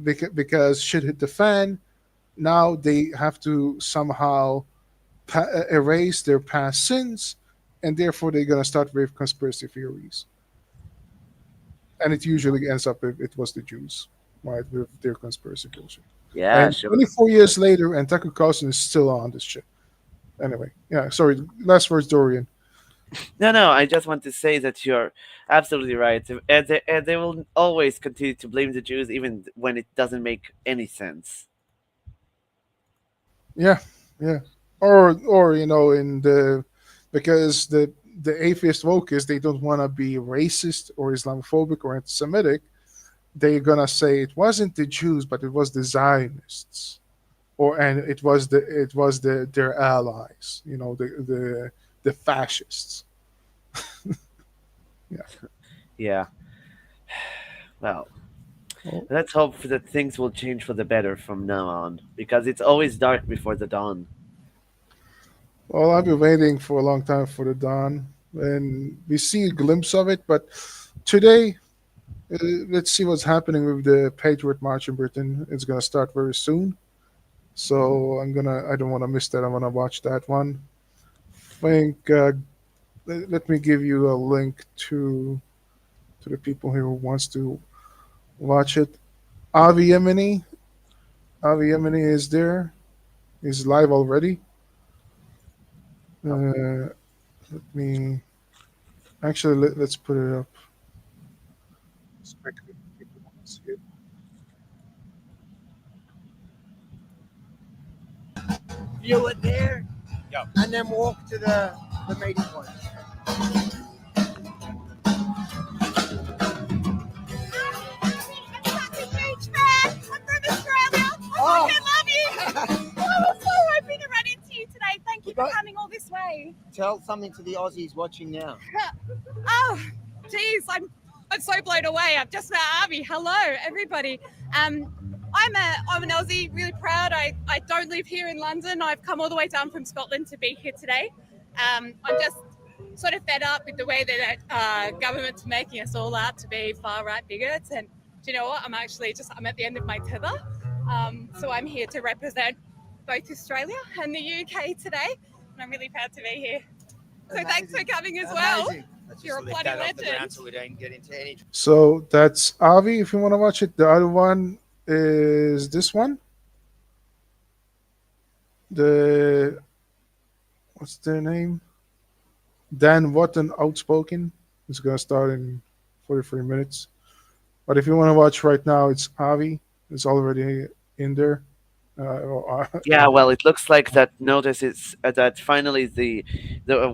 Speaker 3: because shit hit the fan, now they have to somehow erase their past sins, and therefore they're going to start with conspiracy theories. And it usually ends up if it was the Jews, right, with their conspiracy bullshit.
Speaker 6: Yeah,
Speaker 3: and
Speaker 6: sure.
Speaker 3: 24 years later, and Tucker Carlson is still on this shit. Anyway, yeah, sorry. Last words, Dorian.
Speaker 6: No, I just want to say that you're absolutely right. And they will always continue to blame the Jews even when it doesn't make any sense.
Speaker 4: Yeah, yeah. Or in the because the atheist wokists, they don't want to be racist or Islamophobic or anti-Semitic. They're gonna say it wasn't the Jews, but it was the Zionists, and it was their allies. The fascists. Yeah.
Speaker 6: Yeah. Well, let's hope that things will change for the better from now on, because it's always dark before the dawn.
Speaker 4: Well, I've been waiting for a long time for the dawn, and we see a glimpse of it. But today, let's see what's happening with the Patriot March in Britain. It's gonna start very soon, so I don't want to miss that. I want to watch that one. Let me give you a link to the people here who wants to watch it. Avi Yemeni is there. He's live already. Let me actually let's put it up. People want to see it.
Speaker 22: View it there, and then walk to the meeting point.
Speaker 23: Oh, I love you. Oh, I was so hoping to run into you today. Thank you for coming all this way.
Speaker 22: Tell something to the Aussies watching now.
Speaker 23: Oh, geez, I'm so blown away. I've just met Avi. Hello, everybody. I'm an Aussie, really proud. I don't live here in London. I've come all the way down from Scotland to be here today. I'm just sort of fed up with the way that government's making us all out to be far-right bigots. And do you know what? I'm at the end of my tether. So I'm here to represent both Australia and the UK today, and I'm really proud to be here. So thanks for coming as well. You're a bloody legend.
Speaker 22: So we don't get into any.
Speaker 4: So that's Avi. If you want to watch it, the other one is this one. What's their name? Dan Wotton Outspoken. It's gonna start in 43 minutes. But if you want to watch right now, it's Avi. It's already in there.
Speaker 6: Yeah, well, it looks like that notice is that finally the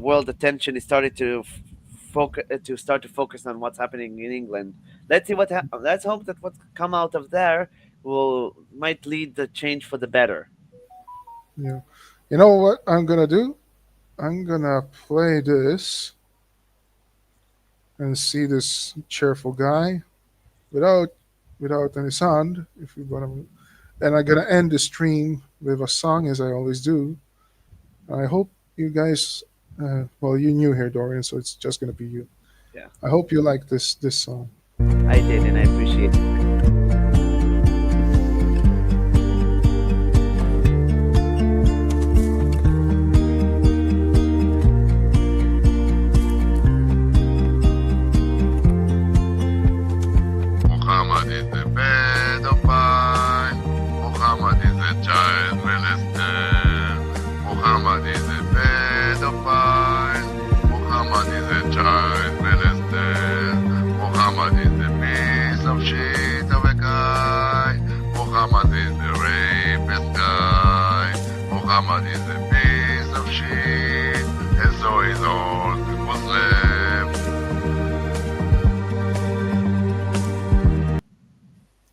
Speaker 6: world attention is started to focus on what's happening in England. Let's see let's hope that what's come out of there might lead the change for the better.
Speaker 4: Yeah. You know what I'm gonna do? I'm gonna play this and see this cheerful guy without any sound. If you want to. And I'm going to end the stream with a song, as I always do. I hope you guys, you're new here, Dorian, so it's just going to be you.
Speaker 6: Yeah.
Speaker 4: I hope you like this song.
Speaker 6: I did, and I appreciate it.
Speaker 24: Muhammad is a pedophile. Muhammad is a child molester. Muhammad is a pedophile. Muhammad is a child molester. Muhammad is a piece of shit of a guy. Muhammad is a rapist guy. Muhammad is a piece of shit, and so is all that was left.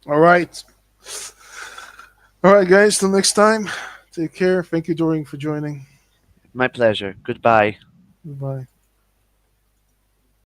Speaker 4: All right. All right, guys. Till next time. Take care. Thank you, Dorian, for joining.
Speaker 6: My pleasure. Goodbye.
Speaker 4: Goodbye.